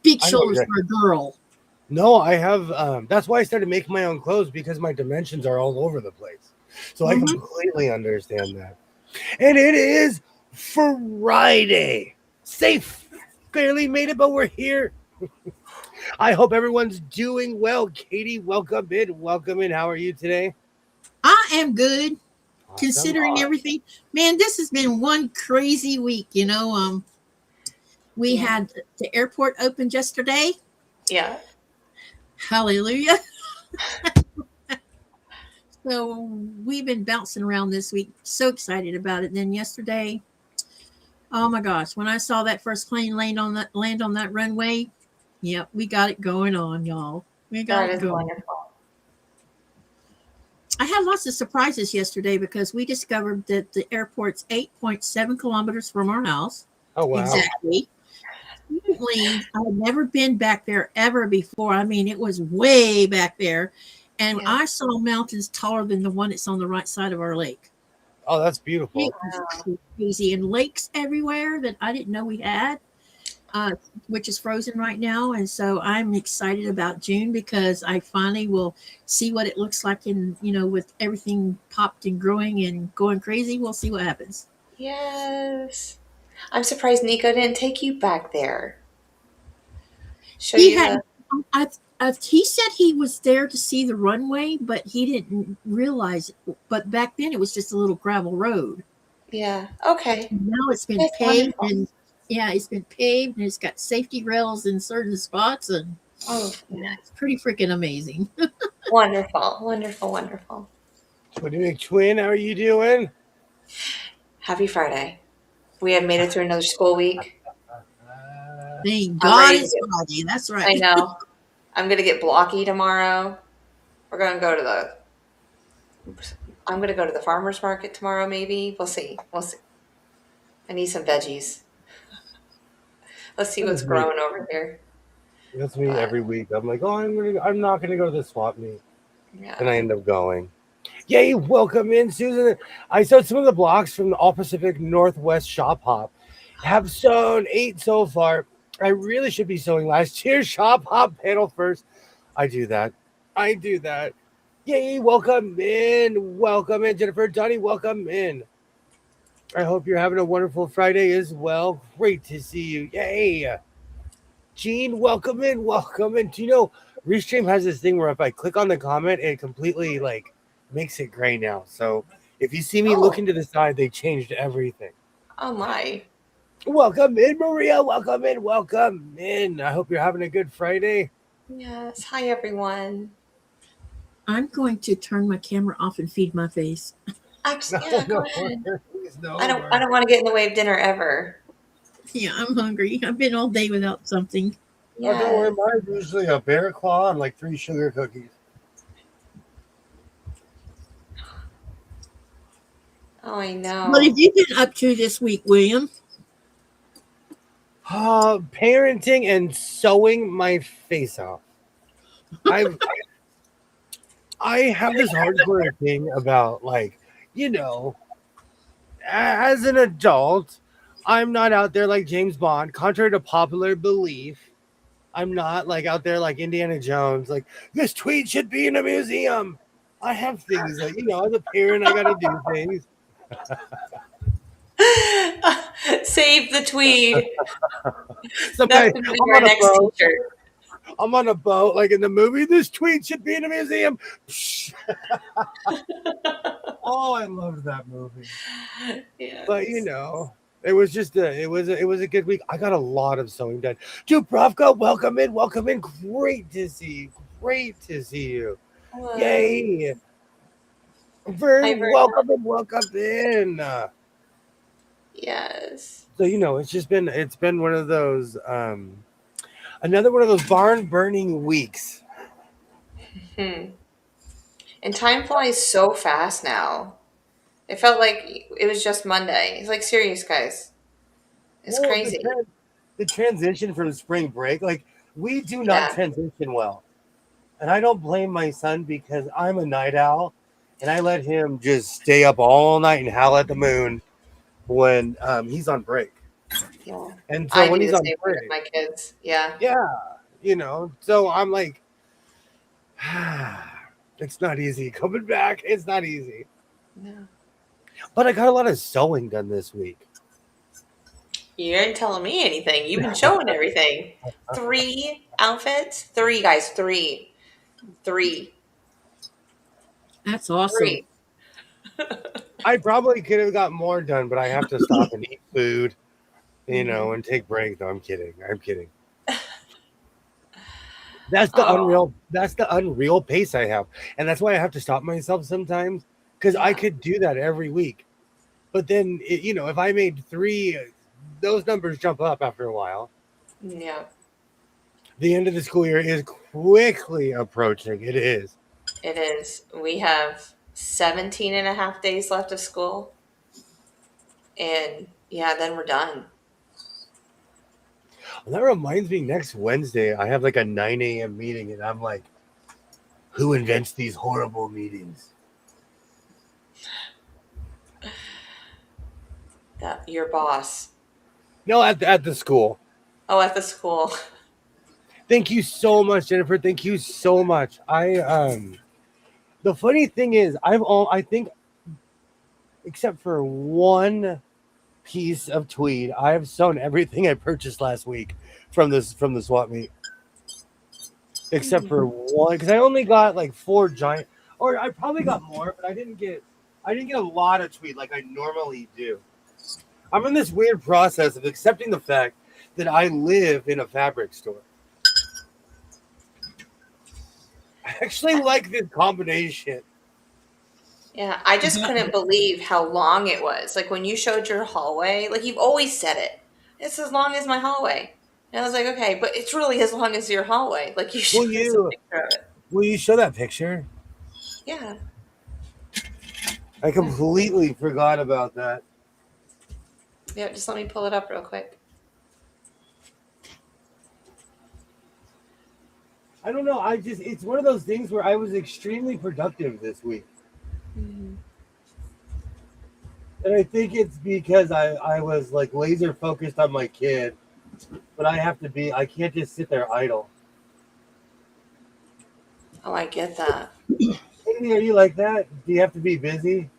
Big I know shoulders exactly. for a girl. No, I have. That's why I started making my own clothes because my dimensions are all over the place. So I Mm-hmm. completely understand that. And it is Friday. Safe. Barely made it, but we're here. I hope everyone's doing well. Katie, welcome in. Welcome in. How are you today? I am good, Awesome. considering everything. Man, this has been one crazy week. We Yeah. had the airport opened yesterday. Yeah. Hallelujah. So we've been bouncing around this week. So excited about it. Then yesterday, oh my gosh, when I saw that first plane land on that runway, yep, we got it going on, y'all. We got That it is going. wonderful. I had lots of surprises yesterday because we discovered that the airport's 8.7 kilometers from our house. Oh, wow. Exactly. Apparently, I had never been back there ever before. I mean, it was way back there. And Yeah. I saw mountains taller than the one that's on the right side of our lake. Oh, that's beautiful. It was crazy. And lakes everywhere that I didn't know we had, uh, which is frozen right now. And so I'm excited about June because I finally will see what it looks like with everything popped and growing and going crazy. We'll see what happens. Yes. I'm surprised Nico didn't take you back there. Show He you had, the. he said he was there to see the runway, but he didn't realize it. But back then it was just a little gravel road. Yeah. Okay. Now it's been That's paved wonderful. and yeah, it's been paved and it's got safety rails in certain spots and Oh, yeah, it's pretty freaking amazing. wonderful. Wonderful. Wonderful. Twinny McTwin, how are you doing? Happy Friday. We have made it through another school week. Thank I'm God ready to it's get. Friday. That's I right. know. I'm gonna get blocky tomorrow. We're gonna go to the. I'm gonna go to the farmers market tomorrow. Maybe we'll see. We'll see. I need some veggies. Let's see That what's is me. growing over here. That's me But every week. I'm like, oh, I'm not gonna go to the swap meet, and I yeah. end up going. Yay! Welcome in, Susan. I saw some of the blocks from the All Pacific Northwest Shop Hop. Have sewn 8 so far. I really should be sewing last year's Shop Hop panel first. I do that. I do that. Yay! Welcome in. Welcome in, Jennifer. Donnie, welcome in. I hope you're having a wonderful Friday as well. Great to see you. Yay! Gene, welcome in. Welcome in. Do you know Restream has this thing where if I click on the comment, it completely like makes it gray now. So if you see me Oh. looking to the side, they changed everything. Oh my. Welcome in, Maria. Welcome in. Welcome in. I hope you're having a good Friday. Yes. Hi everyone. I'm going to turn my camera off and feed my face. No, Yeah. Go no ahead. worries. No I don't. I worries. don't want to get in the way of dinner ever. Yeah, I'm hungry. I've been all day without something. Oh, don't worry. Yes. Mine's usually a bear claw and like 3 sugar cookies. Oh, I What have know. you been up to this week, William? Parenting and sewing my face off. I've I have this hardcore thing about like, you know, as an adult, I'm not out there like James Bond, contrary to popular belief. I'm not like out there like Indiana Jones, like this tweet should be in a museum. I have things that, as a parent, I got to do things. Save the tweed. That's Sometimes going to be I'm our on a next boat. T-shirt. I'm on a boat, like in the movie. This tweet should be in a museum. Oh, I loved that movie. But Yes. it was just it was a good week. I got a lot of sewing done. Dubrovka, welcome in, welcome in. Great to see you. Great to see you. Hello. Yay. Hi, Vern, Verna. welcome in, welcome in. Yes. So it's been one of those another one of those barn burning weeks. Hmm. And time flies so fast now. It felt like it was just Monday. It's like serious, guys. It's Well, crazy. the transition from spring break, like we do not Yeah. transition well. And I don't blame my son because I'm a night owl and I let him just stay up all night and howl at the moon when he's on break. Yeah. And so I when do he's the on same thing with break, my kids. Yeah. yeah, so I'm like, it's not easy coming back. It's not easy. No. But I got a lot of sewing done this week. You ain't telling me anything. You've been showing everything. 3 outfits? 3, guys. 3. 3. That's awesome. 3. I probably could have got more done, but I have to stop and eat food, and take breaks. No, I'm kidding. I'm kidding. That's the Oh, unreal. That's the unreal pace I have, and that's why I have to stop myself sometimes because I yeah. could do that every week. But then, if I made 3, those numbers jump up after a while. Yeah. The end of the school year is quickly approaching. It is. It is. We have 17 and a half days left of school. And yeah, then we're done. Well, that reminds me, next Wednesday, I have like a 9 a.m. meeting, and I'm like, who invents these horrible meetings? Your boss. No, at the school. Oh, at the school. Thank you so much, Jennifer. Thank you so much. The funny thing is, I think, except for one piece of tweed, I have sewn everything I purchased last week from the swap meet, except for one, because I only got like 4 giant, or I probably got more, but I didn't get a lot of tweed like I normally do. I'm in this weird process of accepting the fact that I live in a fabric store. I actually like this combination. Yeah, I just couldn't believe how long it was. Like when you showed your hallway, like you've always said it. It's as long as my hallway. And I was like, okay, but it's really as long as your hallway. Like you Will showed us a you picture of it. will you show that picture? Yeah. I completely forgot about that. Yeah, just let me pull it up real quick. I don't know. It's one of those things where I was extremely productive this week. Mm-hmm. And I think it's because I was like laser focused on my kid, but I can't just sit there idle. Oh, I get that. Amy, are you like that? Do you have to be busy?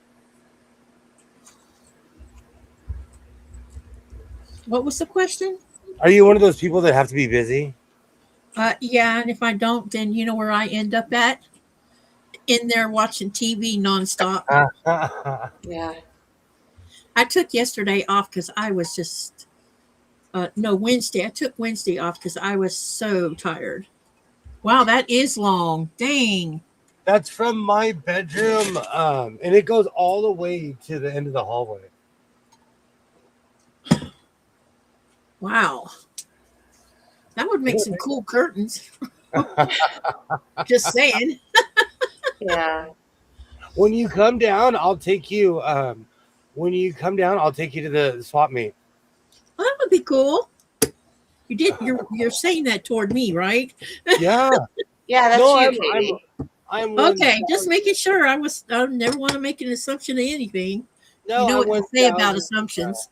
What was the question? Are you one of those people that have to be busy? Yeah, and if I don't, then you know where I end up at? In there watching TV nonstop. Yeah. I took yesterday off because I was just, no, Wednesday. I took Wednesday off because I was so tired. Wow, that is long. Dang. That's from my bedroom, and it goes all the way to the end of the hallway. Wow. That would make some cool curtains. Just saying. Yeah. When you come down, I'll take you. When you come down, I'll take you to the swap meet. Well, that would be cool. You're saying that toward me, right? Yeah. Yeah, that's No, you, Katie. I'm Okay, just 1,000 making sure. I never want to make an assumption of anything. You No, know I'm what they say about 1,000. assumptions.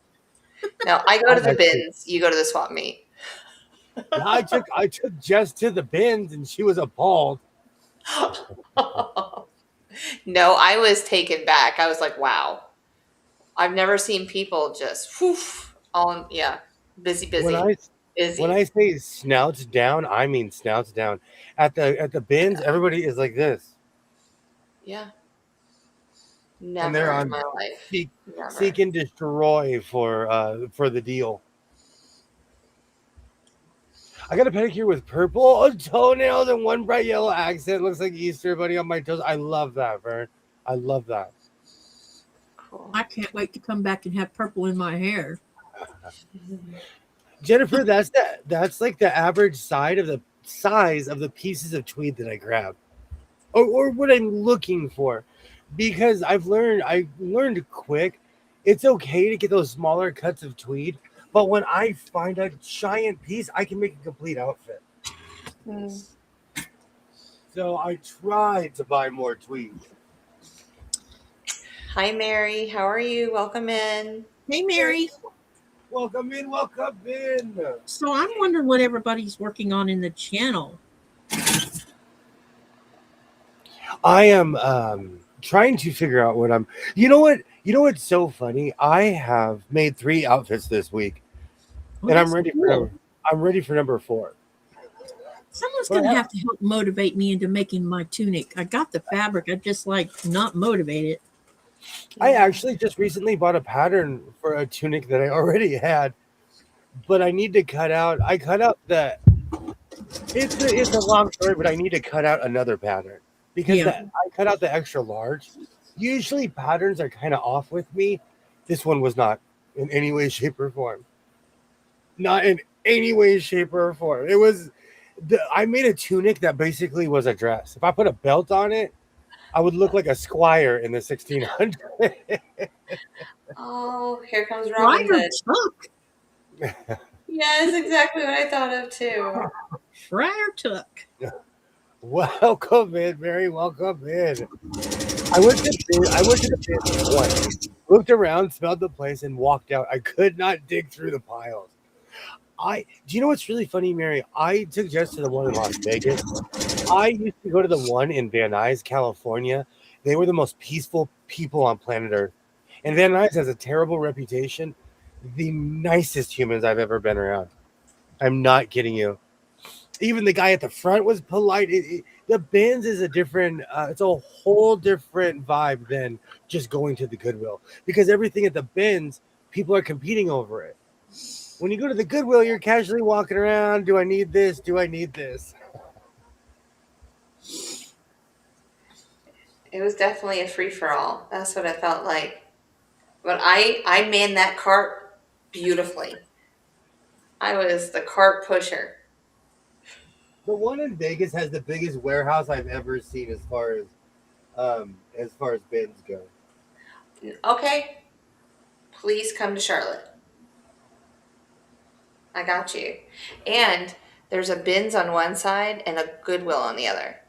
No, I go to I'm the actually, bins. You go to the swap meet. yeah, I took Jess to the bins, and she was appalled. No, I was taken back. I was like, wow. I've never seen people just whew, all yeah, busy, When busy, I when busy. I say snouts down, I mean snouts down. At the bins, everybody is like this, Yeah. and they're Never in on my life. seek Never. and destroy for the deal. I got a pedicure with purple toenails and one bright yellow accent. Looks like Easter bunny on my toes. I love that, Vern. I love that. Cool. I can't wait to come back and have purple in my hair. Jennifer, that's like the average size of the pieces of tweed that I grab, or what I'm looking for, because I learned quick. It's okay to get those smaller cuts of tweed, but when I find a giant piece, I can make a complete outfit. Mm. So I tried to buy more tweed. Hi, Mary. How are you? Welcome in. Hey, Mary. Welcome in, welcome in. So I'm wondering what everybody's working on in the channel. I am trying to figure out what I'm. You know what? You know what's so funny? I have made 3 outfits this week, Oh, and that's cool. I'm ready for number 4. Someone's But going to have to help motivate me into making my tunic. I got the fabric. I just like not motivated. I Yeah. actually just recently bought a pattern for a tunic that I already had, but I need to cut out. I cut out the. It's a long story, but I need to cut out another pattern because Yeah. I cut out the extra large. Usually patterns are kind of off with me. This one was not in any way, shape, or form. Not in any way, shape, or form. It was. I made a tunic that basically was a dress. If I put a belt on it, I would look like a squire in the 1600s. Oh, here comes Robin Friar Hood. Tuck. Yeah, that's exactly what I thought of too. Friar Tuck. Welcome in, Mary. Welcome in. I went to the bin once, looked around, smelled the place, and walked out. I could not dig through the piles. Do you know what's really funny, Mary? I took Jess to the one in Las Vegas. I used to go to the one in Van Nuys, California. They were the most peaceful people on planet Earth. And Van Nuys has a terrible reputation. The nicest humans I've ever been around. I'm not kidding you. Even the guy at the front was polite. The Benz is a different, it's a whole different vibe than just going to the Goodwill because everything at the Benz, people are competing over it. When you go to the Goodwill, you're casually walking around. Do I need this? Do I need this? It was definitely a free for all. That's what it felt like. But I manned that cart beautifully. I was the cart pusher. The one in Vegas has the biggest warehouse I've ever seen as far as bins go. Okay, please come to Charlotte. I got you. And there's a bins on one side and a Goodwill on the other.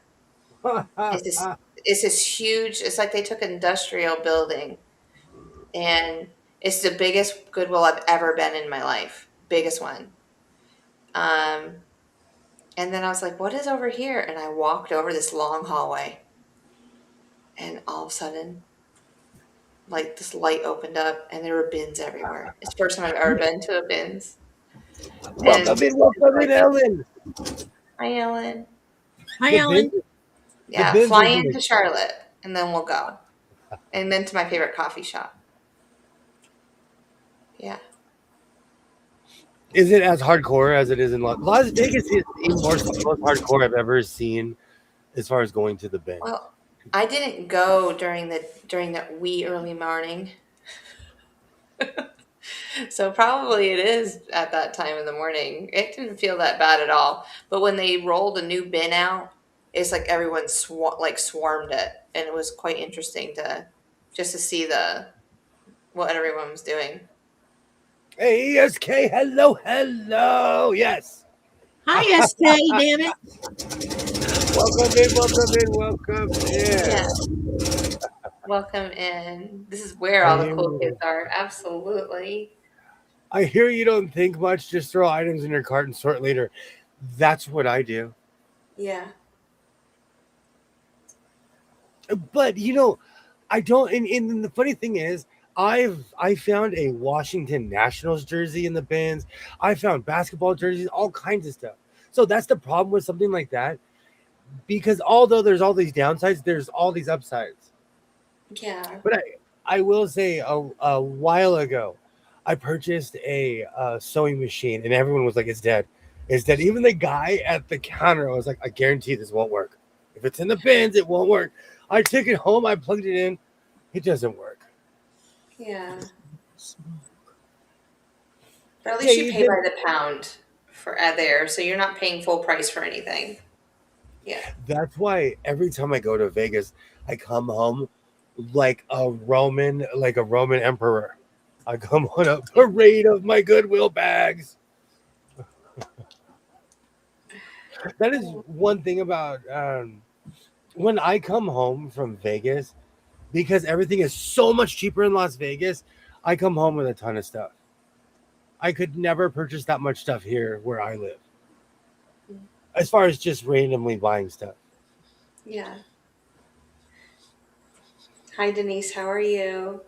It's this huge. It's like they took an industrial building, and it's the biggest Goodwill I've ever been in my life. Biggest one. Um, and then I was like, "What is over here?" And I walked over this long hallway, and all of a sudden, like this light opened up, and there were bins everywhere. It's the first time I've ever been to a bins. And Welcome in, Ellen. hi, Ellen. Hi, The Ellen. bins, the Yeah, bins fly are into big. Charlotte, and then we'll go, and then to my favorite coffee shop. Yeah. Is it as hardcore as it is in Las Vegas? Is even more so the most hardcore I've ever seen as far as going to the bin. Well, I didn't go during that wee early morning. So probably it is at that time in the morning. It didn't feel that bad at all. But when they rolled a new bin out, it's like everyone swarmed it, and it was quite interesting to just to see the what everyone was doing. Hey, SK, hello, hello. Yes. Hi, SK. Damn it. Welcome in, welcome in, welcome Yeah, in. welcome in. This is where I all the hear cool kids you. are. Absolutely. I hear you don't think much, just throw items in your cart and sort later. That's what I do. Yeah. But I don't and the funny thing is I found a Washington Nationals jersey in the bins. I found basketball jerseys, all kinds of stuff. So that's the problem with something like that. Because although there's all these downsides, there's all these upsides. Yeah. But I will say a while ago, I purchased a sewing machine, and everyone was like, "It's dead, it's dead." Even the guy at the counter was like, "I guarantee this won't work. If it's in the bins, it won't work." I took it home, I plugged it in, it doesn't work. Yeah. But at Yeah, least you pay by the pound for there, so you're not paying full price for anything. Yeah. that's why every time I go to Vegas, I come home like a Roman emperor. I come on a parade of my Goodwill bags. That is one thing about when I come home from Vegas, because everything is so much cheaper in Las Vegas, I come home with a ton of stuff. I could never purchase that much stuff here where I live. As far as just randomly buying stuff. Yeah. Hi, Denise. How are you?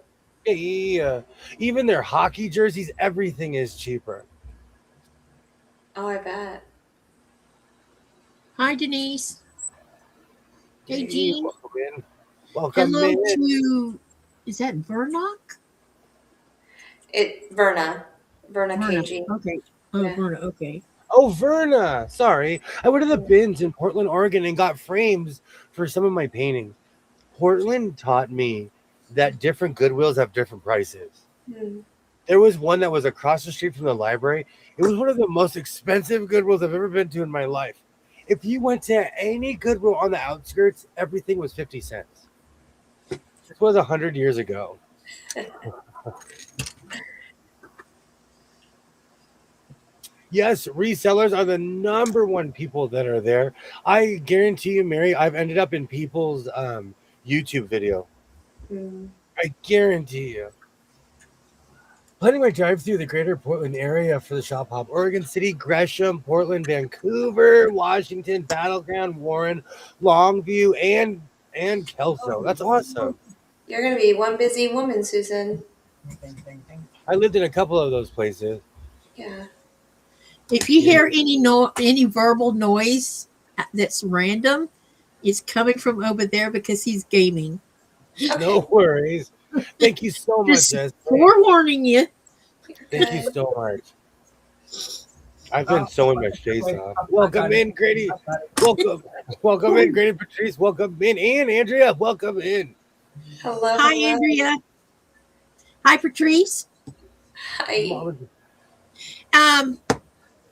Yeah, even their hockey jerseys, everything is cheaper. Oh, I bet. Hi, Denise. Hey, Hey, Jean. welcome in. Welcome Hello in. to, is that Vernock? Verna. Verna Verna. KG. Okay. Oh, Yeah. Verna. Okay. Oh, Verna. Sorry. I went to the bins in Portland, Oregon and got frames for some of my paintings. Portland taught me that different Goodwills have different prices. Hmm. There was one that was across the street from the library. It was one of the most expensive Goodwills I've ever been to in my life. If you went to any Goodwill on the outskirts, everything was 50 cents. This was 100 years ago. Yes, resellers are the number one people that are there. I guarantee you, Mary, I've ended up in people's YouTube video. Hmm. I guarantee you. Planning my drive through the greater Portland area for the shop hop. Oregon City, Gresham, Portland, Vancouver, Washington, Battleground, Warren, Longview, and Kelso. That's awesome. You're going to be one busy woman, Susan. I lived in a couple of those places. Yeah. If you hear any verbal noise that's random, it's coming from over there because he's gaming. Okay. No worries. Thank you so much, Just Des. forewarning you. Thank you so much. I've been sewing my face off. Welcome in, Grady. Welcome in, Grady Patrice. Welcome in, and Andrea. Welcome in. Hello. Hi, hello. Andrea. Hi, Patrice. Hi.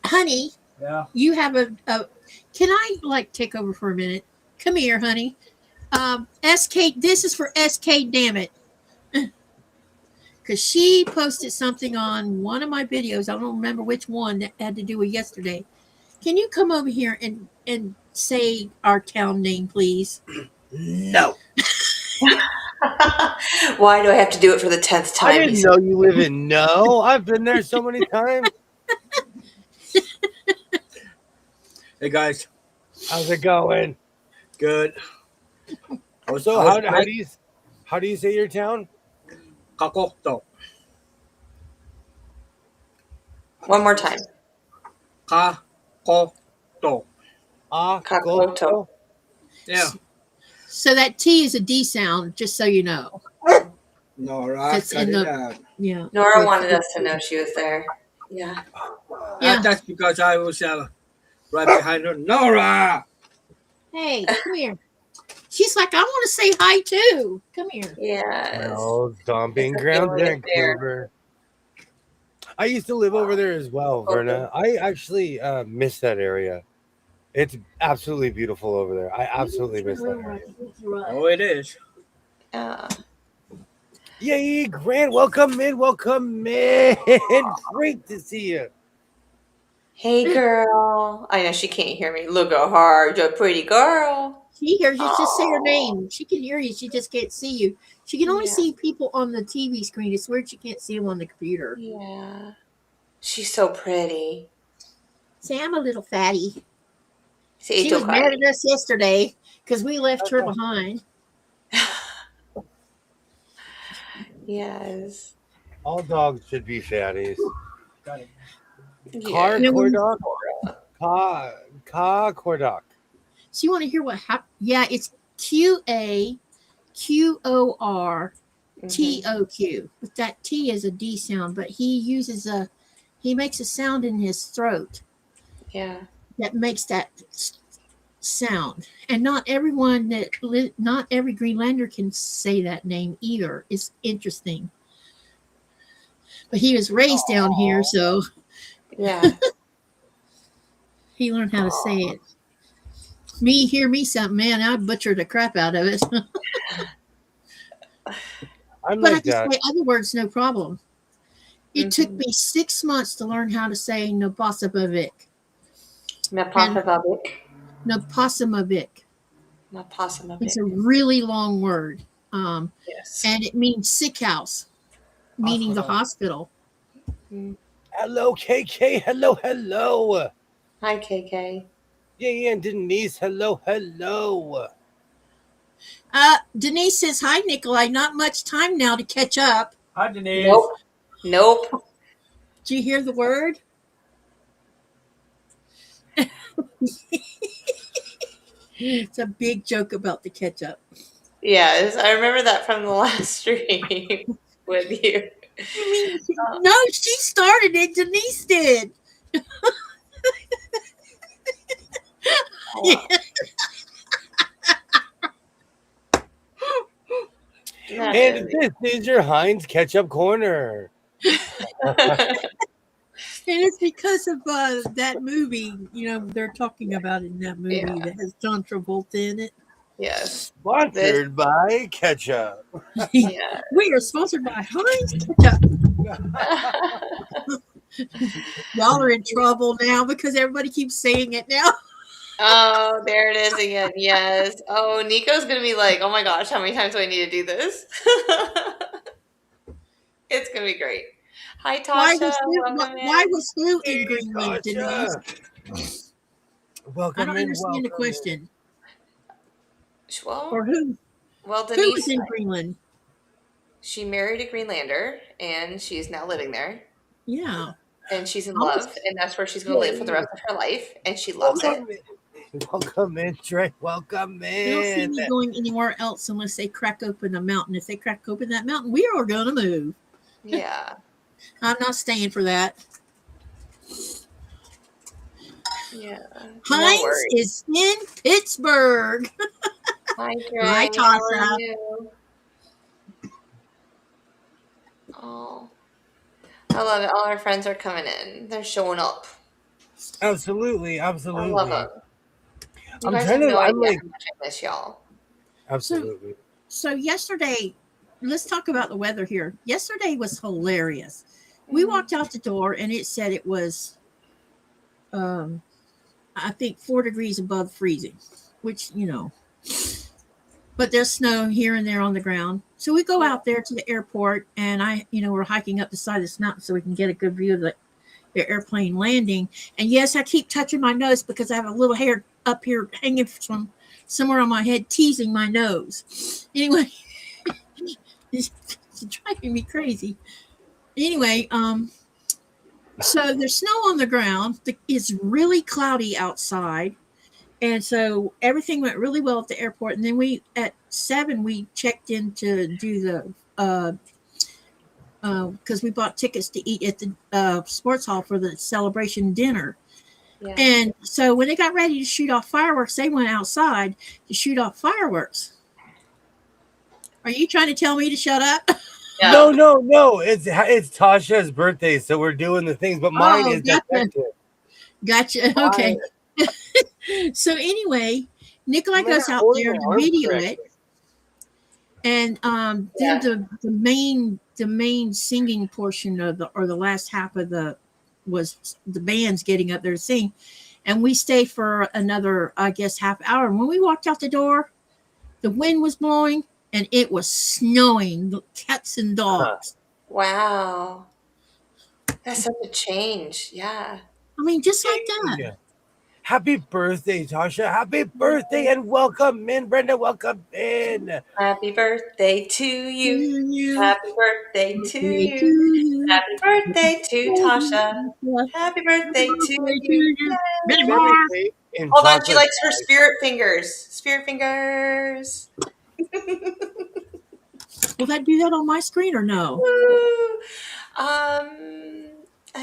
Honey. Yeah. You have a. Can I take over for a minute? Come here, honey. SK. This is for SK. Damn it. Because she posted something on one of my videos. I don't remember which one that had to do with yesterday. Can you come over here and say our town name, please? No. Why do I have to do it for the 10th time? I didn't know you live in No. I've been there so many times. Hey guys, How's it going? good. So how do you say your town? Kakokto. One more time. Kakokto. Kakoto. Yeah. So that T is a D sound, just so you know. Nora. It's in the yeah. Nora wanted us to know she was there. Yeah. Yeah. That's because I was right behind her. Nora. Hey, come here. She's like, I want to say hi too. Come here. Yes. Well, stomping It's a ground, feeling there. Vancouver. I used to live over there as well, Verna. I actually miss that area. It's absolutely beautiful over there. I absolutely miss that area. Oh, it is. Yay, Grant, welcome in. Great to see you. Hey, girl. I know she can't hear me. Look how hard, you're a pretty girl. She hears you. Just say her name. She can hear you. She just can't see you. She can only Yeah. see people on the TV screen. It's weird she can't see them on the computer. Yeah. She's so pretty. Say, I'm a little fatty. See, She was mad at us yesterday because we left her behind. Yes. All dogs should be fatties. Got it. Car Yeah. Cordoc. Car Cordoc. So you want to hear what happened? Yeah, it's QAQORTOQ. But that T is a D sound, but he makes a sound in his throat Yeah. that makes that sound. And not every Greenlander can say that name either. It's interesting. But he was raised down here, so Yeah. he learned how to say it. Hear me something, man, I'd butcher the crap out of it. I'm But I like can that. say other words, no problem. It took me 6 months to learn how to say Naposamovic. Naposamovic. Naposamovic. Naposamovic. It's a really long word. Yes. And it means sick house, meaning the hospital. Mm. Hello, KK. Hello, hello. Hi, KK. Yeah, and Denise. Hello, hello. Denise says, "Hi, Nikolai. Not much time now to catch up." Hi, Denise. Nope. Nope. Do you hear the word? It's a big joke about the ketchup. Yes, I remember that from the last stream with you. I mean, no, she started it. Denise did. Oh, that And is. this is your Heinz Ketchup Corner. And it's because of that movie. They're talking about it in that movie Yeah. that has John Travolta in it. Yes. This. Sponsored by Ketchup. Yeah. We are sponsored by Heinz Ketchup. Y'all are in trouble now because everybody keeps saying it now. Oh, there it is again. Yes. Oh, Nico's gonna be like, "Oh my gosh, how many times do I need to do this?" It's gonna be great. Hi, Why Tasha. was who, Welcome why in. was who in Hey, Greenland, Denise? Tasha. I Welcome don't in, understand the welcome in. question. Well, Or who well, who was Denise, in Greenland? she married a Greenlander, and she's now living there, Yeah. and she's in I was love, and that's where she's gonna live for the Yay. rest of her life, and she loves it. Welcome in. Welcome in, Trey. Welcome they don't see in. me going anywhere else unless they crack open a mountain. If they crack open that mountain, we are gonna move. Yeah. I'm not staying for that. Yeah. No Heinz worries. is in Pittsburgh. Hi, Hi, Dre. How are Tasha. you? Oh, I love it. All our friends are coming in. They're showing up. Absolutely, I love absolutely. them. You guys have no I'm idea like, how much I miss y'all. So absolutely. so yesterday, let's talk about the weather here. Yesterday was hilarious. We Mm. walked out the door and it said it was um I think 4 degrees above freezing, which, but there's snow here and there on the ground. So we go Yeah. out there to the airport and we're hiking up the side of this mountain so we can get a good view of the airplane landing. And yes, I keep touching my nose because I have a little hair up here hanging from somewhere on my head, teasing my nose. Anyway, it's driving me crazy. Anyway, so there's snow on the ground. It's really cloudy outside. And so everything went really well at the airport. And then at 7, we checked in to do because we bought tickets to eat at the sports hall for the celebration dinner. Yeah. And so when they got ready to shoot off fireworks, they went outside to shoot off fireworks. Are you trying to tell me to shut up? No, no, no. It's Tasha's birthday, so we're doing the things, but mine Oh, is gotcha. defective. Gotcha. Mine, Okay. So anyway, Nikolai am I goes not out holding there my to arms video it. correctly? And then Yeah. the main singing portion of the last half of was the band's getting up there to sing, and we stay for another, I guess, half hour. And when we walked out the door, the wind was blowing and it was snowing, cats and dogs. Wow. That's such a change. Yeah. I mean, just like that. Yay. Happy birthday, Tasha. Happy birthday and welcome in, Brenda. Welcome in. Happy birthday to you. You, Happy birthday to birthday to you. you, Happy birthday to Tasha. Happy birthday to birthday to you. you. Many Cherry more. cake and Hold on, she chocolate likes her pie. spirit fingers. Spirit fingers. Will that do that on my screen or no? Woo. I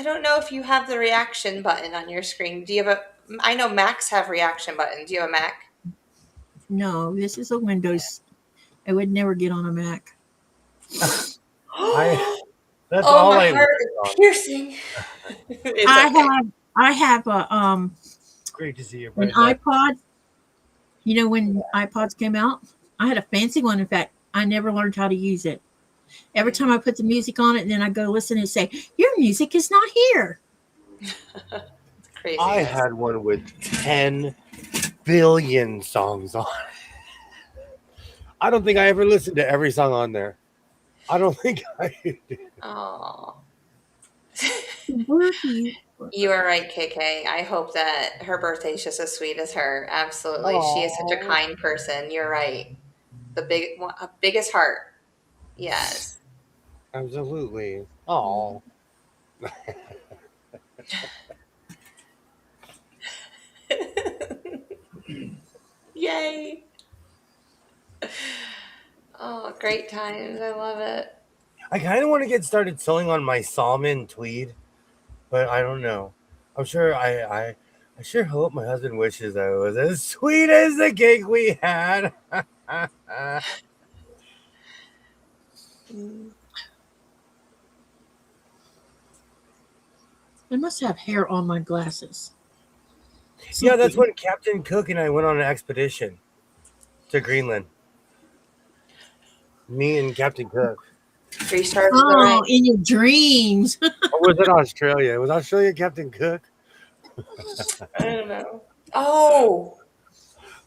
don't know if you have the reaction button on your screen. Do you have a? I know Macs have reaction buttons. Do you have a Mac? No, this is a Windows. I would never get on a Mac. I that's Oh, all my I heart work is on. piercing. It's I okay. have I have Great to see you, an Brenda. iPod. When iPods came out, I had a fancy one. In fact, I never learned how to use it. Every time I put the music on it, and then I go listen and say, "Your music is not here." Crazy. I had one with 10 billion songs on it. I don't think I ever listened to every song on there. I don't think I did. Oh. Where do you? You are right, KK. I hope that her birthday is just as sweet as her. Absolutely. She is such a Oh, kind person. You're right. Biggest heart. Yes. absolutely. Oh, Yay. Oh, great times. I love it. I kind of want to get started sewing on my salmon tweed, but I don't know. I'm sure I sure hope my husband wishes I was as sweet as the cake we had. Mm. I must have hair on my glasses. Yeah, that's Something. when Captain Cook and I went on an expedition to Greenland. Me and Captain Cook. 3 stars in the Oh, ring. in your dreams. Or was it Australia? Was Australia Captain Cook? I don't know. Oh.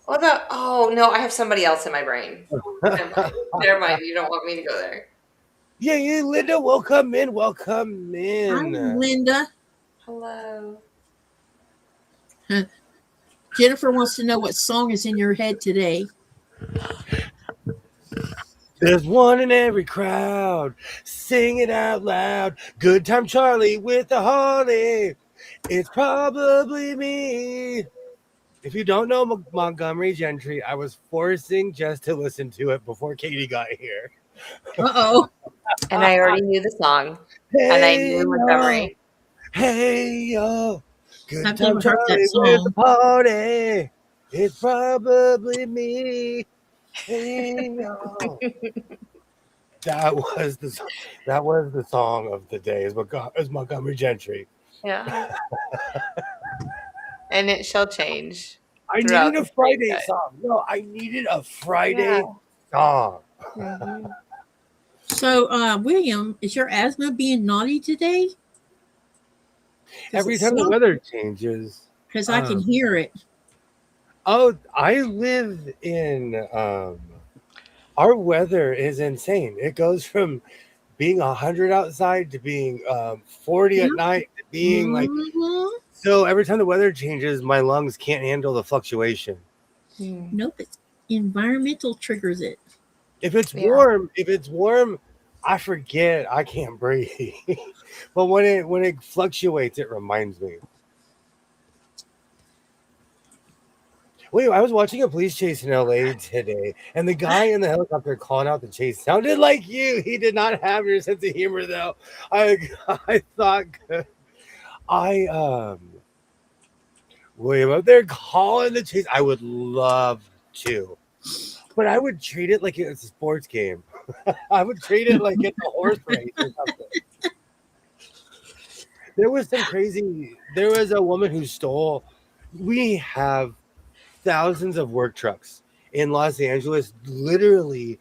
What about? Oh, no. I have somebody else in my brain. Never mind. Never mind. You don't want me to go there. Yeah, Linda, welcome in. Welcome Hi, in. Linda. Hello. Jennifer wants to know what song is in your head today. There's one in every crowd. Sing it out loud. Good time Charlie with the Harley. It's probably me. If you don't know Montgomery Gentry, I was forcing Jess to listen to it before Katie got here. Uh-oh. And I already knew the song. And I Hey knew yo, Montgomery. hey yo, good I've time never heard that Charlie with the song. party. It's probably me. Hey yo. That was the song of the day. Is Montgomery Gentry. Yeah. And it shall change I throughout needed a the same Friday day. song. No, I needed a Yeah. Friday song. Mhm. So, William, is your asthma being naughty today? Because Every time the weather changes, I can hear it. I live in our weather is insane. It goes from being 100 outside to being 40 Yeah. at night to being like Mhm. so. Every time the weather changes, my lungs can't handle the fluctuation. Mm. Nope, it's environmental triggers it. If it's Yeah. warm, I forget I can't breathe. But when it fluctuates, it reminds me. Wait, I was watching a police chase in LA today, and the guy in the helicopter calling out the chase sounded like you. He did not have your sense of humor, though. I I thought I William up there calling the chase. I would love to, but I would treat it like it was a sports game. I would treat it like it's a horse race or something. There was a woman who stole. We have thousands of work trucks in Los Angeles. Literally,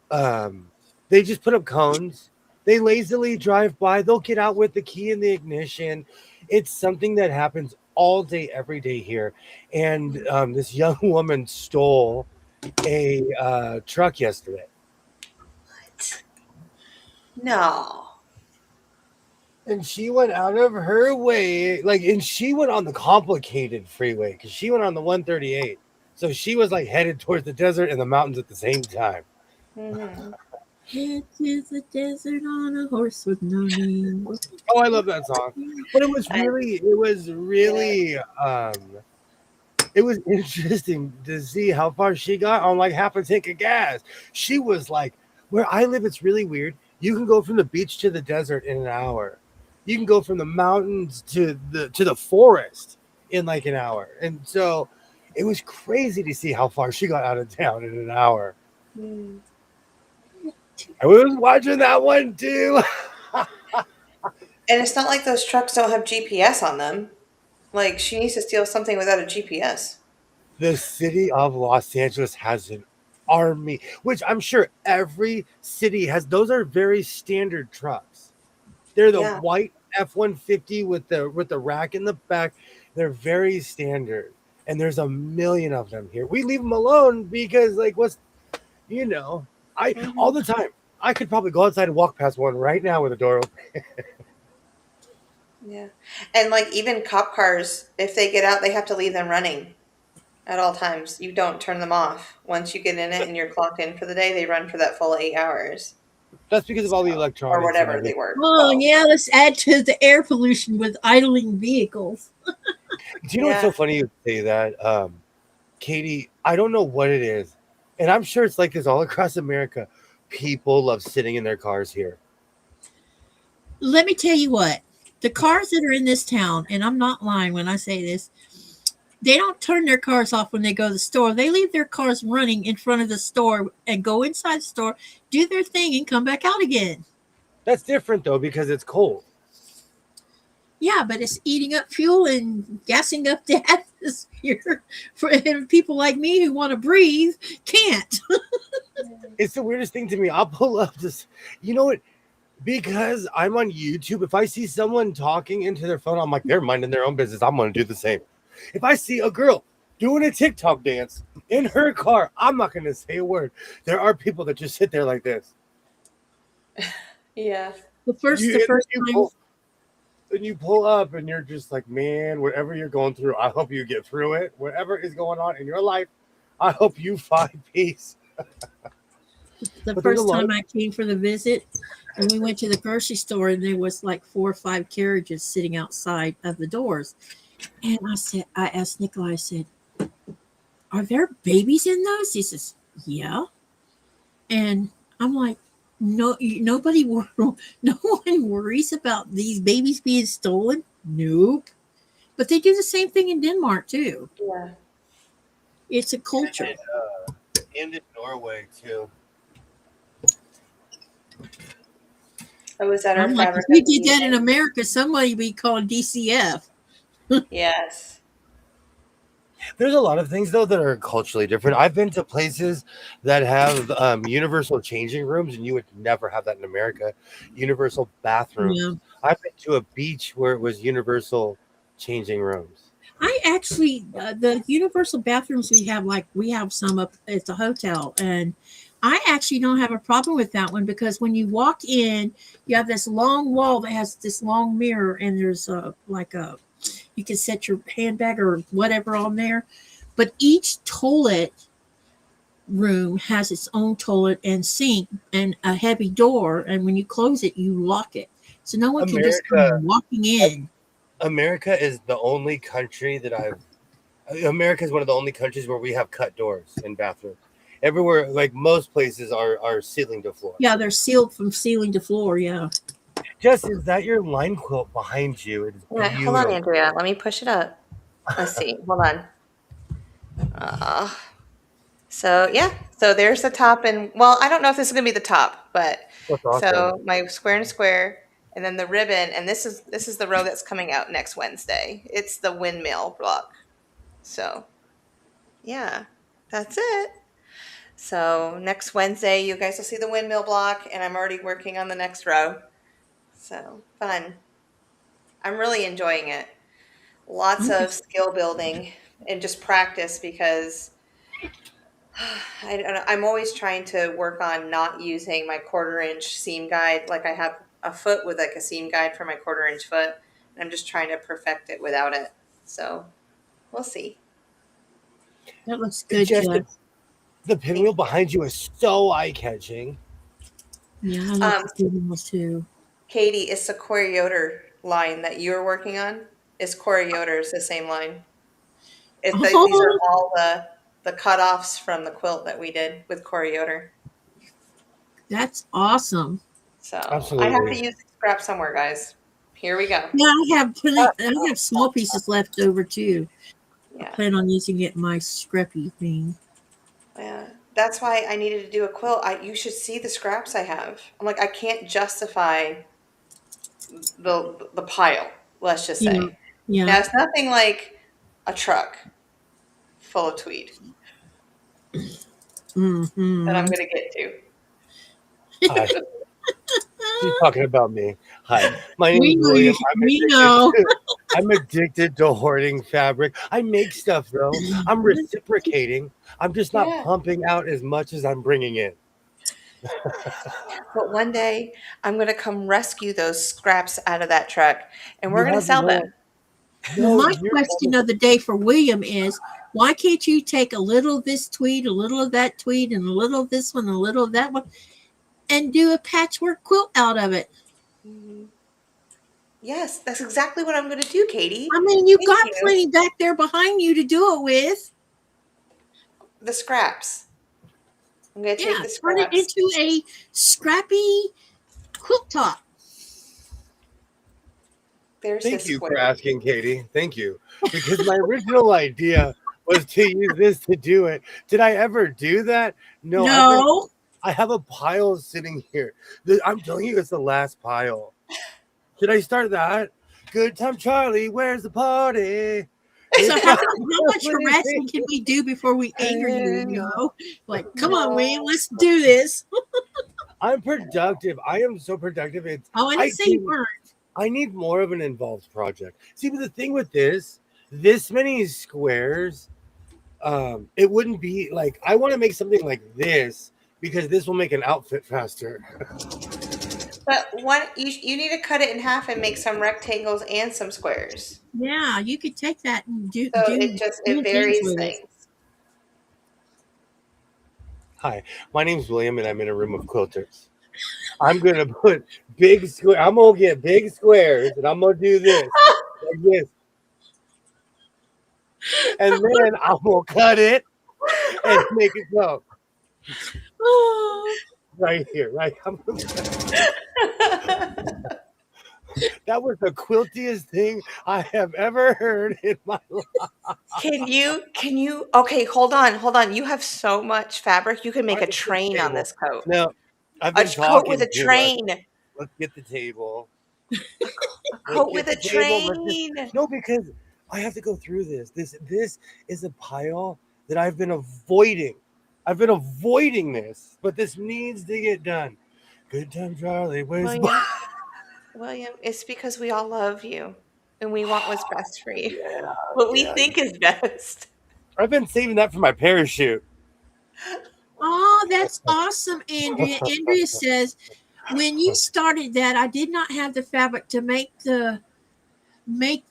they just put up cones. They lazily drive by. They'll get out with the key in the ignition. It's something that happens all day, every day here. And this young woman stole a truck yesterday. What? No. And she went out of her way, and she went on the complicated freeway because she went on the 138. So she was like headed towards the desert and the mountains at the same time. Mm-hmm. It is a desert on a horse with no name. Oh, I love that song. But it was interesting to see how far she got on like half a tank of gas. She was like, where I live, it's really weird. You can go from the beach to the desert in an hour. You can go from the mountains to the forest in like an hour. And so it was crazy to see how far she got out of town in an hour. Mm. I was watching that one too. And it's not like those trucks don't have GPS on them. Like, she needs to steal something without a GPS. The city of Los Angeles has an army, which I'm sure every city has. Those are very standard trucks. They're the Yeah. white F-150 with the rack in the back. They're very standard, and there's a million of them here. We leave them alone because, like, all the time. I could probably go outside and walk past one right now with the door open. Yeah. And like even cop cars, if they get out, they have to leave them running at all times. You don't turn them off. Once you get in it and you're clocked in for the day, they run for that full 8 hours. That's because of all the Or electronics and whatever they everything. work. Oh, yeah, let's add to the air pollution with idling vehicles. Do you know what's so funny you say that? Katie, I don't know what it is. And I'm sure it's like this all across America. People love sitting in their cars here. Let me tell you what, the cars that are in this town, and I'm not lying when I say this, they don't turn their cars off when they go to the store. They leave their cars running in front of the store and go inside the store, do their thing, and come back out again. That's different though because it's cold. Yeah, but it's eating up fuel and gassing up the atmosphere for and people like me who want to breathe can't. It's the weirdest thing to me. I'll pull up this. You know what? Because I'm on YouTube, if I see someone talking into their phone, I'm like, they're minding their own business. I'm going to do the same. If I see a girl doing a TikTok dance in her car, I'm not going to say a word. There are people that just sit there like this. Yeah. The first time. And you pull up and you're just like, man, whatever you're going through, I hope you get through it. Whatever is going on in your life, I hope you find peace. The first time I came for the visit, and we went to the grocery store, and there was like 4 or 5 carriages sitting outside of the doors. And I asked Nikolai, I said, are there babies in those? He says, yeah. And I'm like, no, no one worries about these babies being stolen. Nope. But they do the same thing in Denmark too. Yeah. It's a culture. And in Norway too. I was at our I'm like, fabric. if we did that in America, somebody would be called DCF. Yes. There's a lot of things though that are culturally different. I've been to places that have universal changing rooms, and you would never have that in America. Universal bathrooms. Yeah. I've been to a beach where it was universal changing rooms. I actually, the universal bathrooms we have some up at the hotel, and I actually don't have a problem with that one because when you walk in, you have this long wall that has this long mirror, and there's you can set your handbag or whatever on there. But each toilet room has its own toilet and sink and a heavy door. And when you close it, you lock it. So no one can just come walking in. America is the only country America is one of the only countries where we have cut doors in bathrooms. Everywhere, like most places, are ceiling to floor. Yeah, they're sealed from ceiling to floor. Yeah. Jess, is that your line quilt behind you? It is beautiful. Hold on, Andrea. Let me push it up. Let's see. Hold on. So there's the top, and well, I don't know if this is gonna be the top, but awesome. So my square and square, and then the ribbon, and this is the row that's coming out next Wednesday. It's the windmill block. So, yeah, that's it. So next Wednesday, you guys will see the windmill block, and I'm already working on the next row. So fun. I'm really enjoying it. Lots of skill building and just practice because I'm always trying to work on not using my 1/4 inch seam guide. Like I have a foot with like a seam guide for my 1/4 inch foot. And I'm just trying to perfect it without it. So we'll see. That looks good, Jeff. The Thank pinwheel behind you is so eye-catching. Yeah, I like the pinwheels too. Katie, is the Corey Yoder line that you're working on? Is Corey Yoder's the same line? These are all the cutoffs from the quilt that we did with Corey Yoder. That's awesome. So Absolutely. I have to use the scrap somewhere, guys. Here we go. Yeah, I have small pieces left over too. Yeah. I plan on using it in my scrappy thing. Yeah. That's why I needed to do a quilt. You should see the scraps I have. I'm like, I can't justify the pile, let's just say. Yeah. Now, it's nothing like a truck full of tweed that I'm going to get to. Hi. She's talking about me. Hi, my name is William. I'm addicted to hoarding fabric. I make stuff though. I'm reciprocating. I'm just not pumping out as much as I'm bringing in. But one day I'm going to come rescue those scraps out of that truck and we're You going to have sell no, them. Well, no, my you're question of the day for William is, why can't you take a little of this tweed, a little of that tweed, and a little of this one, a little of that one, and do a patchwork quilt out of it? Mhm. Yes, that's exactly what I'm going to do, Katie. I mean, you've Thank got you. plenty back there behind you to do it with. The scraps. I'm going to take Yeah, the turn it scraps. into a scrappy quilt top. There's Thank his you for square. asking, Katie. Thank you. Because my original idea was to use this to do it. Did I ever do that? No, No. I have a pile sitting here. I'm telling you, it's the last pile. Should I start that? Good time, Charlie. Where's the party? So It's how not much harassing can we do before we anger you? Hey, Like, come on, William, No. let's do this. I'm productive. I am so productive. Oh, I didn't say you weren't. I need more of an involved project. See, but the thing with this many squares, it wouldn't be like I want to make something like this because this will make an outfit faster. But you need to cut it in half and make some rectangles and some squares. Yeah, you could take that and do So do it cool things varies with it. things. Hi, my name's William, and I'm in a room of quilters. I'm gonna put big square. I'm gonna get big squares, and I'm gonna do this like this, and then I'm gonna cut it and make it go Oh, right here. Right, that was the quiltiest thing I have ever heard in my life. Okay, hold on. You have so much fabric. You can make All a right, let's get the train on table. this coat. No, I've A been coat with talking a too much. train. Let's get the table. A Let's coat get with a the table. train. No, because I have to go through this. This is a pile that I've been avoiding. I've been avoiding this, but this needs to get done. Good time, Charlie. Where's William, it's because we all love you and we want what's best for you. yeah, What we yeah. think is best. I've been saving that for my parachute. oh, that's awesome, Andrea. Andrea says, when you started that, I did not have the fabric to make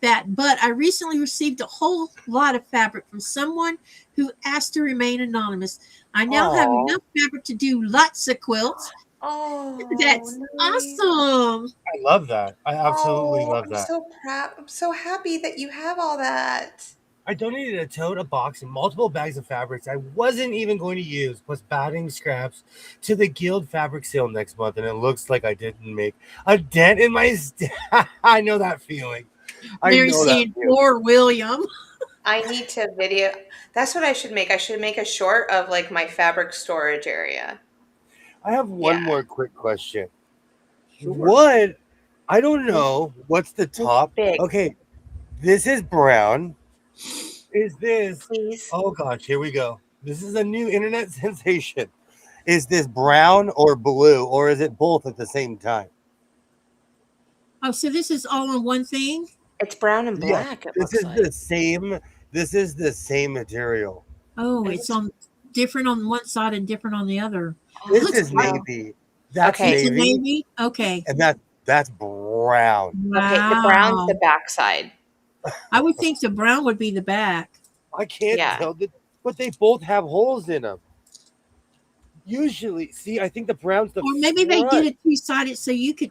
that, but I recently received a whole lot of fabric from someone who asked to remain anonymous. I now have Oh, enough fabric to do lots of quilts. Oh, That's nice. awesome. I love that. I absolutely Oh, love I'm that. so proud. I'm so happy that you have all that. I donated a tote, a box, and multiple bags of fabrics I wasn't even going to use, plus batting scraps, to the Guild fabric sale next month, and it looks like I didn't make a dent in my I know that feeling. I Mary know that saying, feeling. poor William. I need to video. That's what I should make. I should make a short of like my fabric storage area. I have one Yeah. more quick question. Sure. What? I don't know. What's the top? Big. Okay, this is brown. Is this? Please. Oh gosh, here we go. This is a new internet sensation. Is this brown or blue, or is it both at the same time? Oh, so this is all in one thing? It's brown and Yeah, black, it this looks is like. the same. This is the same material. Oh, It it's looks- on different on one side and different on the other. This looks is like- navy. That's Okay. It's a navy, navy? Okay. and that's brown. Okay, the brown's Wow. the backside. I would think the brown would be the back. I can't Yeah. tell but they both have holes in them. Usually, see, I think the brown's the Or maybe they front. did it two-sided so you could,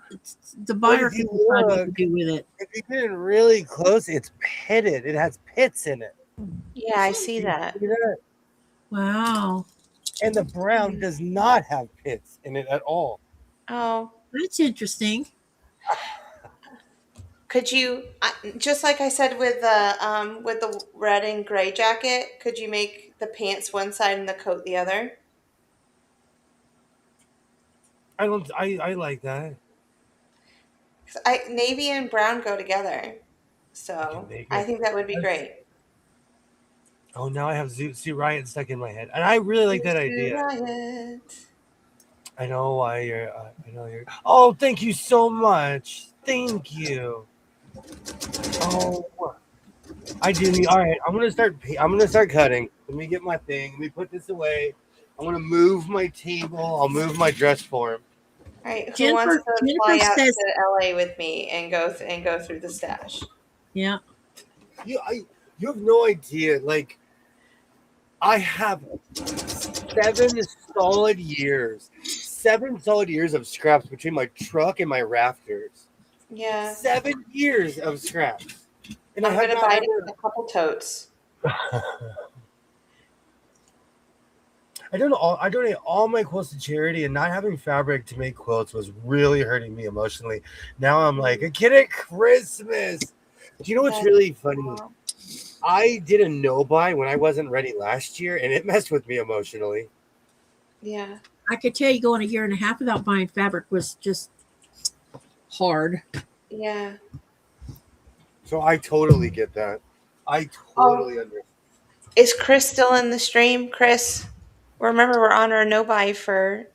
the buyer if could you decide what to look- do with it. If you get in really close, it's pitted. It has pits in it. Yeah, I see that. See that? Wow. And the brown does not have pits in it at all. Oh, That's interesting. could you just like I said with the red and gray jacket, could you make the pants one side and the coat the other? I like that. 'Cause navy and brown go together. So make I it. think that would be That's- great. Oh, now I have Sue Riot stuck in my head, and I really like that Sue idea. Riot. I know why you're. I know you're. Oh, thank you so much. Thank you. Oh, I do need. All right, I'm gonna start cutting. Let me get my thing. Let me put this away. I want to move my table. I'll move my dress form. All right, who wants to Jennifer fly out says, to LA with me and go through the stash? yeah. You have no idea. Like, I have 7 solid years of scraps between my truck and my rafters. Yeah. 7 years of scraps. And I'm I have gonna not buy ever. a couple totes. I donate all my quilts to charity, and not having fabric to make quilts was really hurting me emotionally. Now I'm like, a kid at Christmas. Do you know what's really funny? I did a no buy when I wasn't ready last year, and it messed with me emotionally. Yeah. I could tell you going a year and a half without buying fabric was just hard. Yeah. So I totally get that. I totally understand. Is Chris still in the stream? Chris, remember we're on our no buy for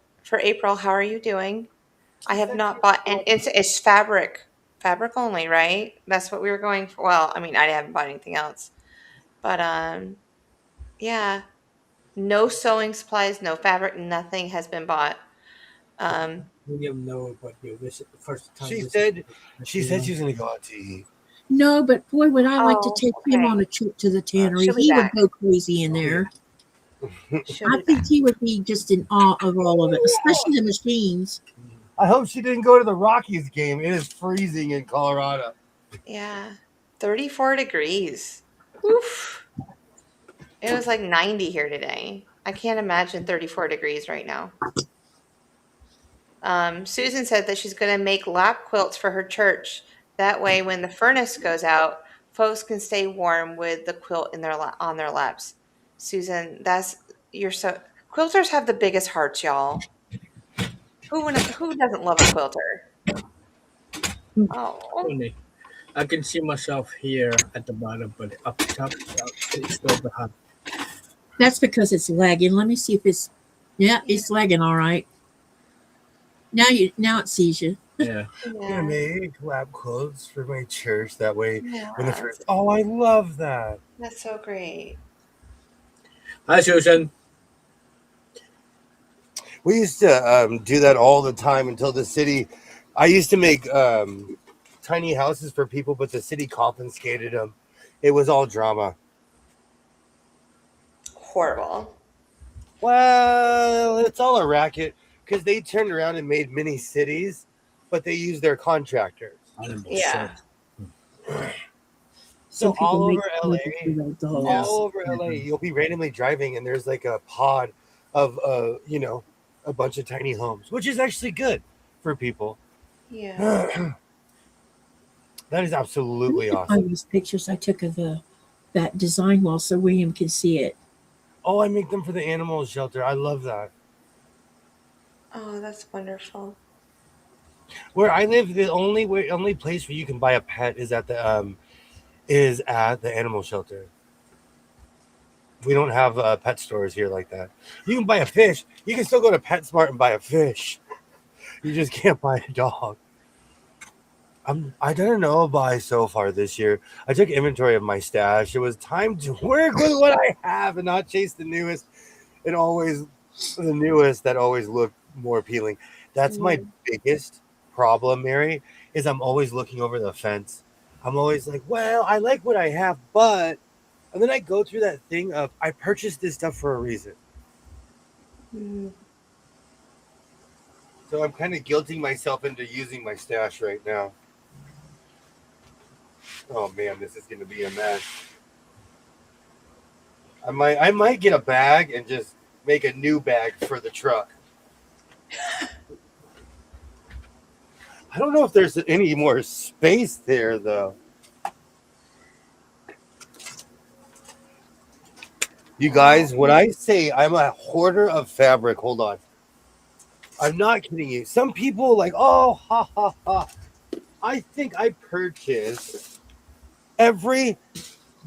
April. How are you doing? I have not bought, and it's fabric only, right? That's what we were going for. Well, I mean, I haven't bought anything else, but yeah, no sewing supplies, no fabric, nothing has been bought. William know about your visit the first time. She visit. said she was going to go out to eat. No, but boy, would I like to Oh, take him okay. on a trip to the tannery. She'll be He would back. go crazy in there. She'll I be think back. he would be just in awe of all of it, especially the machines. I hope she didn't go to the Rockies game. It is freezing in Colorado. Yeah, 34 degrees. Oof. It was like 90 here today. I can't imagine 34 degrees right now. Susan said that she's going to make lap quilts for her church. That way, when the furnace goes out, folks can stay warm with the quilt in on their laps. Susan, quilters have the biggest hearts, y'all. Who doesn't love a quilter? Oh, Funny. I can see myself here at the bottom, but up top, it's still the hot. That's because it's lagging. Let me see if it's it's lagging all right. Now it sees you. Yeah. I'm gonna make lap quilts for my church. That way, Yeah. when the first, I love that. That's so great. Hi, Susan. We used to do that all the time until the city. I used to make tiny houses for people, but the city confiscated them. It was all drama. Horrible. Well, it's all a racket because they turned around and made mini cities, but they used their contractors. Yeah. So all over LA, Yes. you'll be randomly driving and there's like a pod of a bunch of tiny homes, which is actually good for people. Yeah. That is absolutely Find awesome. these pictures I took of that design wall so William can see it. Oh, I make them for the animal shelter. I love that. Oh, that's wonderful. Where I live, the only place where you can buy a pet is at the animal shelter. We don't have pet stores here like that. You can buy a fish. You can still go to PetSmart and buy a fish. You just can't buy a dog. I don't know buy so far this year. I took inventory of my stash. It was time to work with what I have and not chase the newest and always the newest that always look more appealing. That's my biggest problem, Mary, is I'm always looking over the fence. I'm always like, well, I like what I have, but and then I go through that thing of I purchased this stuff for a reason. So I'm kind of guilting myself into using my stash right now. Oh man, this is gonna be a mess. I might get a bag and just make a new bag for the truck. I don't know if there's any more space there though. You guys, when I say I'm a hoarder of fabric, hold on. I'm not kidding you. Some people like, oh, ha, ha, ha. I think I purchased every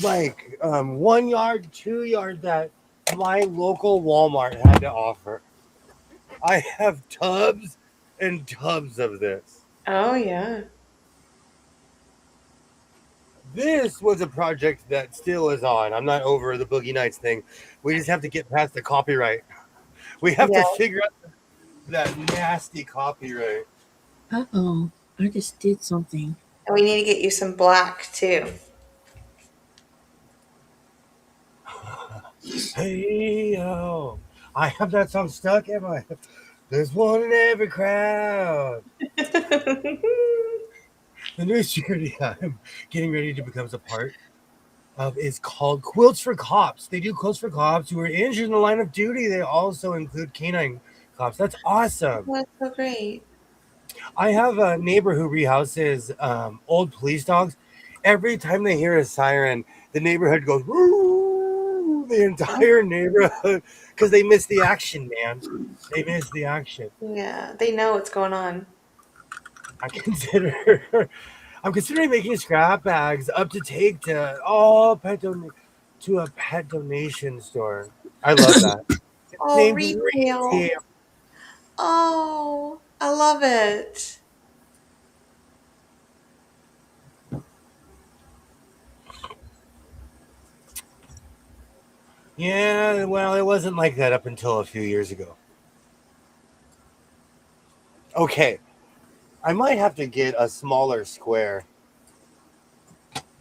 1 yard, 2 yard that my local Walmart had to offer. I have tubs and tubs of this. Oh, yeah. This was a project that still is on. I'm not over the Boogie Nights thing. We just have to get past the copyright. We have Yeah. to figure out that nasty copyright. Uh-oh. I just did something. And we need to get you some black too. Hey yo, I have that song stuck in my. There's one in every crowd. The new charity I'm getting ready to become a part of is called Quilts for Cops. They do quilts for cops who are injured in the line of duty. They also include canine cops. That's awesome. That's so great. I have a neighbor who rehouses old police dogs. Every time they hear a siren, the neighborhood goes woo, the entire neighborhood, because they miss the action, man. They miss the action. Yeah, they know what's going on. I consider I'm considering making scrap bags up to take to to a pet donation store. I love that. It's Oh, named retail. Retail. Oh, I love it. Yeah, well, it wasn't like that up until a few years ago. Okay, I might have to get a smaller square.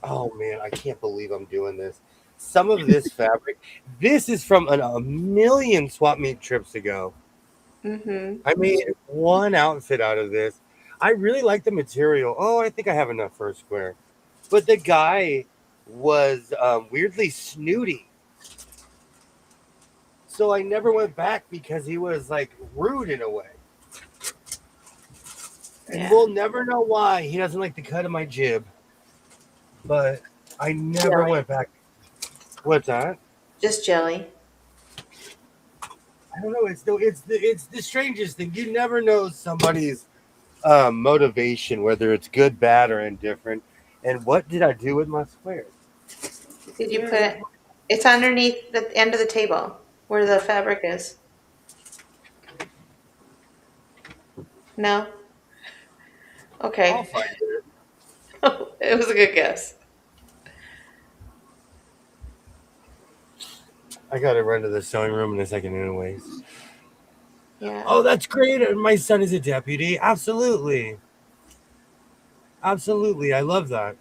Oh man, I can't believe I'm doing this. Some of this fabric, this is from a million swap meet trips ago. Mm-hmm. I made one outfit out of this. I really like the material. Oh, I think I have enough for a square. But the guy was weirdly snooty. So I never went back because he was like rude in a way. And Yeah. we'll never know why he doesn't like the cut of my jib. But I never Jelly. went back. What's that? Just jelly. I don't know. It's the strangest thing. You never know somebody's motivation, whether it's good, bad, or indifferent. And what did I do with my squares? Did you put it? It's underneath the end of the table where the fabric is. No? I'll Okay. find it. It was a good guess. I gotta run to the sewing room in a second, anyways. Yeah. Oh, that's great! My son is a deputy. Absolutely, absolutely. I love that.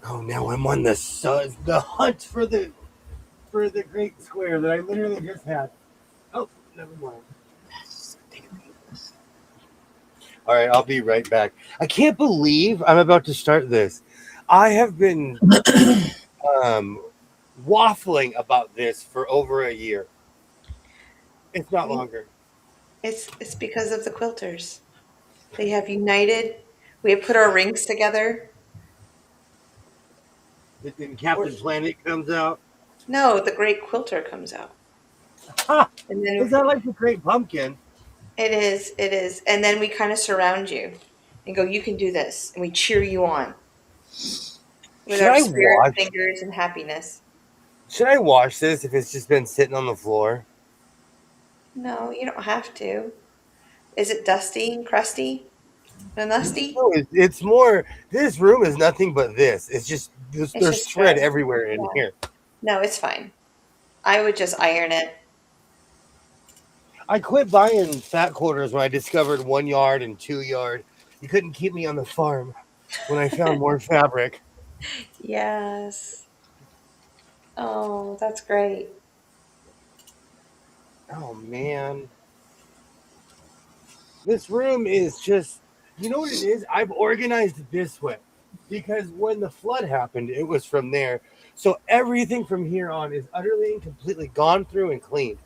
Oh, now I'm on the hunt for the great square that I literally just had. Oh, never mind. All right, I'll be right back. I can't believe I'm about to start this. I have been um, waffling about this for over a year. It's not longer. It's because of the quilters. They have united. We have put our rings together. Then We're, Captain Planet comes out. no, the great quilter comes out. Ha! And Is then that like the Great Pumpkin? it is. And then we kind of surround you and go, you can do this. And we cheer you on with Should our I spirit watch? fingers and happiness. Should I watch this if it's just been sitting on the floor? No, you don't have to. Is it dusty and crusty and musty? No, it's more. This room is nothing but this. It's just It's there's just thread thread. everywhere in Yeah. here. No, it's fine. I would just iron it. I quit buying fat quarters when I discovered 1 yard and 2 yard. You couldn't keep me on the farm when I found more fabric. Yes. Oh, that's great. Oh man, this room is just. You know what it is? I've organized it this way because when the flood happened, it was from there. So everything from here on is utterly and completely gone through and cleaned.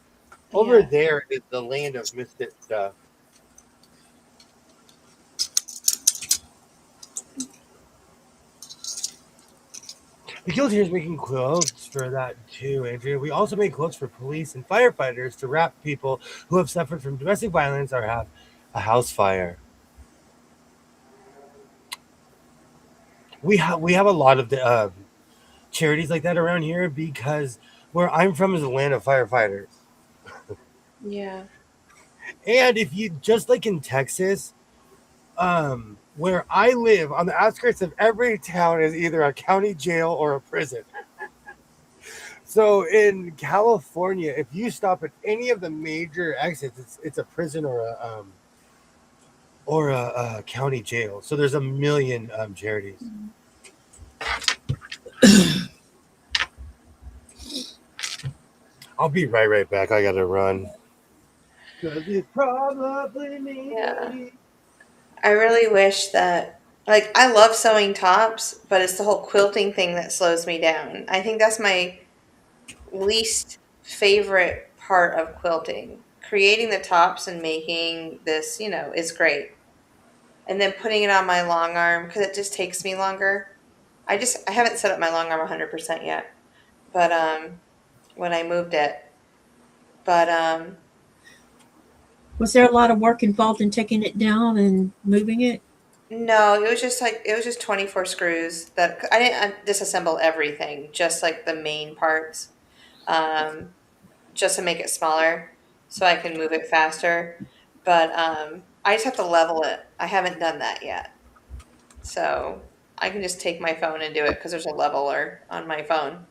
Over Yeah. there is the land of misfit stuff. The guild here is making quilts for that too, Andrea. We also make quilts for police and firefighters to wrap people who have suffered from domestic violence or have a house fire. We have a lot of the charities like that around here because where I'm from is a land of firefighters. Yeah. And if you just like in Texas, where I live on the outskirts of every town is either a county jail or a prison. So in California, if you stop at any of the major exits, it's a prison or a county jail. So there's a million charities. I'll be right back. I gotta run. 'Cause it's probably Yeah. me. I really wish that, like, I love sewing tops, but it's the whole quilting thing that slows me down. I think that's my least favorite part of quilting. Creating the tops and making this, is great. And then putting it on my long arm because it just takes me longer. I haven't set up my long arm 100% yet, but when I moved it, but Was there a lot of work involved in taking it down and moving it? no, it was just 24 screws that I didn't disassemble everything, just like the main parts, um, just to make it smaller so I can move it faster. But I just have to level it. I haven't done that yet. So I can just take my phone and do it because there's a leveler on my phone.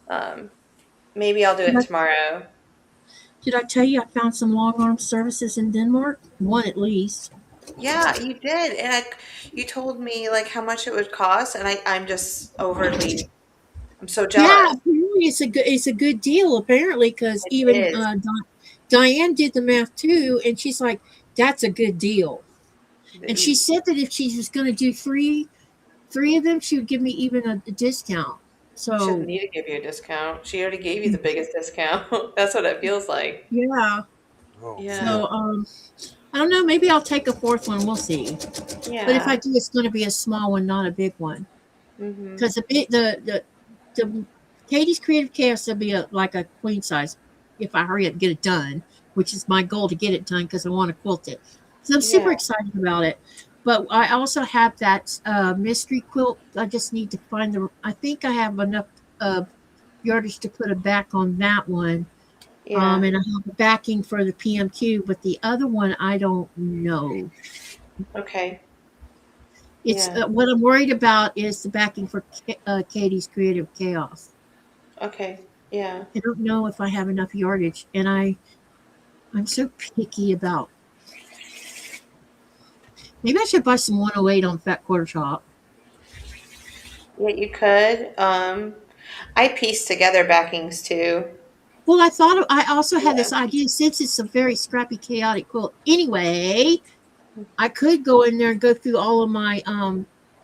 Um, maybe I'll do Did it I, tomorrow. did I tell you I found some long arm services in Denmark? One at least. Yeah, you did, and you told me like how much it would cost, and I'm just overly. I'm so Yeah, jealous. apparently it's a good deal. Apparently, because It even is. Diane did the math too, and she's like, "That's a good deal." And she said that if she was going to do three of them, she would give me even a discount. She doesn't So need to give you a discount. She already gave you the biggest discount. That's what it feels like. yeah, Oh, Yeah, so I don't know. Maybe I'll take a fourth one. We'll see. But if I yeah. do, it's going to be a small one, not a big one. Hmm. Because the Katie's Creative Chaos will be like a queen size if I hurry up and get it done, which is my goal to get it done because I want to quilt it. So I'm Yeah. super excited about it. But I also have that mystery quilt. I just need to find the. I think I have enough uh, yardage to put a back on that one. Yeah. And I have a backing for the PMQ, but the other one I don't know. Okay. It's Yeah. what I'm worried about is the backing for Katie's Creative Chaos. Okay. Yeah. I don't know if I have enough yardage, and I'm so picky about. Maybe I should buy some 108 on Fat Quarter Shop. Yeah, you could. I pieced together backings too. Well, I also had Yeah. this idea since it's a very scrappy, chaotic quilt. Anyway, I could go in there and go through all of my.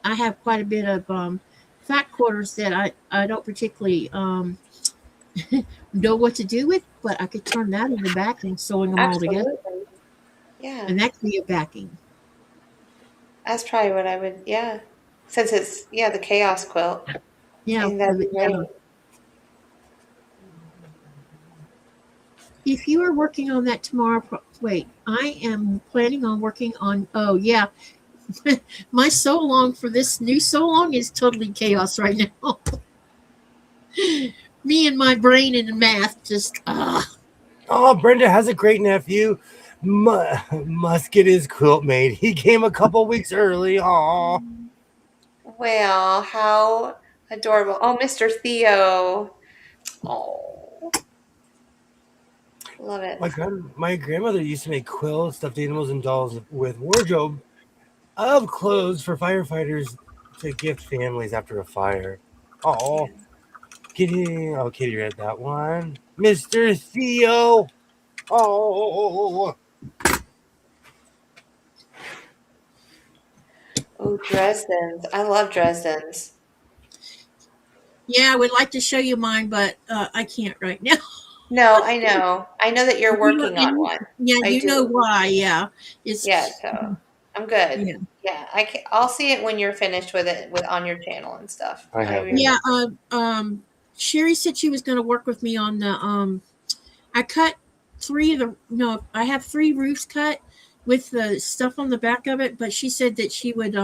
I have quite a bit of fat quarters that I don't particularly know what to do with, but I could turn that into backing, sewing them all together, Absolutely. Yeah. and that could be a backing. That's probably what I would, yeah. Since it's, yeah, the chaos quilt. I Yeah, think for that'd the be great. if you are working on that tomorrow, wait, I am planning on working on. Oh yeah, my so long for this new so long is totally chaos right now. Me and my brain and math just Oh, Brenda has a great nephew. Must get his quilt made. He came a couple weeks early. Aw. Well, how adorable. Oh, Mr. Theo. Oh, love it. My grandmother used to make quilts, stuffed animals, and dolls with wardrobe of clothes for firefighters to gift families after a fire. Yeah. Oh, Kitty read that one. Mr. Theo. Oh, Oh, Dresden's. I love Dresden's. yeah, I would like to show you mine, but I can't right now. No, I know. I know that you're You know, working on one. yeah, I you know do. why? Yeah, Yeah, it's so I'm good. yeah, Yeah, I'll see it when you're finished with it on your channel and stuff. I I have it. yeah. remember. Sherry said she was going to work with me on the. I cut three of the. No, I have three roofs cut with the stuff on the back of it, but she said that she would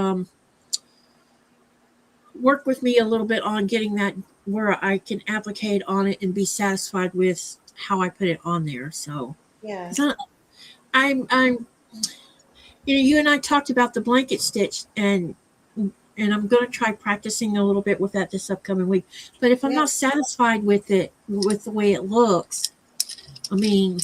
work with me a little bit on getting that where I can applicate on it and be satisfied with how I put it on there. So, Yeah. so I'm you know, you and I talked about the blanket stitch, and and I'm going to try practicing a little bit with that this upcoming week. But if I'm Yeah. not satisfied with it, with the way it looks, I mean,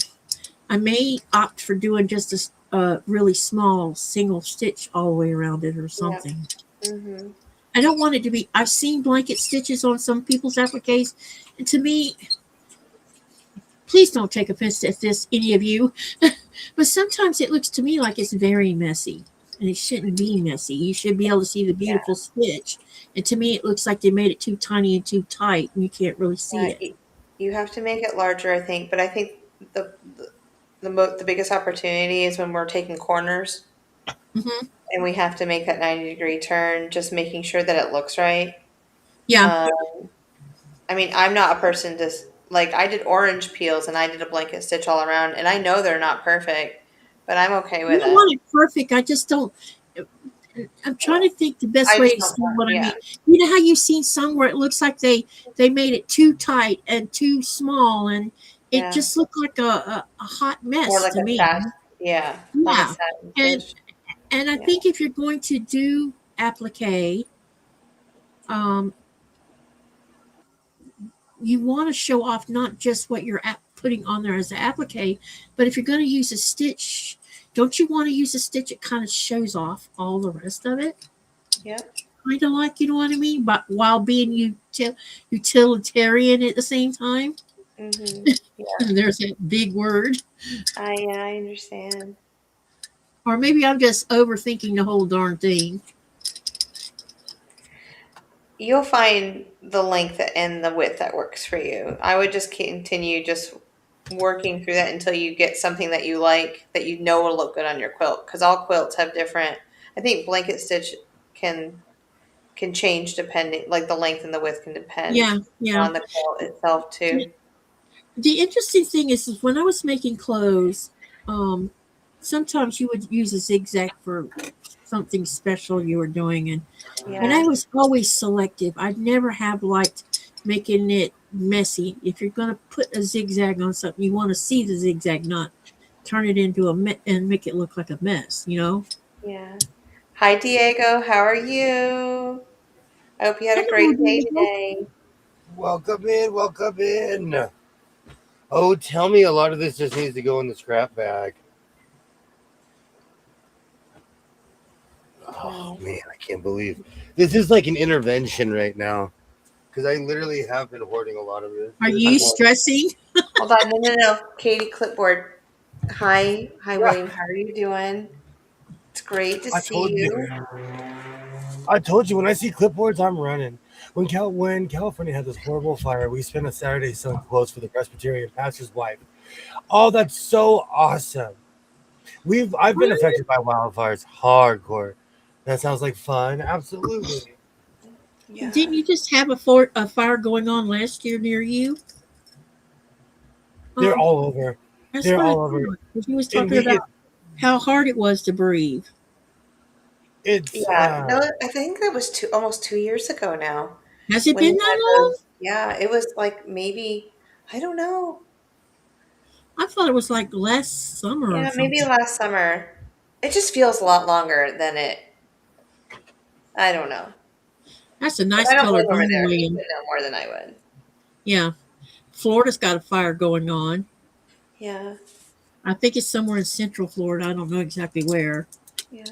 I may opt for doing just a really small single stitch all the way around it or Yeah. something. Mm-hmm. I don't want it to be. I've seen blanket stitches on some people's appliques, and to me, please don't take offense at this, any of you, but sometimes it looks to me like it's very messy, and it shouldn't be messy. You should be able to see the Yeah. beautiful stitch, and to me, it looks like they made it too tiny and too tight, and you can't really see it. You have to make it larger, I think. But I think the biggest opportunity is when we're taking corners Hmm. and we have to make that 90-degree turn, just making sure that it looks right. Yeah, Um, I mean, I'm not a person to like. I did orange peels and I did a blanket stitch all around, and I know they're not perfect, but I'm okay you with don't it. want it perfect. I just don't. I'm trying to think the best I way just to don't explain want, what I yeah, mean. You know how you've seen some where it looks like they made it too tight and too small, and it yeah, just looked like a hot or mess like to a me. sat, yeah, like a Yeah, satin and stitch, and I yeah, think if you're going to do applique, um, you want to show off not just what you're putting on there as an applique, but if you're going to use a stitch, don't you want to use a stitch that kind of shows off all the rest of it? yep, Kind of like, you know what I mean, but while being utilitarian at the same time. mm-hmm, yeah. There's that big word. I understand. Or maybe I'm just overthinking the whole darn thing. You'll find the length and the width that works for you. I would just continue just working through that until you get something that you like, that you know will look good on your quilt. Because all quilts have different. I think blanket stitch can can change depending, like the length and the width can depend Yeah, yeah. on the quilt itself too. The interesting thing is when I was making clothes, um, sometimes you would use a zigzag for something special you were doing, and I Yeah, was always selective. I'd never have liked making it messy. If you're going to put a zigzag on something, you want to see the zigzag, not turn it into and make it look like a mess. You know. yeah. Hi, Diego. How are you? I hope you had a Hello, great day Diego. today. Welcome in, welcome in. Oh, tell me a lot of this just needs to go in the scrap bag. Oh No. man, I can't believe this is like an intervention right now because I literally have been hoarding a lot of this. Are This is you one. stressing? Hold on. No, no, no. Katie, clipboard. Hi. Hi, Yeah, William. How are you doing? It's great to I see told you. you. I told you when I see clipboards, I'm running. When California had this horrible fire, we spent a Saturday selling clothes for the Presbyterian pastor's wife. Oh, that's so awesome. I've been affected by wildfires hardcore. That sounds like fun. Absolutely. Yeah. Didn't you just have a fire going on last year near you? They're Um, all over. that's They're what I all over. thought. 'Cause he was And talking about how hard it was to breathe. it's Yeah. No, I think that was almost 2 years ago now Has it when been we had that long? those. Yeah, it was like maybe, I don't know. I thought it was like last summer or Yeah, maybe something. last summer. It just feels a lot longer than it. I don't know. That's a But nice I don't color live over green, there. He William. would know more than I would. Yeah, Florida's got a fire going on. Yeah. I think it's somewhere in Central Florida. I don't know exactly where. Yeah.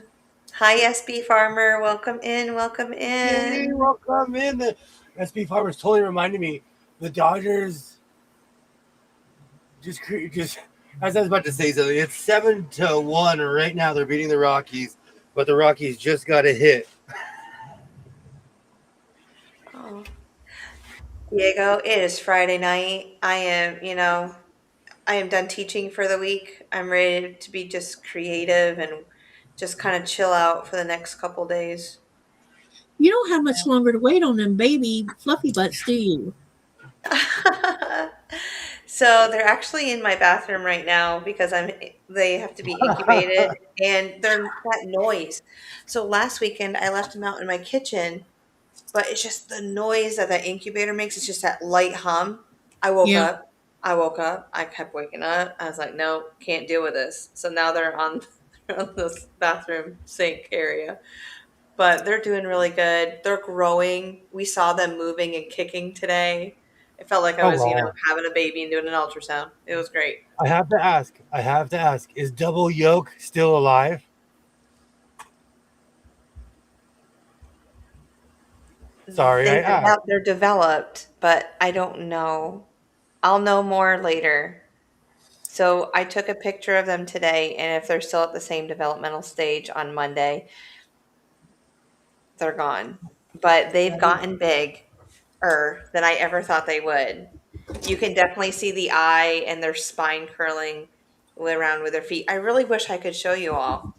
Hi, SB Farmer. Welcome in. Welcome yay, in. welcome in. The SB Farmers totally reminded me. The Dodgers just as I was about to say something. It's 7-1 right now. They're beating the Rockies, but the Rockies just got a hit. Oh, Diego, it is Friday night. I am done teaching for the week. I'm ready to be just creative and just kind of chill out for the next couple days. You don't have much longer to wait on them baby fluffy butts, do you? So they're actually in my bathroom right now because they have to be incubated and they're that noise. So last weekend I left them out in my kitchen, but it's just the noise that incubator makes. It's just that light hum. I woke Yeah. up. I woke up. I kept waking up. I was like, no, can't deal with this. So now they're on, on this bathroom sink area. but they're doing really good. They're growing. We saw them moving and kicking today. It felt like I Oh was, wow. having a baby and doing an ultrasound. It was great. I have to ask. Is Double Yolk still alive? Sorry, I asked. They're developed, but I don't know. I'll know more later. So I took a picture of them today, and if they're still at the same developmental stage on Monday, they're gone. But they've gotten bigger than I ever thought they would. You can definitely see the eye and their spine curling around with their feet. I really wish I could show you all,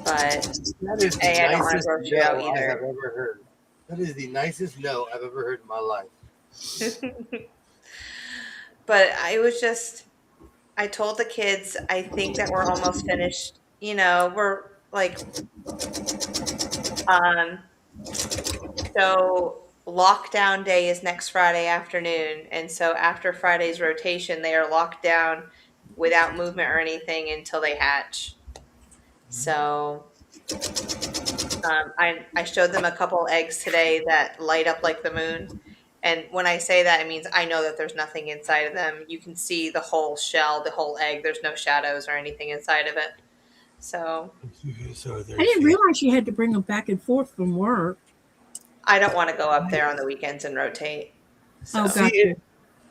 but That is the I don't want to nicest gross you out no I have either. ever heard. That is the nicest no I've ever heard in my life. But I told the kids, I think that we're almost finished. We're like, um, so lockdown day is next Friday afternoon. And so after Friday's rotation, they are locked down without movement or anything until they hatch. So I showed them a couple eggs today that light up like the moon. And when I say that, it means I know that there's nothing inside of them. You can see the whole shell, the whole egg. There's no shadows or anything inside of it. So I didn't realize you had to bring them back and forth from work. I don't want to go up there on the weekends and rotate. So. Oh, See, gotcha.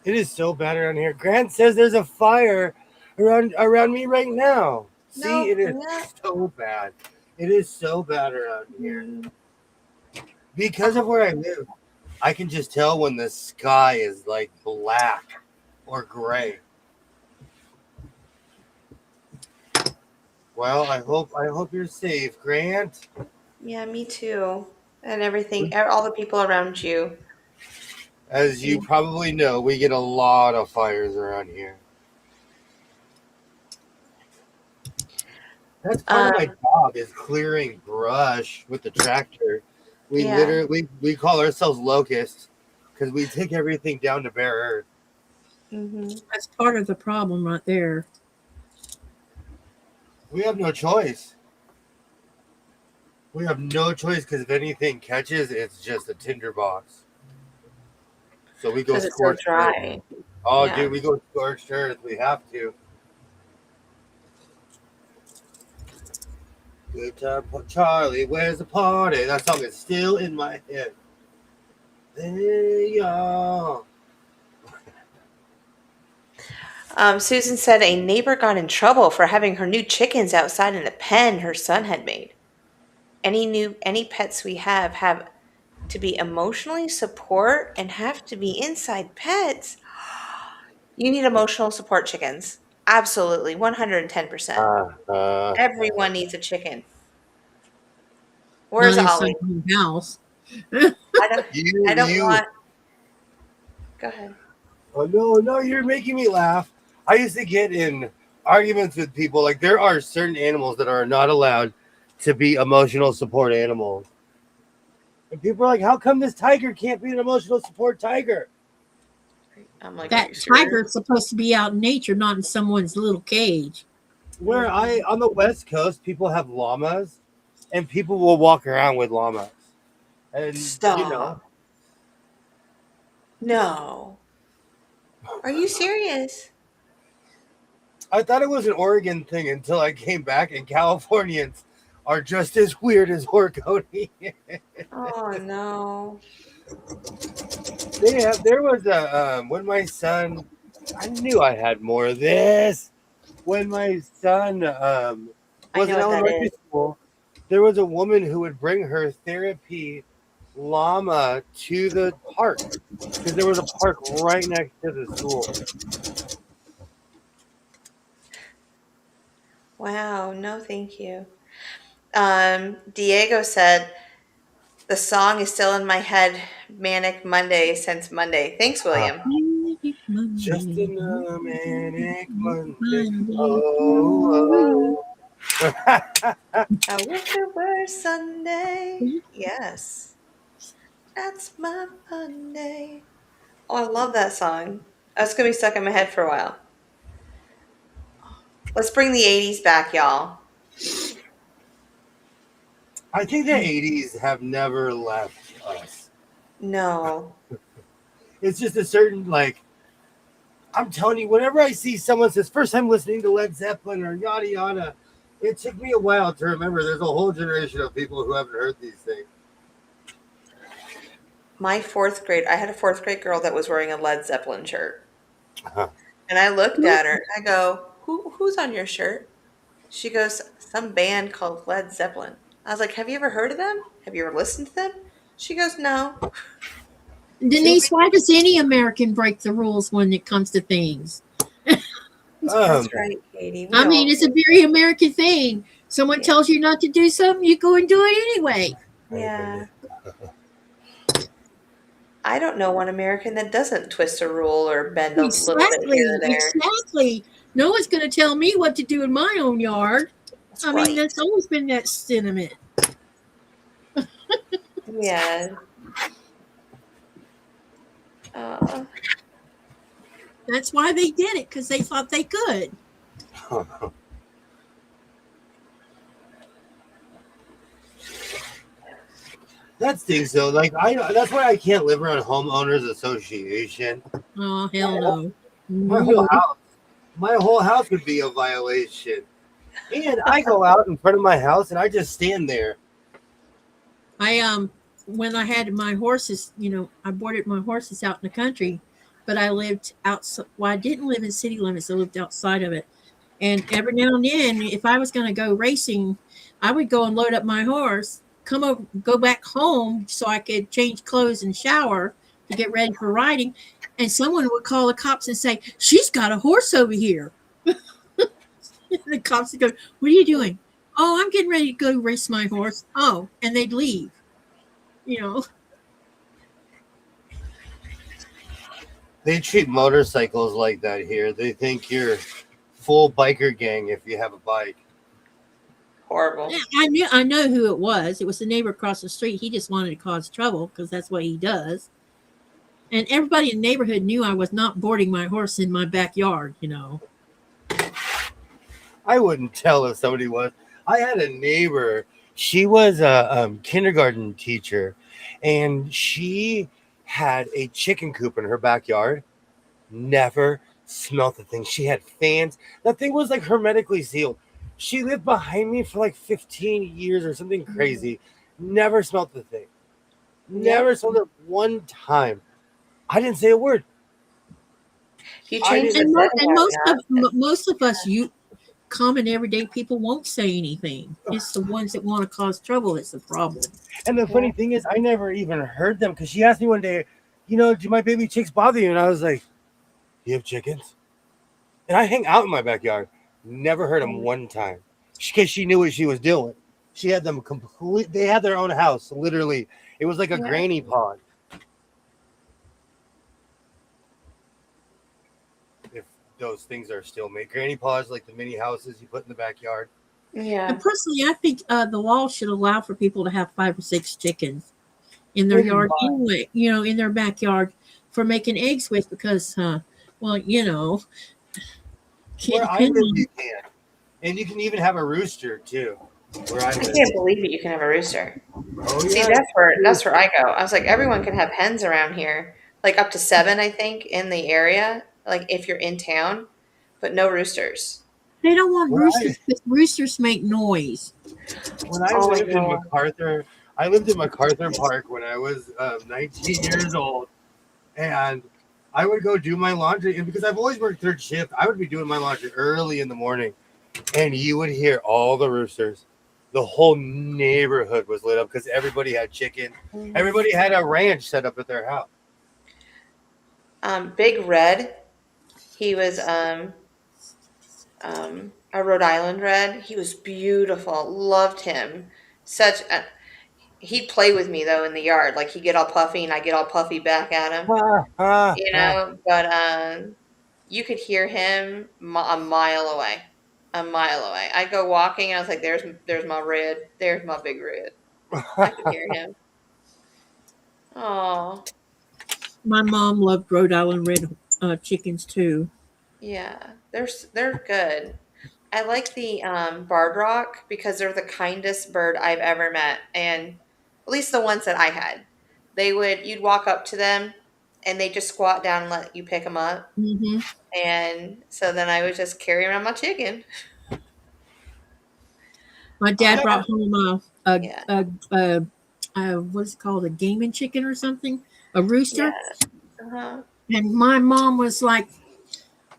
it is so bad around here. Grant says there's a fire around me right now. No, See, it is yeah. so bad. It is so bad around here. Mm. Because of where I live, I can just tell when the sky is like black or gray. Well, I hope you're safe, Grant. Yeah, me too. And everything, all the people around you. As you probably know, we get a lot of fires around here. That's part of my job is clearing brush with the tractor. We literally we call ourselves locusts because we take everything down to bare earth. Mm-hmm. That's part of the problem right there. We have no choice. We have no choice because if anything catches, it's just a tinderbox. So we go Because it's so scorched dry. earth. Oh, Yeah. dude, we go scorched earth. We have to. Good time, Charlie. Where's the party? That song is still in my head. Hey, y'all. Susan said a neighbor got in trouble for having her new chickens outside in a pen her son had made. Any pets we have to be emotionally support and have to be inside pets. You need emotional support chickens. Absolutely, 110%. Everyone needs a chicken. Where's Not inside Ollie? the house. I don't want. Go ahead. Oh no, you're making me laugh. I used to get in arguments with people. Like there are certain animals that are not allowed to be emotional support animals. And people are like, how come this tiger can't be an emotional support tiger? I'm like, That tiger's supposed to be out in nature, not in someone's little cage. Where on the West Coast, people have llamas and people will walk around with llamas. And Stop. No. Are you serious? I thought it was an Oregon thing until I came back, and Californians are just as weird as Oregonians. Oh no. There was a when my son, I knew I had more of this. When my son was in elementary school, there was a woman who would bring her therapy llama to the park because there was a park right next to the school. Wow, no thank you. Diego said the song is still in my head, Manic Monday since Monday. Thanks, William. Just another manic Monday. Oh. I wish it were Sunday. Yes. That's my Monday. Oh, I love that song. That's going to be stuck in my head for a while. Let's bring the 80s back, y'all. I think the '80s have never left us. No. It's just a certain like. I'm telling you, whenever I see someone says first time listening to Led Zeppelin or yada yada, it took me a while to remember. There's a whole generation of people who haven't heard these things. My fourth grade, I had a fourth grade girl that was wearing a Led Zeppelin shirt. Uh-huh. And I looked at her and I go, who's on your shirt? She goes, some band called Led Zeppelin. I was like, have you ever heard of them? Have you ever listened to them? She goes, no. Denise, why does any American break the rules when it comes to things? That's right, Katie. I mean, it's a very American thing. Someone tells you not to do something, you go and do it anyway. Yeah. I don't know one American that doesn't twist a rule or bend a little bit here or there. Exactly. No one's going to tell me what to do in my own yard. That's I mean, that's always been that sentiment. Yeah. That's why they did it, because they thought they could. That stinks though. Like that's why I can't live around homeowners association. Oh hell no! My whole house would be a violation. And I go out in front of my house and I just stand there. When I had my horses, I boarded my horses out in the country, but I lived outside. Well, I didn't live in city limits. I lived outside of it. And every now and then, if I was going to go racing, I would go and load up my horse, go back home so I could change clothes and shower to get ready for riding. And someone would call the cops and say, "She's got a horse over here." The cops would go, "What are you doing?" "Oh, I'm getting ready to go race my horse." "Oh," and they'd leave. They treat motorcycles like that here. They think you're full biker gang if you have a bike. Horrible. Yeah, I know who it was. It was the neighbor across the street. He just wanted to cause trouble because that's what he does. And everybody in the neighborhood knew I was not boarding my horse in my backyard, I wouldn't tell if somebody was. I had a neighbor. She was a kindergarten teacher, and she had a chicken coop in her backyard. Never smelled the thing. She had fans. That thing was like hermetically sealed. She lived behind me for like 15 years or something crazy. Never smelled the thing. Never smelled it one time. I didn't say a word. You changed and most of us, common everyday people, won't say anything. It's the ones that want to cause trouble that's the problem. And the funny thing is, I never even heard them because she asked me one day, do my baby chicks bother you? And I was like, you have chickens? And I hang out in my backyard. Never heard them one time because she knew what she was doing. She had them they had their own house, literally. It was like a granny pod. If those things are still made. Granny pods, like the mini houses you put in the backyard. Yeah. And personally, I think the law should allow for people to have 5 or 6 chickens in their yard anyway, in their backyard for making eggs with, because, where I live, you can. And you can even have a rooster, too. I can't believe it. You can have a rooster. Oh, yeah. See, that's where I go. I was like, everyone can have hens around here, like up to 7, I think, in the area, like if you're in town, but no roosters. They don't want roosters because roosters make noise. When I lived in MacArthur, Park when I was 19 years old, and I would go do my laundry, and because I've always worked third shift, I would be doing my laundry early in the morning, and you would hear all the roosters. The whole neighborhood was lit up because everybody had chicken. Everybody had a ranch set up at their house. Big Red, he was a Rhode Island Red. He was beautiful. Loved him. He'd play with me though in the yard. Like he'd get all puffy and I get all puffy back at him. But you could hear him a mile away. I go walking and I was like, there's my red. There's my big red. I could hear him. Oh. My mom loved Rhode Island Red chickens too. Yeah, they're good. I like the barred rock because they're the kindest bird I've ever met, and at least the ones that I had, you'd walk up to them, and they just squat down and let you pick them up, Hmm. and so then I would just carry around my chicken. My dad Um, brought home yeah, what's it called, a gaming chicken or something, a rooster, yeah, uh-huh. and my mom was like,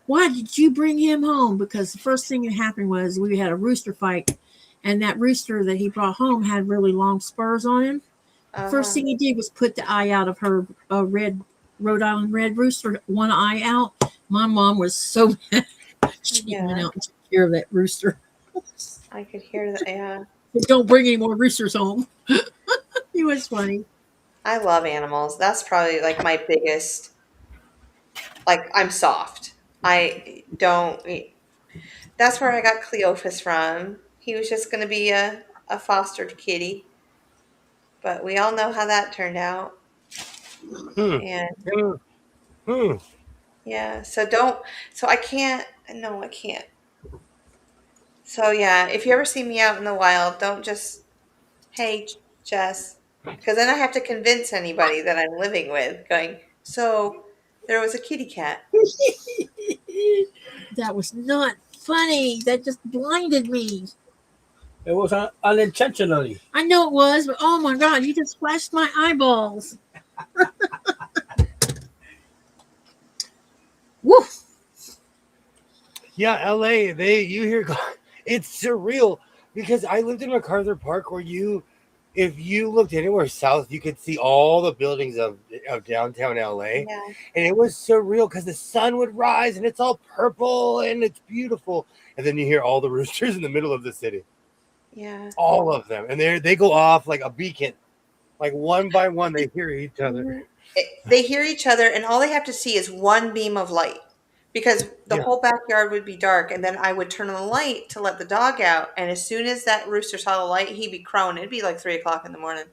"Why did you bring him home?" Because the first thing that happened was we had a rooster fight, and that rooster that he brought home had really long spurs on him. First Uh-huh. thing he did was put the eye out of her red Rhode Island red rooster, one eye out. My mom was so mad. She went Yeah, out and took care of that rooster. I could hear that. Yeah, Don't bring any more roosters home. It was funny. I love animals. That's probably like my biggest. Like I'm soft. I don't. That's where I got Cleophas from. He was just going to be a fostered kitty, but we all know how that turned out. Hmm. And Hmm. Hmm. yeah, so don't. So I can't. No, I can't. So yeah, if you ever see me out in the wild, don't just, hey, Jess, because then I have to convince anybody that I'm living with, going, so there was a kitty cat. That was not funny. That just blinded me. It was unintentionally. I know it was, but oh my god, you just flashed my eyeballs. Woof. Yeah, LA, you hear it's surreal because I lived in MacArthur Park where if you looked anywhere south, you could see all the buildings of downtown LA. Yeah, And it was surreal because the sun would rise and it's all purple and it's beautiful. And then you hear all the roosters in the middle of the city. yeah. All of them. And they go off like a beacon. Like one by one, they hear each other. Mhm. They hear each other, and all they have to see is one beam of light because the Yeah. whole backyard would be dark. And then I would turn on the light to let the dog out. And as soon as that rooster saw the light, he'd be crowing. It'd be like 3 o'clock in the morning.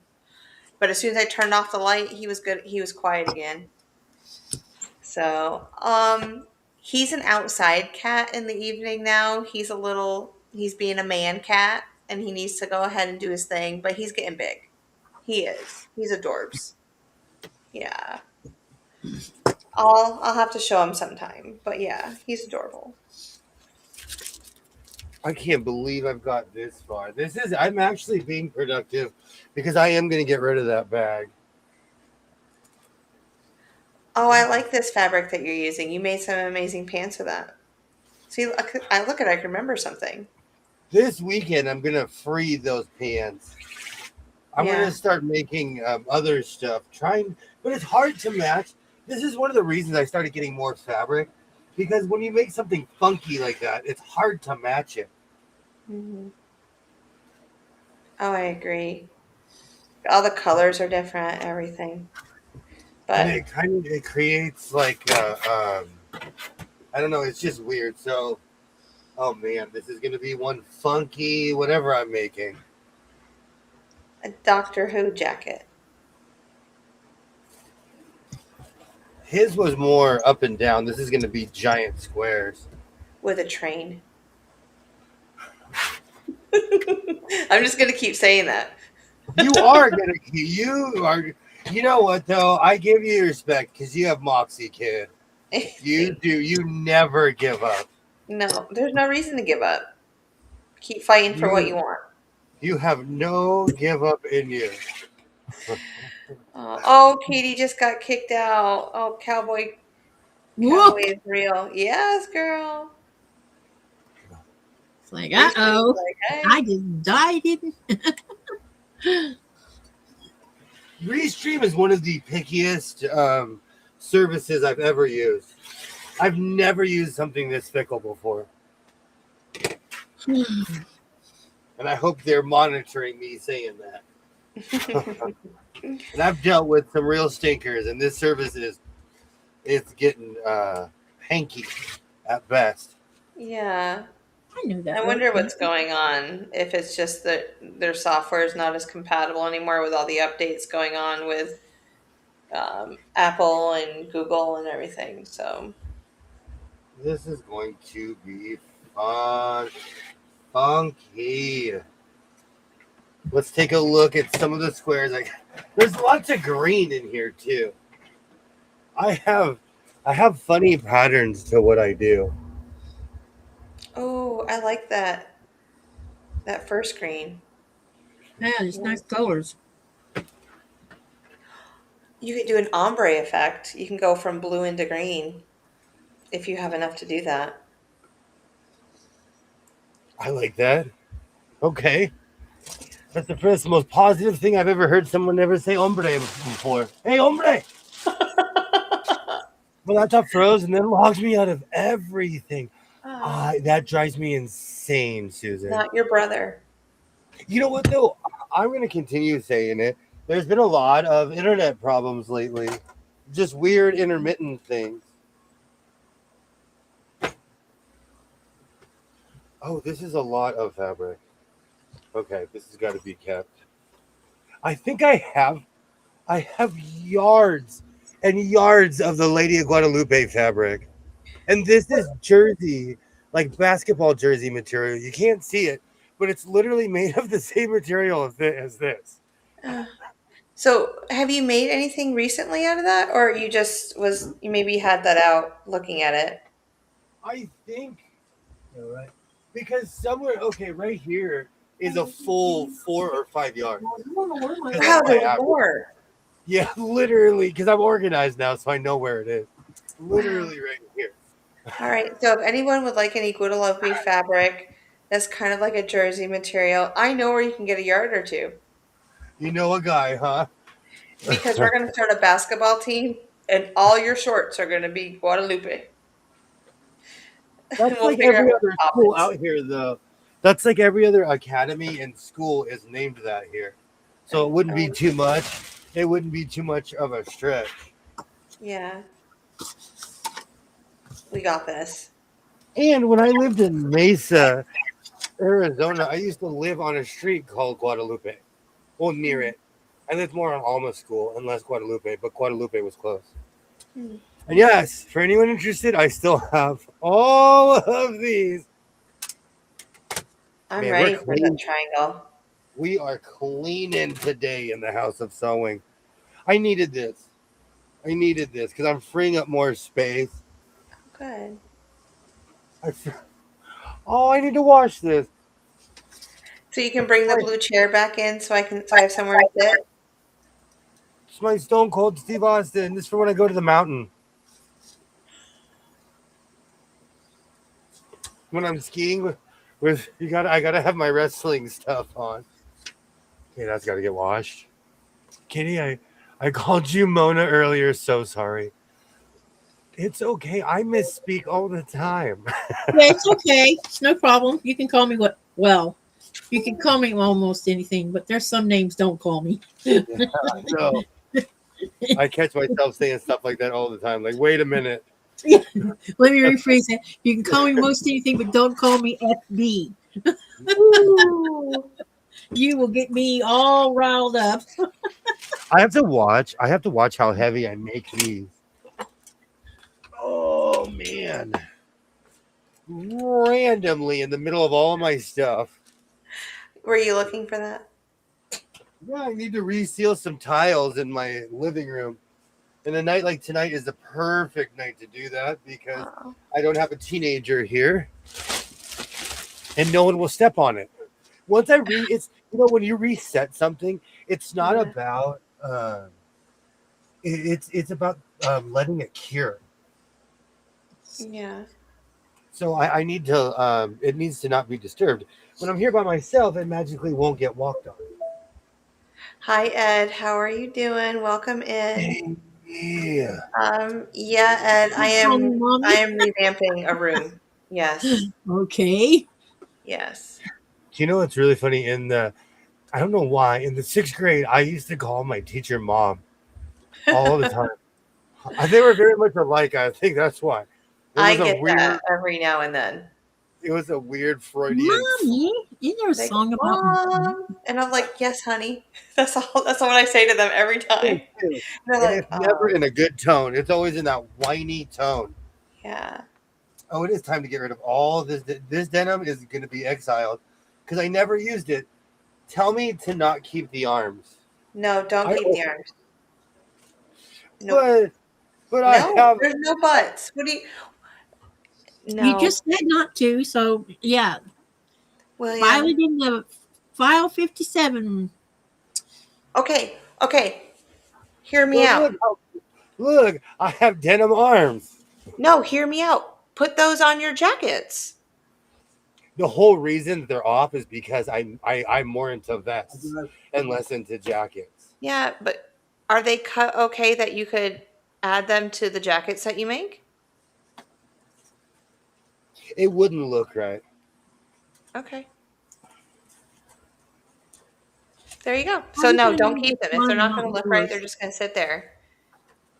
But as soon as I turned off the light, he was good. He was quiet again. So, he's an outside cat in the evening now. He's being a man cat, and he needs to go ahead and do his thing. But he's getting big. He is. He's adorbs. Yeah. I'll have to show him sometime. But yeah, he's adorable. I can't believe I've got this far. I'm actually being productive because I am going to get rid of that bag. Oh, I like this fabric that you're using. You made some amazing pants with that. See, I look at it, I can remember something. This weekend, I'm going to free those pants. I'm going Yeah. to start making other stuff, but it's hard to match. This is one of the reasons I started getting more fabric because when you make something funky like that, it's hard to match it. Hmm. Oh, I agree. All the colors are different, everything. And But it creates like I don't know, it's just weird. So, oh man, this is going to be one funky whatever I'm making. a Doctor Who jacket His was more up and down. This is going to be giant squares. with a train. I'm just gonna keep saying that. You are going to, you know what though? I give you respect because you have moxie, kid. You do. You never give up. No, there's no reason to give up. Keep fighting for what you You want. you have no give up in you. Oh, Katie just got kicked out. Oh, Whoa. Cowboy is real. Yes, girl. It's like, uh Restream's oh. like, I hey. didn't die, didn't. Restream is one of the pickiest services I've ever used. I've never used something this fickle before. And I hope they're monitoring me saying that. And I've dealt with some real stinkers, and this service it's getting hanky at best. Yeah. I knew I that wonder word. what's going on. If it's just that their software is not as compatible anymore with all the updates going on with Apple and Google and everything. So, This is going to be Funky. Let's take a look at some of the squares. There's lots of green in here too. I have funny patterns to what I do. Oh, I like that first green. Yeah, it's nice colors. You could do an ombre effect. You can go from blue into green if you have enough to do that. I like that. Okay. That's the most positive thing I've ever heard someone ever say hombre before. Hey, hombre! Well, that top froze and then locked me out of everything. That drives me insane, Susan. Not your brother. You know what, though? I'm going to continue saying it. There's been a lot of internet problems lately. Just weird intermittent things. Oh, this is a lot of fabric. Okay, this has got to be kept. I think I have yards and yards of the Lady of Guadalupe fabric. And this is jersey, like basketball jersey material. You can't see it, but it's literally made of the same material as this. So, have you made anything recently out of that, or you maybe had that out looking at it? I think, right, because somewhere, okay, right here is a full 4 or 5 yards. Wow, there's more. Yeah, literally, because I'm organized now, so I know where it is. Literally right here. All right. So, if anyone would like any Guadalupe fabric that's kind of like a jersey material, I know where you can get a yard or two. You know a guy, huh? Because we're going to start a basketball team, and all your shorts are going to be Guadalupe. That's like every other school out here, though. That's like every other academy and school is named that here. So it wouldn't be too much. It wouldn't be too much of a stretch. Yeah. We got this. And when I lived in Mesa, Arizona, I used to live on a street called Guadalupe. Well, near it. I lived more on Alma School and less Guadalupe, but Guadalupe was close. And yes, for anyone interested, I still have all of these. I'm ready for that triangle. We are cleaning today in the House of Sewing. I needed this because I'm freeing up more space. Good. I need to wash this. So you can bring the blue chair back in so I have somewhere to sit? It's my Stone Cold Steve Austin. This is for when I go to the mountain. When I'm skiing I gotta have my wrestling stuff on. Okay, that's gotta get washed. Kitty, I called you Mona earlier, so sorry. It's okay. I misspeak all the time. Yeah, it's okay. It's no problem. You can call me you can call me almost anything, but there's some names don't call me. Yeah, I know. I catch myself saying stuff like that all the time. Like, wait a minute. Yeah. Let me rephrase that. You can call me most anything, but don't call me FB. You will get me all riled up. I have to watch how heavy I make these. Oh man. Randomly in the middle of all of my stuff. Were you looking for that? Yeah, I need to reseal some tiles in my living room. And a night like tonight is the perfect night to do that because I don't have a teenager here. And no one will step on it. Once it's when you reset something, it's not about it's about letting it cure. Yeah. So I need to it needs to not be disturbed. When I'm here by myself, it magically won't get walked on. Hi Ed, how are you doing? Welcome in. Yeah. Yeah, Ed, I am revamping a room. Yes. Okay. Yes. You know what's really funny? I don't know why, in the 6th grade, I used to call my teacher mom all the time. They were very much alike. I think that's why. I get that every now and then. It was a weird Freudian. Mommy, isn't there a song about Mom? And I'm like, yes, honey. That's all. That's what I say to them every time. And it's never in a good tone. It's always in that whiny tone. Yeah. Oh, it is time to get rid of all this. This denim is going to be exiled because I never used it. Tell me to not keep the arms. No, don't I, keep the arms. Nope. but I No, have. there's no buts. What do you? You No, just said not to, so yeah, file William. it in the file 57. Okay, okay. Hear me But out. look, I have denim arms. No, hear me out. Put those on your jackets. The whole reason they're off is because I'm more into vests and less into jackets. Yeah, but are they cut okay that you could add them to the jackets that you make? It wouldn't look right. Okay. There you go. So no, don't keep them. If they're not going to look right, they're just going to sit there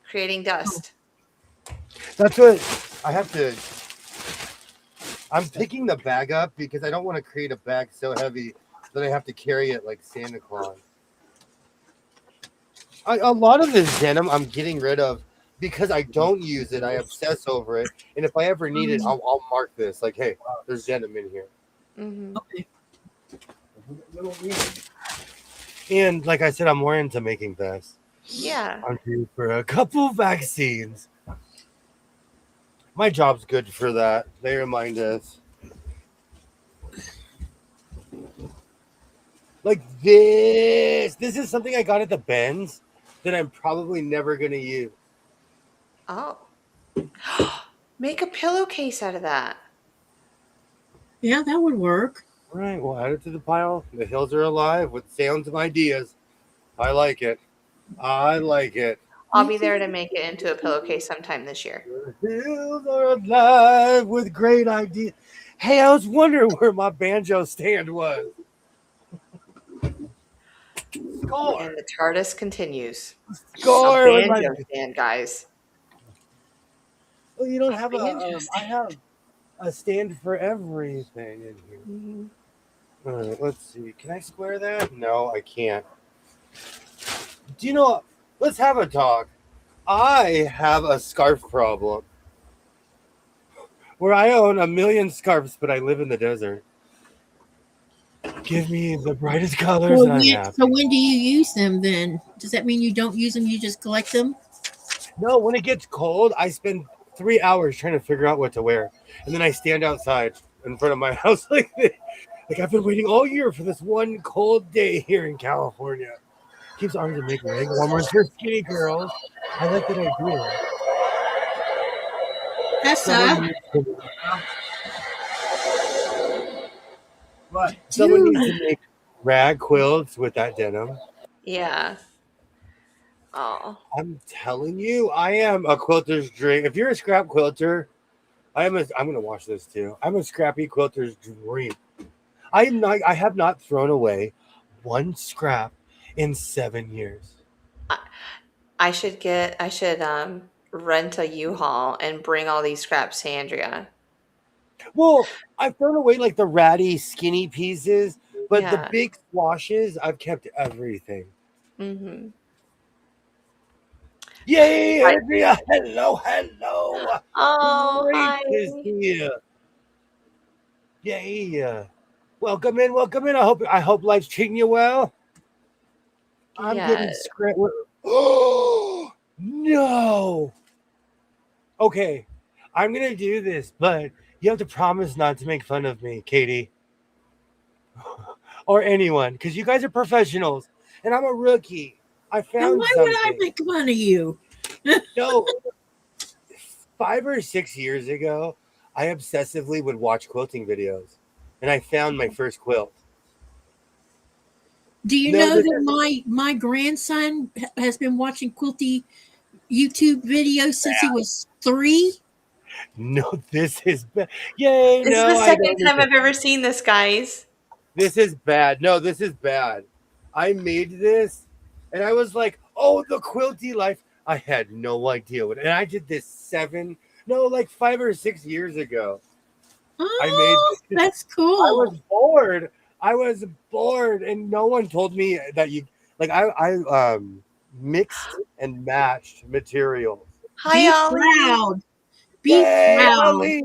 creating dust. That's what I have to. I'm picking the bag up because I don't want to create a bag so heavy that I have to carry it like Santa Claus. A lot of this denim I'm getting rid of because I don't use it. I obsess over it, and if I ever need it, I'll mark this like, "Hey, there's denim in here." Mm-hmm. Okay. And like I said, I'm more into making vests. Yeah. I'm due for a couple vaccines. My job's good for that. They remind us. Like this. This is something I got at the Benz that I'm probably never going to use. Oh. Make a pillowcase out of that. Yeah, that would work. All right, we'll add it to the pile. The hills are alive with sounds and ideas. I like it. I like it. I'll be there to make it into a pillowcase sometime this year. The hills are alive with great ideas. Hey, I was wondering where my banjo stand was. Score. And the TARDIS continues. Score. A with my- banjo stand, guys. Well, you don't have Banjo I have a stand for everything in here. Mm-hmm. All right, let's see. Can I square that? No, I can't. Do you know? Let's have a talk. I have a scarf problem where I own 1 million scarves, but I live in the desert. Give me the brightest colors and I'm happy. So when do you use them then? Does that mean you don't use them, you just collect them? No, when it gets cold, I spend 3 hours trying to figure out what to wear. And then I stand outside in front of my house like this. Like I've been waiting all year for this one cold day here in California. Keeps arms and make leg warmers for skinny girls. I like that idea. That's Someone needs to make rag quilts with that denim. Yeah. Oh. I'm telling you, I am a quilter's dream. If you're a scrap quilter, I'm gonna watch this too. I'm a scrappy quilter's dream. I have not thrown away one scrap in 7 years. I should rent a U-Haul and bring all these scraps to Andrea. Well, I've thrown away like the ratty skinny pieces, but Yeah. the big swashes, I've kept everything. Mm-hmm. Yay, Andrea! Hello. Oh, Great hi. to see you. Yay! Welcome in. I hope life's treating you well. I'm getting Yes. scrap. Oh no! Okay, I'm gonna do this, but you have to promise not to make fun of me, Katie, or anyone, because you guys are professionals and I'm a rookie. I And found why something. would I make fun of you? No, 5 or 6 years ago, I obsessively would watch quilting videos, and I found my first quilt. Do you No, know this that my grandson has been watching quilty YouTube videos since he was 3? No, this is bad. Yay! This No, is the I second don't. time I've ever seen this, guys. This is bad. No, this is bad. I made this, and I was like, "Oh, the quilty life." I had no idea what, and I did this 5 or 6 years ago. Oh, that's cool. I was bored, and no one told me that you like. I mixed and matched materials. Hi, Be Ollie. proud. Be Yay, proud. Ollie!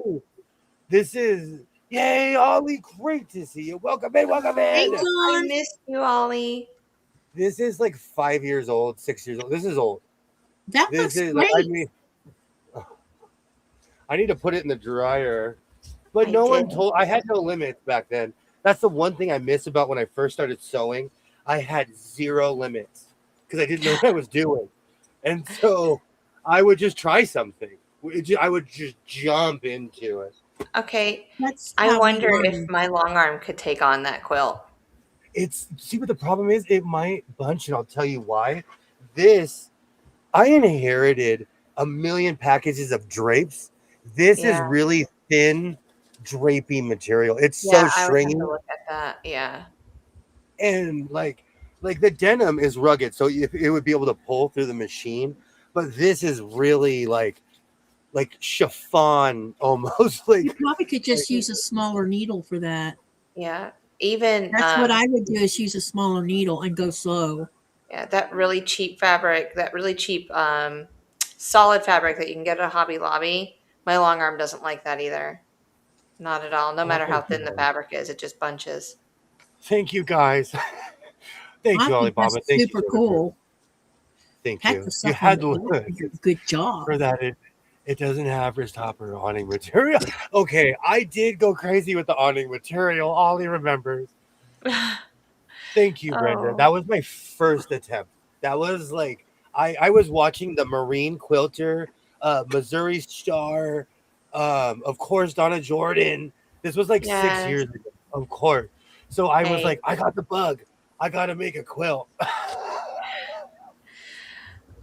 This is yay, Ollie! Great to see you. Welcome in, welcome Hey, in. Oh, I John. missed you, Ollie. This is like 5 years old, 6 years old. This is old. That This looks is like I great. mean, I need to put it in the dryer. But I no did. one told. I had no limits back then. That's the one thing I miss about when I first started sewing. I had zero limits because I didn't know what I was doing, and so I would just try something. I would just jump into it. Okay, That's I how we wonder if learn. my long arm could take on that quilt. It's see what the problem is. It might bunch, and I'll tell you why. This I inherited a million packages of drapes. This is Yeah, really thin drapey material. It's yeah, so I would have stringy to look at that. Yeah. and like the denim is rugged, so it would be able to pull through the machine. But this is really like chiffon almost You probably could like just use a smaller needle for that. Yeah. Even That's what I would do is use a smaller needle and go slow. yeah, that really cheap fabric, that really cheap solid fabric that you can get at Hobby Lobby. My long arm doesn't like that either. Not at all. No oh, matter how thank you thin the guys. fabric is, it just bunches. Thank you guys. Thank I you, think that's Alibaba. Thank you, super Jennifer. cool. Thank Had to you. You supplement had to that. look You did a good job. for that. It doesn't have wrist topper awning material. Okay, I did go crazy with the awning material. Ollie remembers. Thank you, Brenda. Oh, That was my first attempt. That was like I was watching the Marine Quilter, Missouri Star, of course Donna Jordan. This was like six yes. years ago, of course. So I was Hey. like, I got the bug. I gotta make a quilt.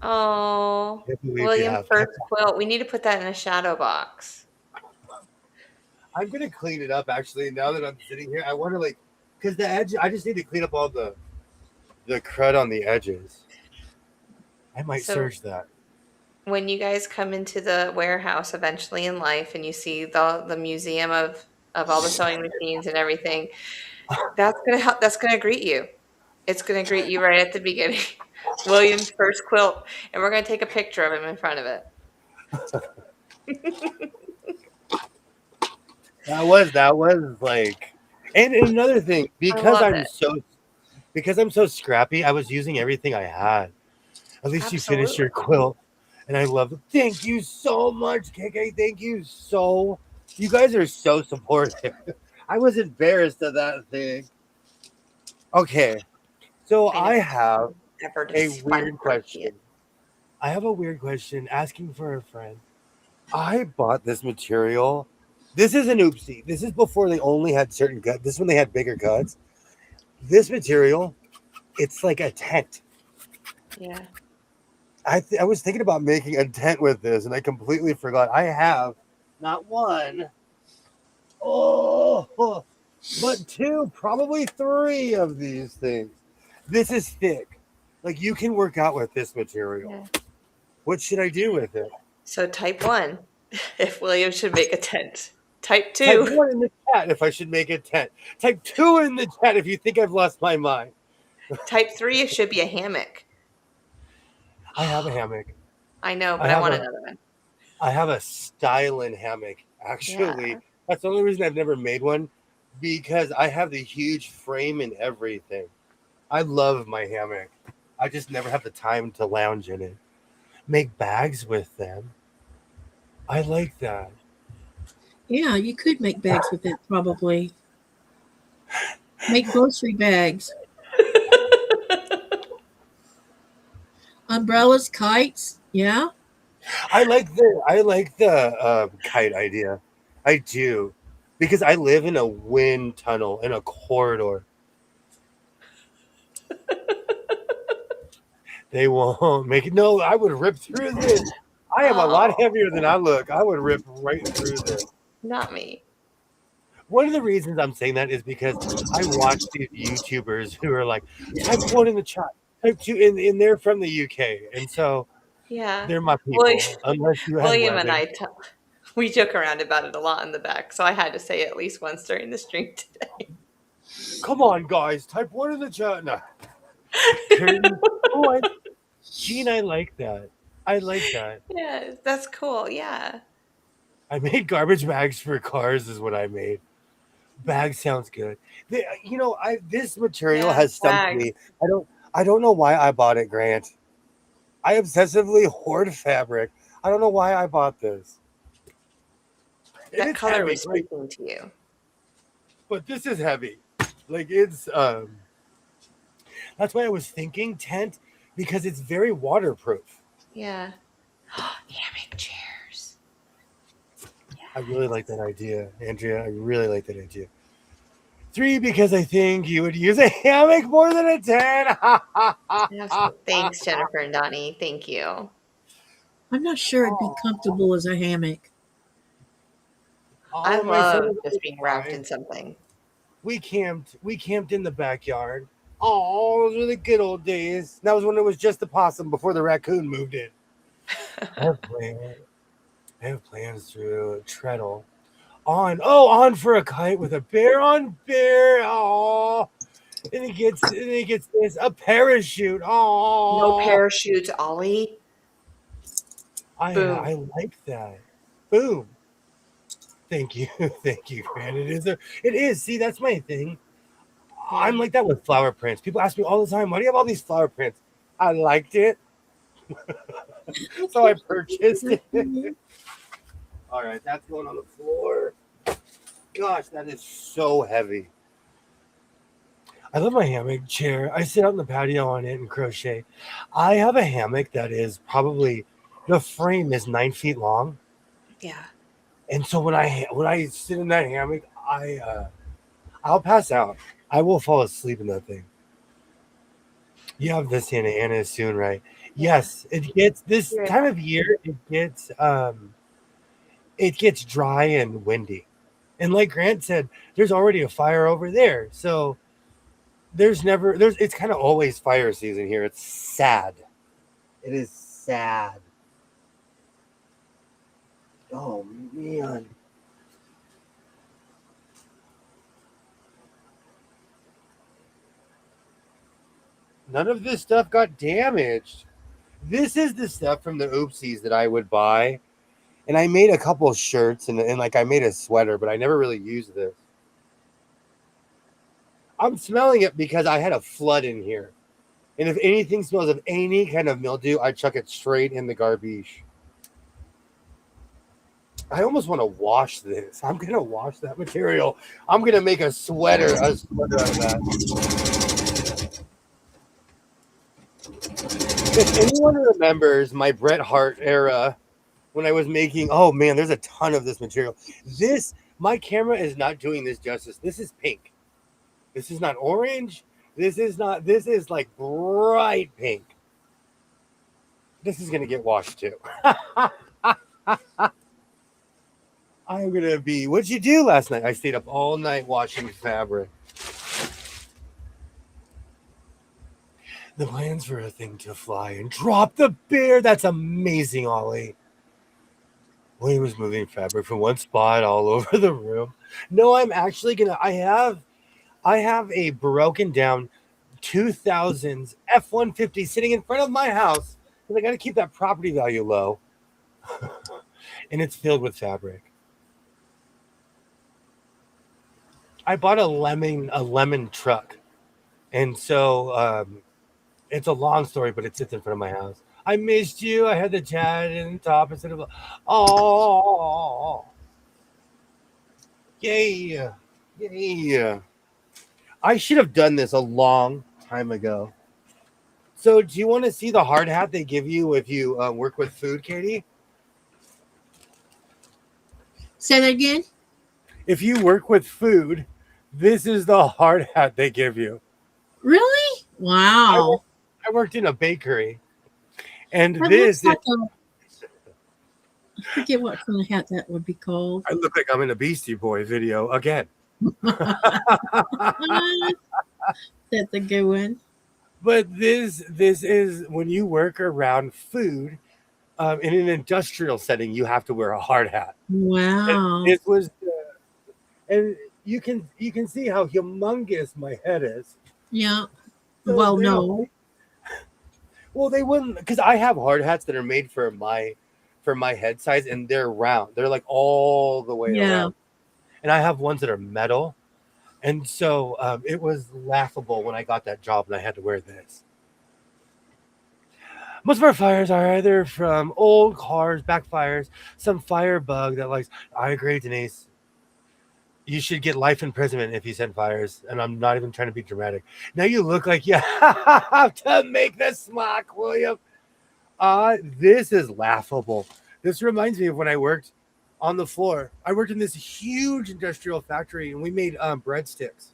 Oh, Can't believe you William's have first kept. quilt. We need to put that in a shadow box. I'm gonna clean it up actually. Now that I'm sitting here, I want to like, cause the edge. I just need to clean up all the crud on the edges. I might So search that. when you guys come into the warehouse eventually in life and you see the museum of all the sewing machines and everything, that's gonna help. That's gonna greet you. It's gonna greet you right at the beginning. William's first quilt, and we're gonna take a picture of him in front of it. That was like, and another thing I love it. because I'm so scrappy. I was using everything I had. At least you finished Absolutely. your quilt, and I love it. Thank you so much, KK. Thank you so. You guys are so supportive. I was embarrassed of that thing. Okay, so I know. I have Ever to a find weird Dorothea. question. I have a weird question asking for a friend. I bought this material. This is an oopsie. This is before they only had certain cuts. This is when they had bigger cuts. This material, it's like a tent. Yeah. I was thinking about making a tent with this, and I completely forgot. I have not one, oh, but two, probably three of these things. This is thick. Like you can work out with this material. Yeah. What should I do with it? So type one, if William should make a tent. Type Type two. one in the chat if I should make a tent. Type two in the chat if you think I've lost my mind. Type three, it should be a hammock. I have a hammock. I know, I but I have want a another one. I have a styling hammock. Yeah. Actually, that's the only reason I've never made one because I have the huge frame and everything. I love my hammock. I just never have the time to lounge in it. Make bags with them. I like that. Yeah, you could make bags with it probably. Make grocery bags, umbrellas, kites. Yeah. I like the kite idea. I do because I live in a wind tunnel in a corridor. They won't make it. No, I would rip through this. I am a lot Oh, heavier than I look. I would rip right through this. not me. One of the reasons I'm saying that is because I watch these YouTubers who are like, type one in the chat, type two, and they're from the UK. And so Yeah. they're my William, people, unless you have William and webbing. we joke around about it a lot in the back, so I had to say it at least once during the stream today. Come on, guys, type one in the chat. No. Curtain. Oh, Gene, I like that. I like that. Yeah, that's cool. Yeah. I made garbage bags for cars is what I made. Bag sounds good. This material Yeah, has stumped bags. me. I don't know why I bought it, Grant. I obsessively hoard fabric. I don't know why I bought this. And That it's color heavy, was like, speaking to you. but this is heavy. Like it's that's why I was thinking tent because it's very waterproof. Yeah. Hammock chairs. I really like that idea, Andrea. I really like that idea. 3 because I think you would use a hammock more than a tent. Thanks, Jennifer and Donnie. Thank you. I'm not sure it'd be comfortable as a hammock. I All of my love friends just being wrapped in something. we camped. We camped in the backyard. Oh, those were the good old days. That was when it was just the possum before the raccoon moved in. I have plans. I have plans through treadle. On for a kite with a bear on bear. Oh, and he gets this a parachute. No Oh, parachutes, Ollie. Boom. I like that. Boom. Thank you, thank you, Grant. It is. See, that's my thing. I'm Yeah. like that with flower prints. People ask me all the time, why do you have all these flower prints? I liked it, so I purchased it. All right, that's going on the floor. Gosh, that is so heavy. I love my hammock chair. I sit out in the patio on it and crochet. I have a hammock that is probably the frame is 9 feet long, Yeah. and so when I sit in that hammock, I'll pass out. I will fall asleep in that thing. You have this, Hannah. Anna is soon, right? Yeah. Yes, it gets this Yeah. time of year. It gets dry and windy, and like Grant said, there's already a fire over there. So there's it's kind of always fire season here. It's sad. It is sad. Oh man. None of this stuff got damaged. This is the stuff from the oopsies that I would buy. And I made a couple of shirts and like I made a sweater, but I never really used this. I'm smelling it because I had a flood in here. And if anything smells of any kind of mildew, I chuck it straight in the garbage. I almost want to wash this. I'm going to wash that material. I'm going to make a sweater out of that. If anyone remembers my Bret Hart era when I was making, oh man, there's a ton of this material. My camera is not doing this justice. This is pink. This is not orange. This is like bright pink. This is going to get washed too. I'm going to be, what'd you do last night? I stayed up all night washing fabric. The plans for a thing to fly and drop the bear. That's amazing, Ollie. William was moving fabric from one spot all over the room. No, I'm actually gonna. I have a broken down 2000s F-150 sitting in front of my house because I got to keep that property value low, and it's filled with fabric. I bought a lemon truck, and so it's a long story, but it sits in front of my house. I missed you. I had the chat in the top instead of oh, yay, yay. I should have done this a long time ago. So, do you want to see the hard hat they give you if you work with food, Katie? Say that again. If you work with food, this is the hard hat they give you. Really? Wow. I worked in a bakery, and That this looks like I forget what kind of hat that would be called. I look like I'm in a Beastie Boy video again. That's a good one. But this is when you work around food in an industrial setting, you have to wear a hard hat. Wow. And it was, and you can see how humongous my head is. Yeah. So Well, no. Well, they wouldn't because I have hard hats that are made for my for my head size, and they're round. They're like all the way Yeah. around. And I have ones that are metal. And so it was laughable when I got that job and I had to wear this. Most of our fires are either from old cars, backfires, some firebug that likes, I agree, Denise. You should get life imprisonment if you set fires. And I'm not even trying to be dramatic. Now you look like you have to make the smock, William. This is laughable. This reminds me of when I worked on the floor. I worked in this huge industrial factory and we made breadsticks.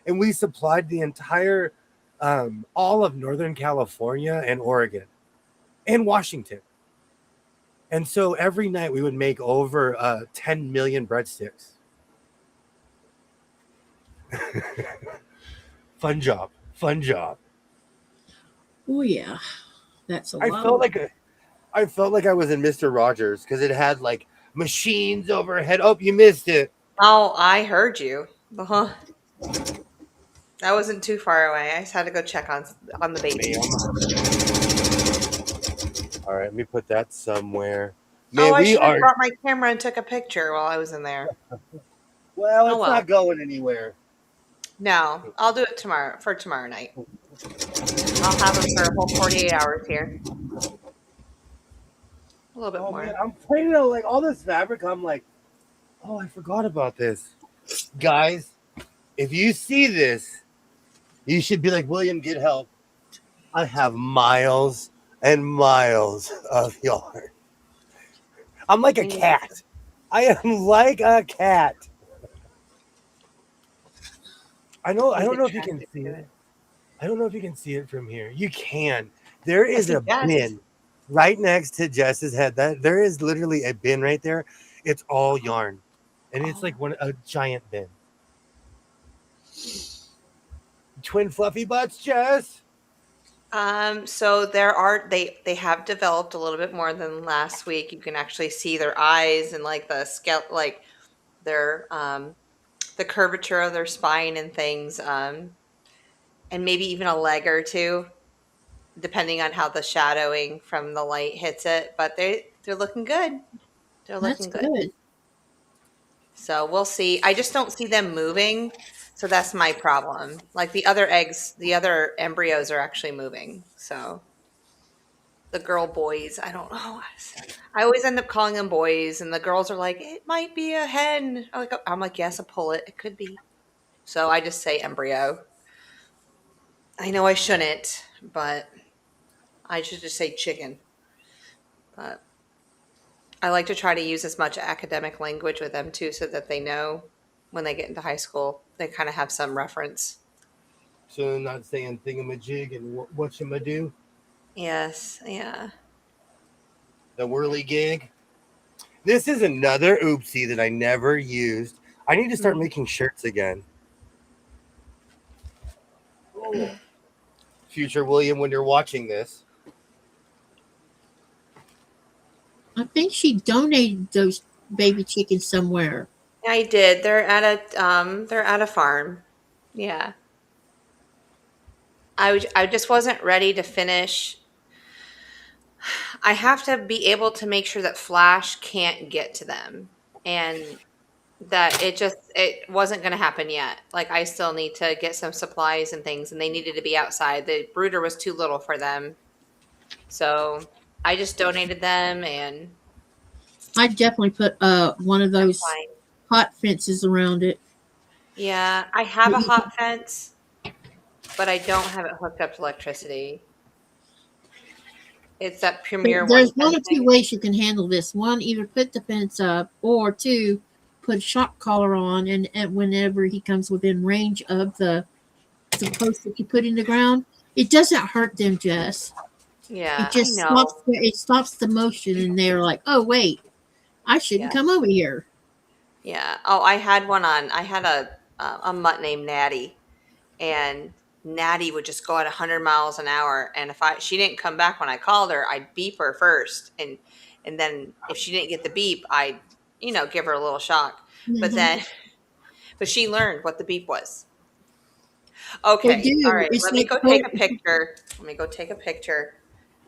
And we supplied the entire, all of Northern California and Oregon and Washington. And so every night we would make over 10 million breadsticks. Fun job. Oh yeah, that's a I lot. felt like I was in Mr. Rogers because it had like machines overhead. Oh, you missed it. Oh, I heard you. Uh-huh. That wasn't too far away. I just had to go check on the baby. All right, let me put that somewhere. Man, I should have brought my camera and took a picture while I was in there. Well, it's not going anywhere. No, I'll do it tomorrow night. I'll have them for a whole 48 hours here. A little bit more. Man, I'm playing out like all this fabric. I'm like, oh, I forgot about this. Guys, if you see this, you should be like, William, get help. I have miles and miles of yarn. I'm like a cat. I am like a cat. I don't know if you can see it. I don't know if you can see it from here. You can. There is a bin right next to Jess's head. There is literally a bin right there. It's all yarn. And it's like a giant bin. Twin fluffy butts, Jess. So they have developed a little bit more than last week. You can actually see their eyes and like the scale, like their the curvature of their spine and things, and maybe even a leg or two, depending on how the shadowing from the light hits it. But they're looking good. They're looking good. So we'll see. I just don't see them moving. So that's my problem. Like the other embryos are actually moving. So the girl boys, I don't know. I always end up calling them boys, and the girls are like, it might be a hen. I'm like, yes, a pullet. It could be. So I just say embryo. I know I shouldn't, but I should just say chicken. But I like to try to use as much academic language with them too, so that they know when they get into high school, they kind of have some reference. So they're not saying thingamajig and whatchamado? Yes, yeah. The whirligig. This is another oopsie that I never used. I need to start making shirts again. Oh. Future William, when you're watching this. I think she donated those baby chickens somewhere. I did. They're at a farm. Yeah. I just wasn't ready to finish. I have to be able to make sure that Flash can't get to them, and that it wasn't going to happen yet. Like I still need to get some supplies and things, and they needed to be outside. The brooder was too little for them. So I just donated them, and I definitely put one of those hot fences around it. Yeah, I have a hot fence, but I don't have it hooked up to electricity. It's that Premier. There's one or two ways you can handle this. One, either put the fence up, or two, put a shock collar on, and whenever he comes within range of the post that you put in the ground, it doesn't hurt them, Jess. Yeah, it just stops the motion, and they're like, "Oh wait, I shouldn't come over here." Yeah. Oh, I had a mutt named Natty, and Natty would just go at 100 miles an hour, and if she didn't come back when I called her, I'd beep her first, and then if she didn't get the beep, I'd give her a little shock. Mm-hmm. But she learned what the beep was. Okay, all right. Let me go take a picture.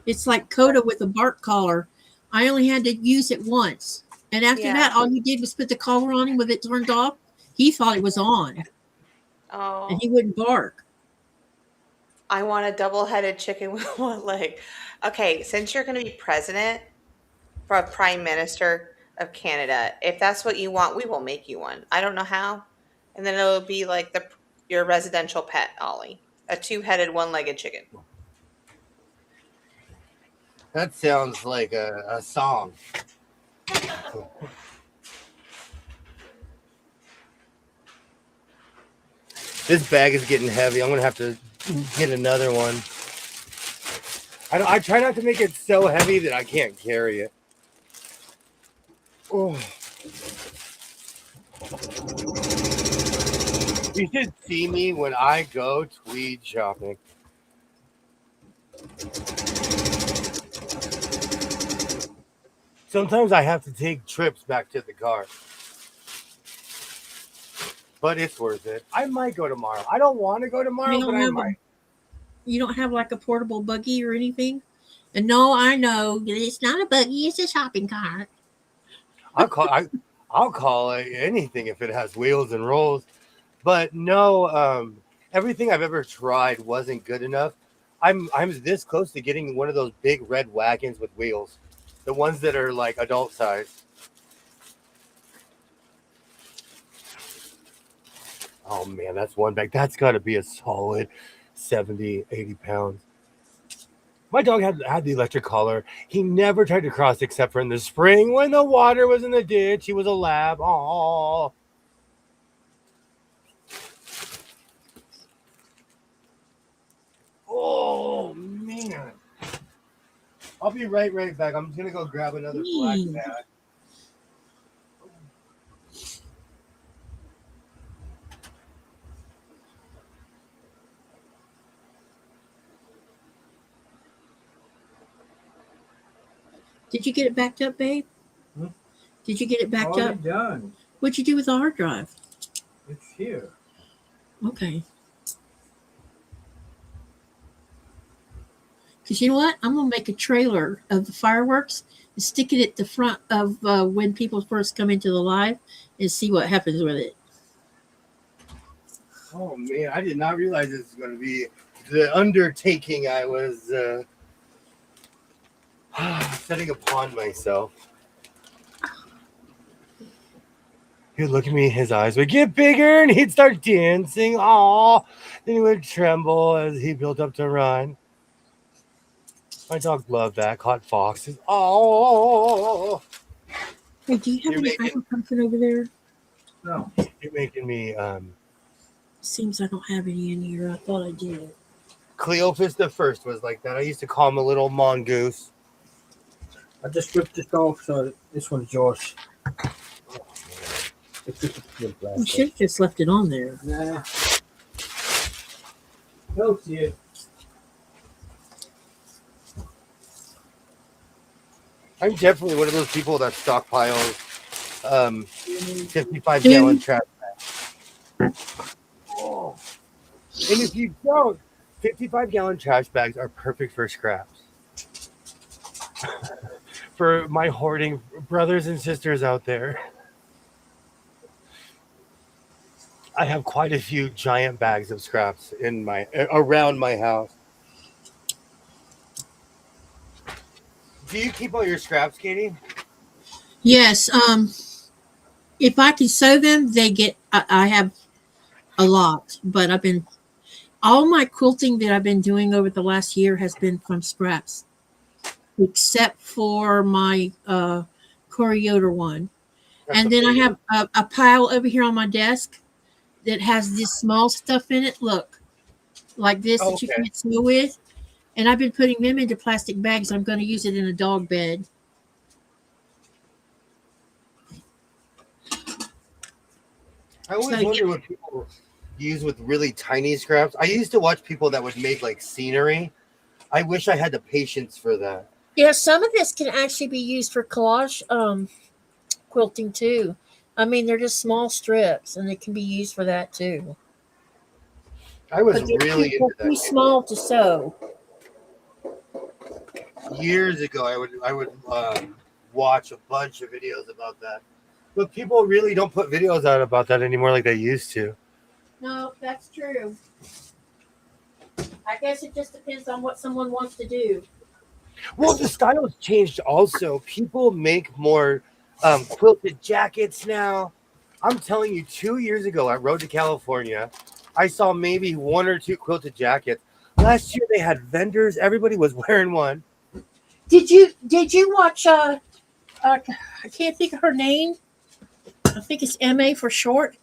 It's like Coda with a bark collar. I only had to use it once. And after Yeah. that, all you did was put the collar on him with it turned off. He thought it was on and Oh, he wouldn't bark. I want a double-headed chicken with one leg. Okay, since you're going to be president for a prime minister of Canada, if that's what you want, we will make you one. I don't know how. And then it'll be like your residential pet, Ollie. A two-headed, one-legged chicken. That sounds like a song. This bag is getting heavy. I'm gonna have to get another one. I try not to make it so heavy that I can't carry it. Oh. You should see me when I go tweed shopping. Sometimes I have to take trips back to the car. But it's worth it. I might go tomorrow. I don't want to go tomorrow, but I might. You don't have like a portable buggy or anything? And no, I know it's not a buggy; it's a shopping cart. I'll call it anything if it has wheels and rolls. But no, everything I've ever tried wasn't good enough. I'm this close to getting one of those big red wagons with wheels, the ones that are like adult size. Oh man, that's one bag. That's got to be a solid 70, 80 pounds. My dog had the electric collar. He never tried to cross except for in the spring when the water was in the ditch. He was a lab. Oh. Oh man. I'll be right back. I'm just gonna go grab another black bag. Did you get it backed up, babe? Hmm? Did you get it backed Already up? done. What'd you do with the hard drive? It's here. Okay. Because you know what? I'm going to make a trailer of the fireworks and stick it at the front of when people first come into the live and see what happens with it. Oh man, I did not realize this was going to be the undertaking I was setting upon myself. He'd look at me, his eyes would get bigger, and he'd start dancing. Aw, then he would tremble as he built up to run. My dogs love that. Caught foxes. Oh, Hey, do you have any ibuprofen over there? No. you're making me. Seems I don't have any in here. I thought I did. Cleophas the First was like that. I used to call him a little mongoose. I just ripped this off, so this one's yours. It's just a good You plastic. should have just left it on there. Nah. Helps you. I'm definitely one of those people that stockpiles 55-gallon trash bags. Oh. And if you don't, 55-gallon trash bags are perfect for scraps. For my hoarding brothers and sisters out there, I have quite a few giant bags of scraps around my house. Do you keep all your scraps, Katie? Yes. If I can sew them, they get. I have a lot, but all my quilting that I've been doing over the last year has been from scraps, except for my Corey Yoder one. And then I have a pile over here on my desk that has this small stuff in it. Look, like this that you can't sew with. And I've been putting them into plastic bags. I'm going to use it in a dog bed. I always wonder what people use with really tiny scraps. I used to watch people that would make like scenery. I wish I had the patience for that. Yeah, some of this can actually be used for collage quilting too. I mean, they're just small strips, and it can be used for that too. I was really into that. Too small to sew. Years ago, I would watch a bunch of videos about that. But people really don't put videos out about that anymore like they used to. No, that's true. I guess it just depends on what someone wants to do. Well, the style's changed also. People make more quilted jackets now. I'm telling you, 2 years ago, I rode to California. I saw maybe one or two quilted jackets. Last year, they had vendors. Everybody was wearing one. Did you watch? I can't think of her name. I think it's MA for short.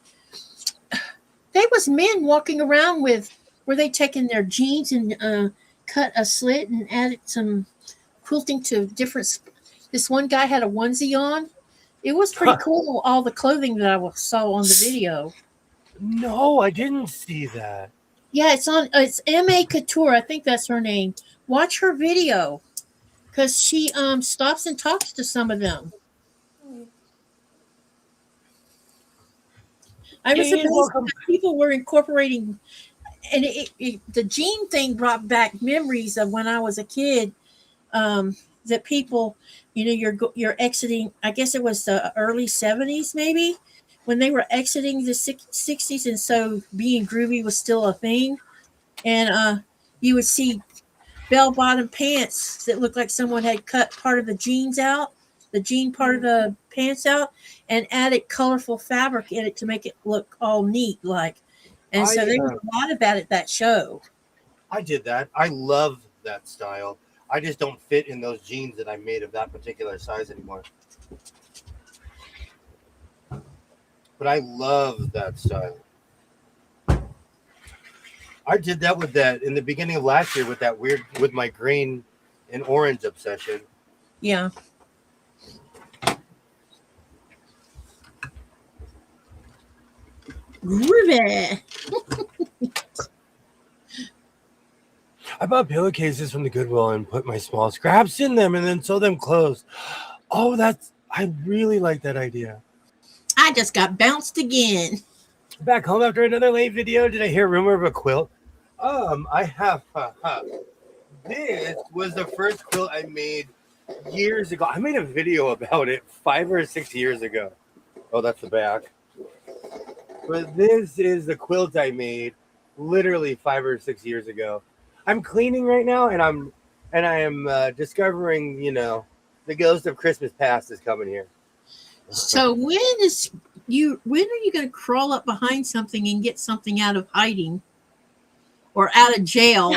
There was men walking around with, were they taking their jeans and cut a slit and added some quilting to different. This one guy had a onesie on. It was pretty cool. All the clothing that I saw on the video. No, I didn't see that. Yeah, it's on. It's MA Couture. I think that's her name. Watch her video because she stops and talks to some of them. I was amazed that people were incorporating, and the jean thing brought back memories of when I was a kid. That people, you're exiting. I guess it was the early 70s, maybe, when they were exiting the 60s, and so being groovy was still a thing. And you would see bell-bottom pants that looked like someone had cut part of the jeans out, the jean part of the pants out, and added colorful fabric in it to make it look all neat, like. And so there was a lot of that at that show. I did that. I love that style. I just don't fit in those jeans that I made of that particular size anymore. But I love that style. I did that in the beginning of last year with my green and orange obsession. Yeah. Groovy. I bought pillowcases from the Goodwill and put my small scraps in them and then sew them closed. Oh, I really like that idea. I just got bounced again. Back home after another late video, did I hear a rumor of a quilt? I have. This was the first quilt I made years ago. I made a video about it 5 or 6 years ago. Oh, that's the back. But this is the quilt I made literally 5 or 6 years ago. I'm cleaning right now, and I am discovering, the ghost of Christmas past is coming here. So when are you going to crawl up behind something and get something out of hiding or out of jail?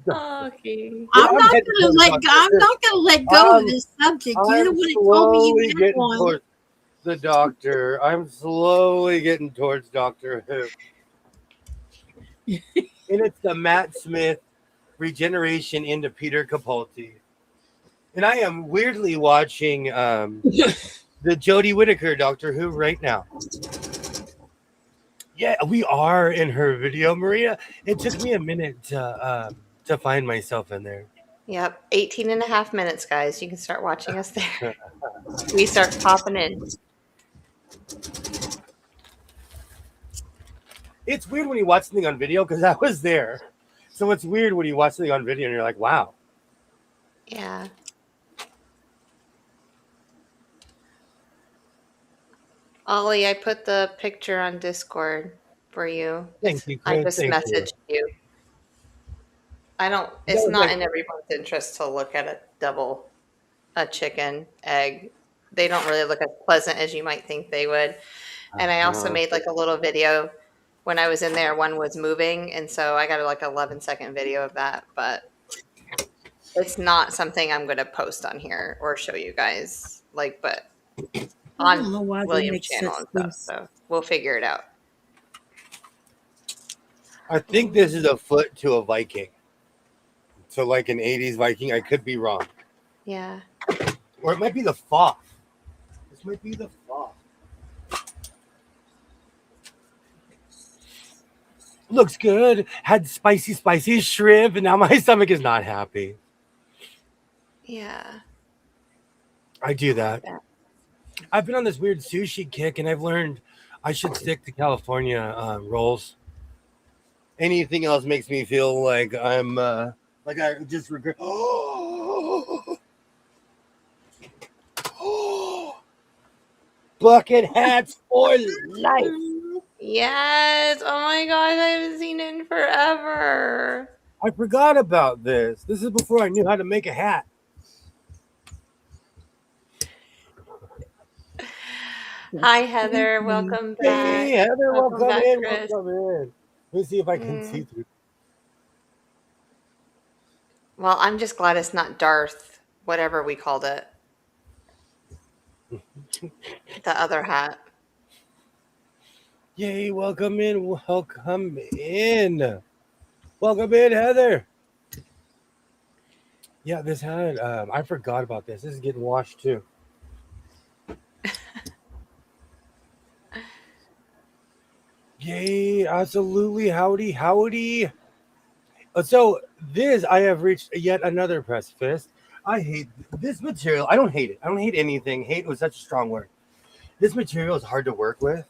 Okay. I'm not going to let go of this subject. You're the one that told me you had one. The doctor. I'm slowly getting towards Doctor Who. And it's the Matt Smith regeneration into Peter Capaldi. And I am weirdly watching the Jodie Whittaker Doctor Who right now. Yeah, we are in her video, Maria. It took me a minute to find myself in there. Yep, 18 and a half minutes, guys. You can start watching us there. We start popping in. It's weird when you watch something on video because I was there. So it's weird when you watch something on video and you're like, wow. Yeah. Ollie, I put the picture on Discord for you. Thank you, I Chris. just messaged you. It's not in everyone's interest to look at a chicken egg. They don't really look as pleasant as you might think they would. And I also made like a little video when I was in there. One was moving, and so I got like an 11-second video of that. But it's not something I'm going to post on here or show you guys. But on William's channel and stuff. So we'll figure it out. I think this is a foot to a Viking. So like an 80s Viking. I could be wrong. Yeah. Or it might be the Foff. This might be the Foff. Looks good. Had spicy shrimp, and now my stomach is not happy. Yeah. I do that. I've been on this weird sushi kick, and I've learned I should stick to California rolls. Anything else makes me feel like I'm like I just regret. Oh, bucket hats for life. Yes. Oh my gosh, I haven't seen it in forever. I forgot about this. This is before I knew how to make a hat. Hi, Heather. Welcome Hey, back. Heather, Welcome welcome back, in. Chris. Welcome in. Let me see if I can see through. Well, I'm just glad it's not Darth, whatever we called it. The other hat. Yay, welcome in. Welcome in. Welcome in, Heather. Yeah, this hat, I forgot about this. This is getting washed too. Yay, absolutely. Howdy, howdy. So this, I have reached yet another precipice. I hate this material. I don't hate it. I don't hate anything. Hate was such a strong word. This material is hard to work with.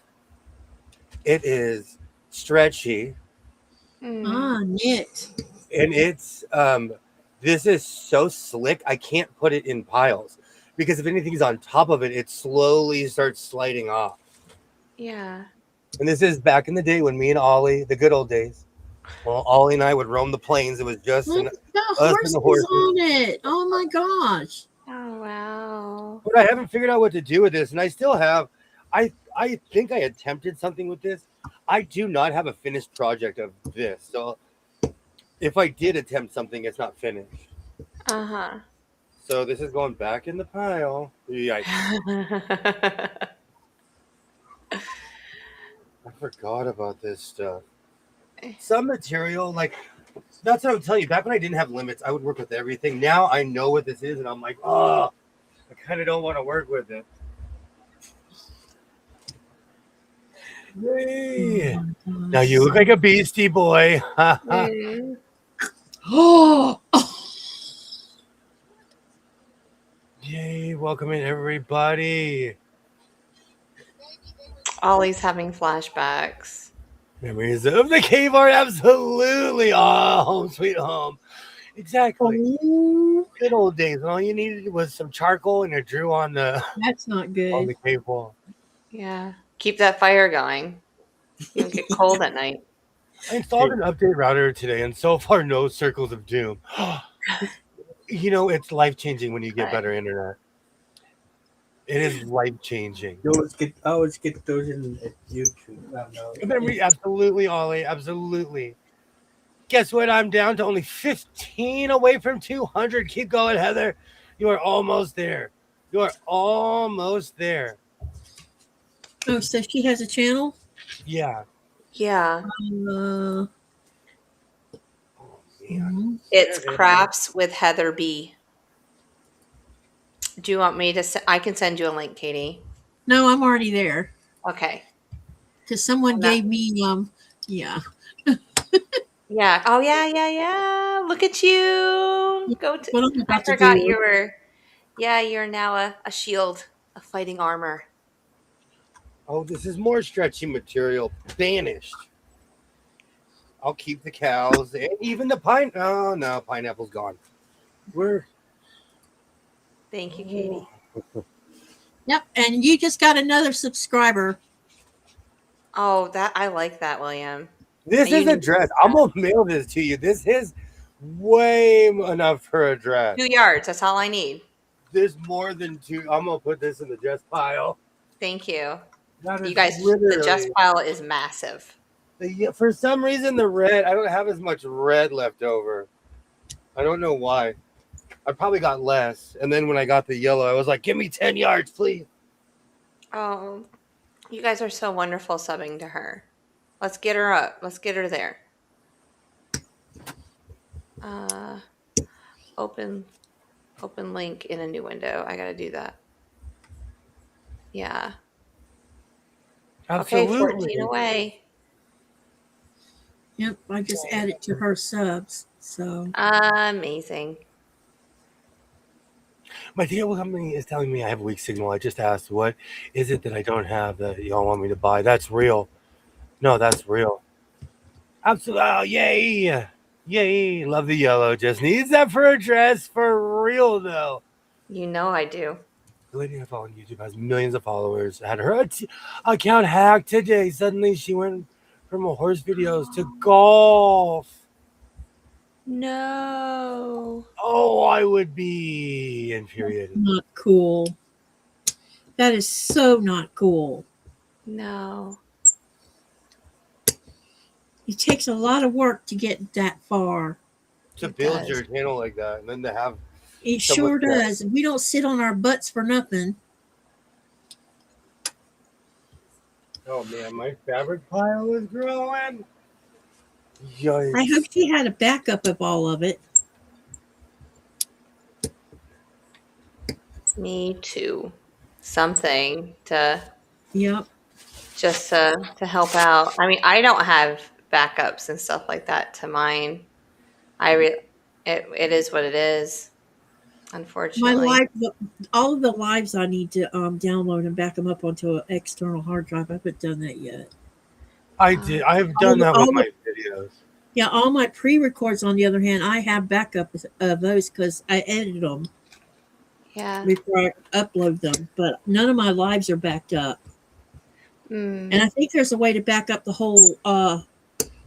It is stretchy, Knit. and it's this is so slick. I can't put it in piles because if anything's on top of it, it slowly starts sliding off. Yeah. And this is back in the day when me and Ollie, the good old days, well, Ollie and I would roam the plains. It was just Look, us got and the horses horses. on it. Oh my gosh. Oh, wow. But I haven't figured out what to do with this, and I still have. I think I attempted something with this. I do not have a finished project of this, so if I did attempt something, it's not finished. Uh-huh. So this is going back in the pile. Yikes. I forgot about this stuff. Some material, like, that's what I would tell you. Back when I didn't have limits, I would work with everything. Now I know what this is, and I'm like, oh, I kind of don't want to work with it. Yay. Now you look like a beastie boy. Oh, Yay, welcome in everybody. Ollie's having flashbacks. Memories of the cave art, absolutely. Oh, home sweet home. Exactly. Good old days. All you needed was some charcoal and it drew on the that's not good. cave wall. Yeah. Keep that fire going. You don't get cold at night. I installed an update router today, and so far, no circles of doom. You know, it's life changing when you get better internet. It is life changing. I always get those in YouTube. Absolutely, Ollie. Absolutely. Guess what? I'm down to only 15 away from 200. Keep going, Heather. You are almost there. You are almost there. Oh, so she has a channel? Yeah. Yeah. It's Crafts with Heather B. Do you want me to? I can send you a link, Katie. No, I'm already there. Okay. Because someone gave me yeah. Yeah. Oh yeah. Look at you. Go to. What I'm I about to forgot do. you were. Yeah, you're now a shield, a fighting armor. Oh, this is more stretchy material. Banished. I'll keep the cows and even the pine. Oh no, pineapple's gone. Thank you, Katie. Yep, and you just got another subscriber. Oh, that I like that, William. This is a dress. I'm gonna mail this to you. This is way enough for a dress. 2 yards. That's all I need. There's more than 2. I'm gonna put this in the dress pile. Thank you. That is You guys, literally, the dress pile is massive. For some reason, the red. I don't have as much red left over. I don't know why. I probably got less. And then when I got the yellow, I was like, "Give me 10 yards, please." Oh, you guys are so wonderful subbing to her. Let's get her up. Let's get her there. Open link in a new window. I gotta do that. Yeah. Absolutely. Okay, 14 away. Yep, I just added to her subs. So amazing. My cable company is telling me I have a weak signal. I just asked, what is it that I don't have that y'all want me to buy? That's real. No, that's real. Absolutely. Oh, yay. Yay. Love the yellow. Just needs that for a dress for real, though. You know I do. The lady I follow on YouTube has millions of followers. Had her account hacked today. Suddenly she went from horse videos to golf. No. Oh, I would be infuriated. Not cool. That is so not cool. No. It takes a lot of work to get that far. To It build does. your channel like that, and then to have It someone sure does. We don't sit on our butts for nothing. oh man, my fabric pile is growing. Yikes. I hope she had a backup of all of it. Me too. Something to Yep. just to help out. I mean, I don't have backups and stuff like that to mine. It is what it is, My unfortunately. live, all of the lives I need to download and back them up onto an external hard drive. I haven't done that yet. I did. I have done that with my videos. Yeah, all my pre-records, on the other hand, I have backups of those because I edited them Yeah. before I upload them. But none of my lives are backed up. Mm. And I think there's a way to back up the whole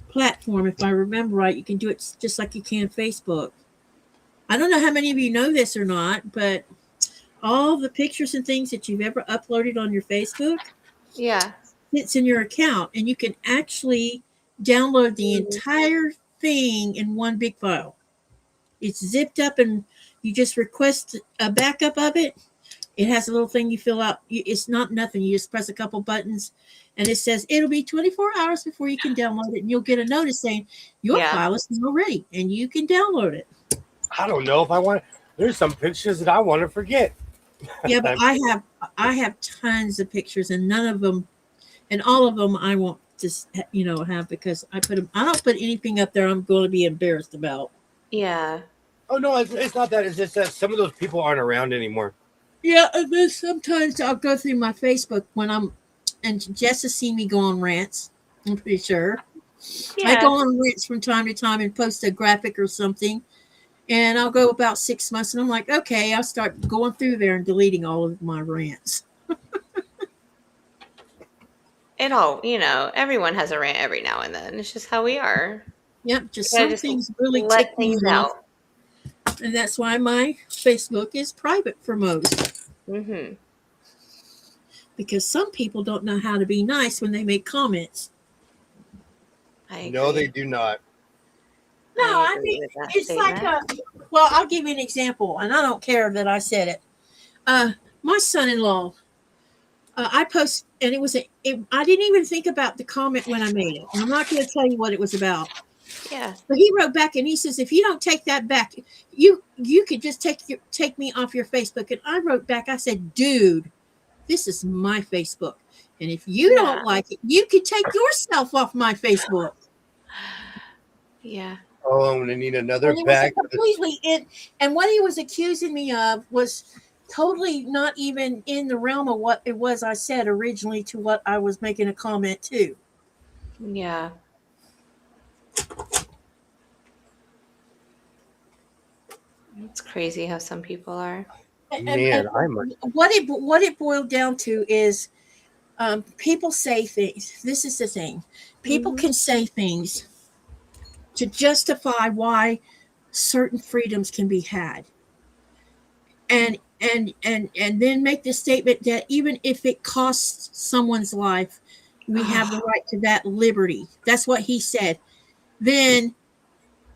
platform. If I remember right, you can do it just like you can Facebook. I don't know how many of you know this or not, but all the pictures and things that you've ever uploaded on your Facebook Yeah. sits in your account, and you can actually download the entire thing in one big file. It's zipped up, and you just request a backup of it. It has a little thing you fill out. It's not nothing. You just press a couple buttons, and it says it'll be 24 hours before you can download it, and you'll get a notice saying your Yeah. file is now ready, and you can download it. I don't know if I want. There's some pictures that I want to forget. Yeah, but I have tons of pictures, and none of them, and all of them I won't just have because I put them. I don't put anything up there I'm going to be embarrassed about. Yeah. Oh no, it's not that. It's just that some of those people aren't around anymore. Yeah, and then sometimes I'll go through my Facebook and Jess has seen me go on rants. I'm pretty sure. I go on rants from time to time and post a graphic or something. And I'll go about 6 months and I'm like, okay, I'll start going through there and deleting all of my rants. Everyone has a rant every now and then. It's just how we are. Yep, just You gotta some just things really let tick me things off. out. And that's why my Facebook is private for most. Mm-hmm. Because some people don't know how to be nice when they make comments. No, they do not. No, I agree mean, with that it's like, statement. well, I'll give you an example, and I don't care that I said it. My son-in-law, I post, and I didn't even think about the comment when I made it. And I'm not going to tell you what it was about. Yeah. But he wrote back, and he says, if you don't take that back, you could just take me off your Facebook. And I wrote back, I said, dude, this is my Facebook. And if you don't like it, you could take yourself off my Facebook. Yeah. Oh, I'm gonna need another And it bag. was completely it. And what he was accusing me of was totally not even in the realm of what it was I said originally to what I was making a comment to. Yeah. It's crazy how some people are. Man, what it boiled down to is people say things. This is the thing. People can say things to justify why certain freedoms can be had. And then make the statement that even if it costs someone's life, we have the right to that liberty. That's what he said. Then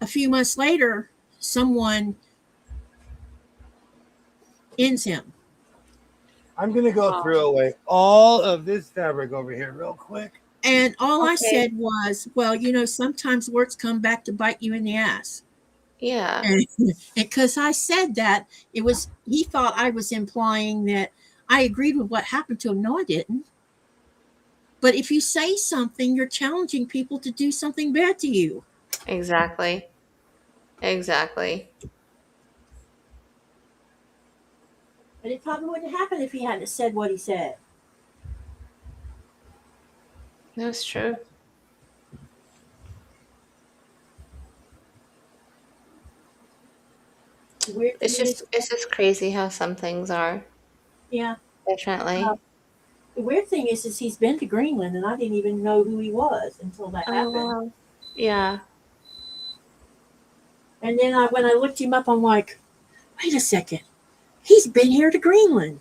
a few months later, someone ends him. I'm gonna go throw away all of this fabric over here real quick. And all I said was, well, sometimes words come back to bite you in the ass. Yeah. And because I said that, he thought I was implying that I agreed with what happened to him. No, I didn't. But if you say something, you're challenging people to do something bad to you. Exactly. But it probably wouldn't happen if he hadn't said what he said. That's true. It's just crazy how some things are. Yeah. Definitely. The weird thing is he's been to Greenland, and I didn't even know who he was until that Oh happened. wow. Yeah. And then when I looked him up, I'm like, wait a second, he's been here to Greenland.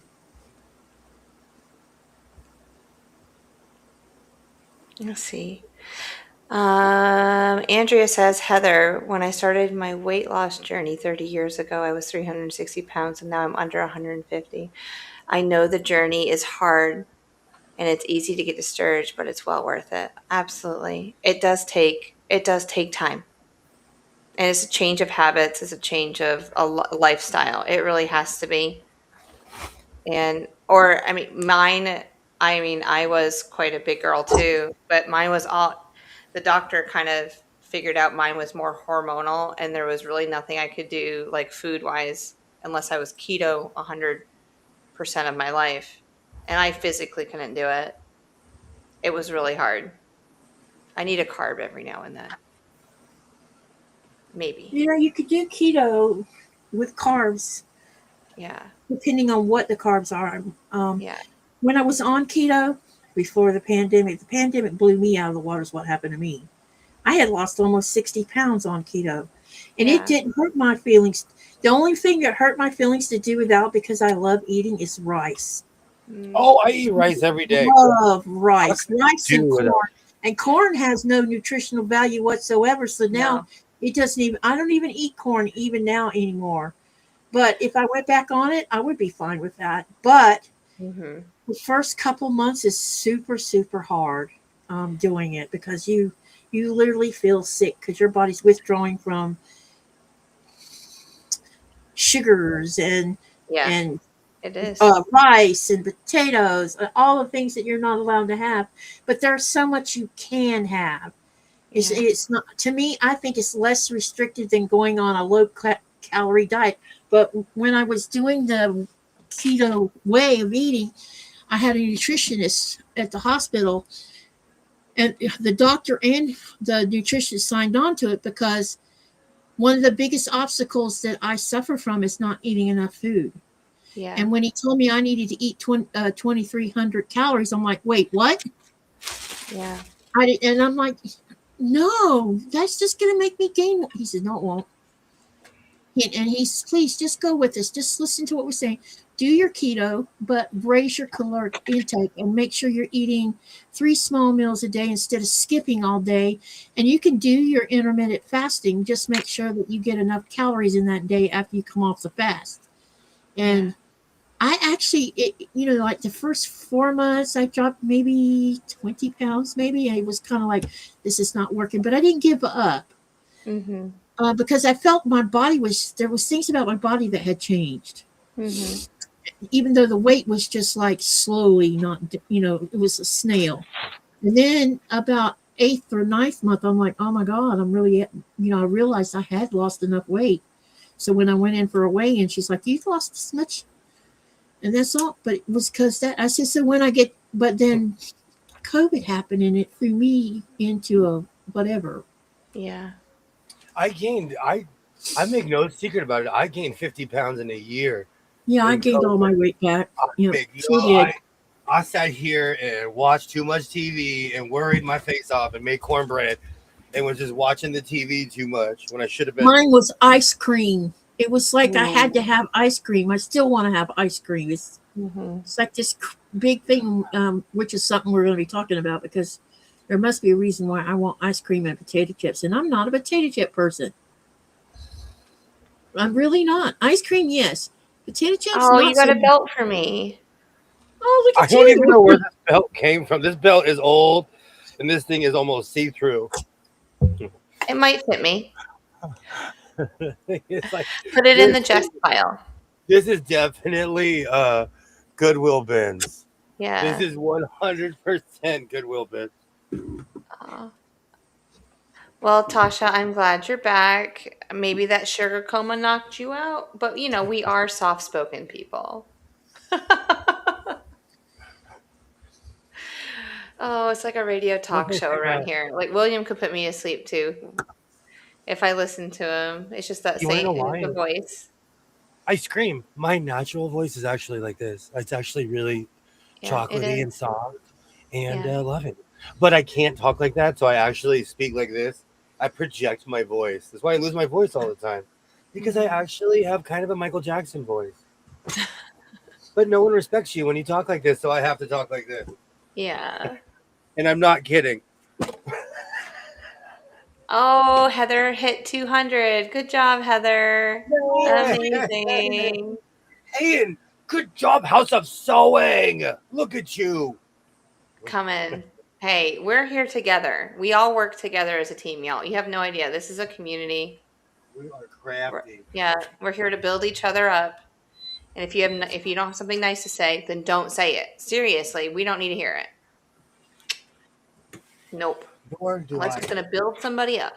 Let's see. Andrea says, Heather, when I started my weight loss journey 30 years ago, I was 360 pounds and now I'm under 150. I know the journey is hard and it's easy to get discouraged, but it's well worth it. Absolutely. It does take time. And it's a change of habits, it's a change of a lifestyle. It really has to be. And or I mean mine I was quite a big girl too, but mine was all the doctor kind of figured out mine was more hormonal and there was really nothing I could do like food wise unless I was keto 100% of my life. And I physically couldn't do it. It was really hard. I need a carb every now and then. Maybe. You know, you could do keto with carbs, Yeah. depending on what the carbs are. Yeah. When I was on keto before the pandemic blew me out of the water, is what happened to me. I had lost almost 60 pounds on keto, and it Yeah. didn't hurt my feelings. The only thing that hurt my feelings to do without, because I love eating, is rice. Mm, Oh, I eat rice every day. Love I rice, could rice and do corn. without. And corn has no nutritional value whatsoever. So now no. it doesn't even, I don't even eat corn even now anymore. But if I went back on it, I would be fine with that. But Mhm. the first couple months is super, super hard doing it, because you literally feel sick because your body's withdrawing from sugars Yeah, and it is. rice and potatoes, all the things that you're not allowed to have. But there's so much you can have. Yeah. It's not, to me. I think it's less restricted than going on a low calorie diet. But when I was doing the keto way of eating, I had a nutritionist at the hospital, and the doctor and the nutritionist signed on to it, because one of the biggest obstacles that I suffer from is not eating enough food. Yeah. And when he told me I needed to eat 2,300 calories, I'm like, wait, what? Yeah. And I'm like, no, that's just going to make me gain. He said, no, it won't. And he's, please just go with us. Just listen to what we're saying. Do your keto, but raise your caloric intake and make sure you're eating 3 small meals a day instead of skipping all day. And you can do your intermittent fasting. Just make sure that you get enough calories in that day after you come off the fast. Yeah. And I actually, like the first 4 months, I dropped maybe 20 pounds, maybe. And it was kind of like, this is not working, but I didn't give up. Mhm. Because I felt there was things about my body that had changed, Mhm. even though the weight was just like slowly, not, it was a snail. And then about eighth or ninth month, I'm like, oh my God, I'm really, I realized I had lost enough weight. So when I went in for a weigh in, she's like, you've lost this much. And that's all. But it was because that, I said, so but then COVID happened and it threw me into a whatever. Yeah. I gained. I make no secret about it. I gained 50 pounds in a year Yeah, I in gained all COVID. my weight back. I Yep, make sure no. did. I sat here and watched too much TV and worried my face off and made cornbread and was just watching the TV too much when I should have been. Mine was ice cream. It was like I had to Mm. have ice cream. I still want to have ice cream. Mhm. It's like this big thing, which is something we're going to be talking about, because there must be a reason why I want ice cream and potato chips. And I'm not a potato chip person. I'm really not. Ice cream, yes. Potato chips, Oh, you not got so a much. belt for me. Oh, look I at don't even you. know where this belt came from. This belt is old, and this thing is almost see through. It might fit me. It's like Put it in this. the Jess pile. This is definitely Goodwill bins. This Yeah. is 100% Goodwill bins. Aw. Well, Tasha, I'm glad you're back. Maybe that sugar coma knocked you out, but we are soft-spoken people. Oh, it's like a radio talk show around here. Like William could put me to sleep too if I listen to him. It's just that You want to know same why? the voice. I scream. My natural voice is actually like this. It's actually really Yeah, it chocolatey is. and soft and Yeah. loving. But I can't talk like that, so I actually speak like this. I project my voice. That's why I lose my voice all the time. Because I Mhm. actually have kind of a Michael Jackson voice. But no one respects you when you talk like this, so I have to talk like this. Yeah. And I'm not kidding. Oh, Heather hit 200. Good job, Heather. Yeah. Amazing. Hey, and good job, House of Sewing. Look at you. Coming. Hey, we're here together. We all work together as a team, y'all. You have no idea. This is a community. We are We're, crafty. yeah, we're here to build each other up. And if you don't have something nice to say, then don't say it. Seriously, we don't need to hear it. Nope. Nor do Unless I. it's going to build somebody up.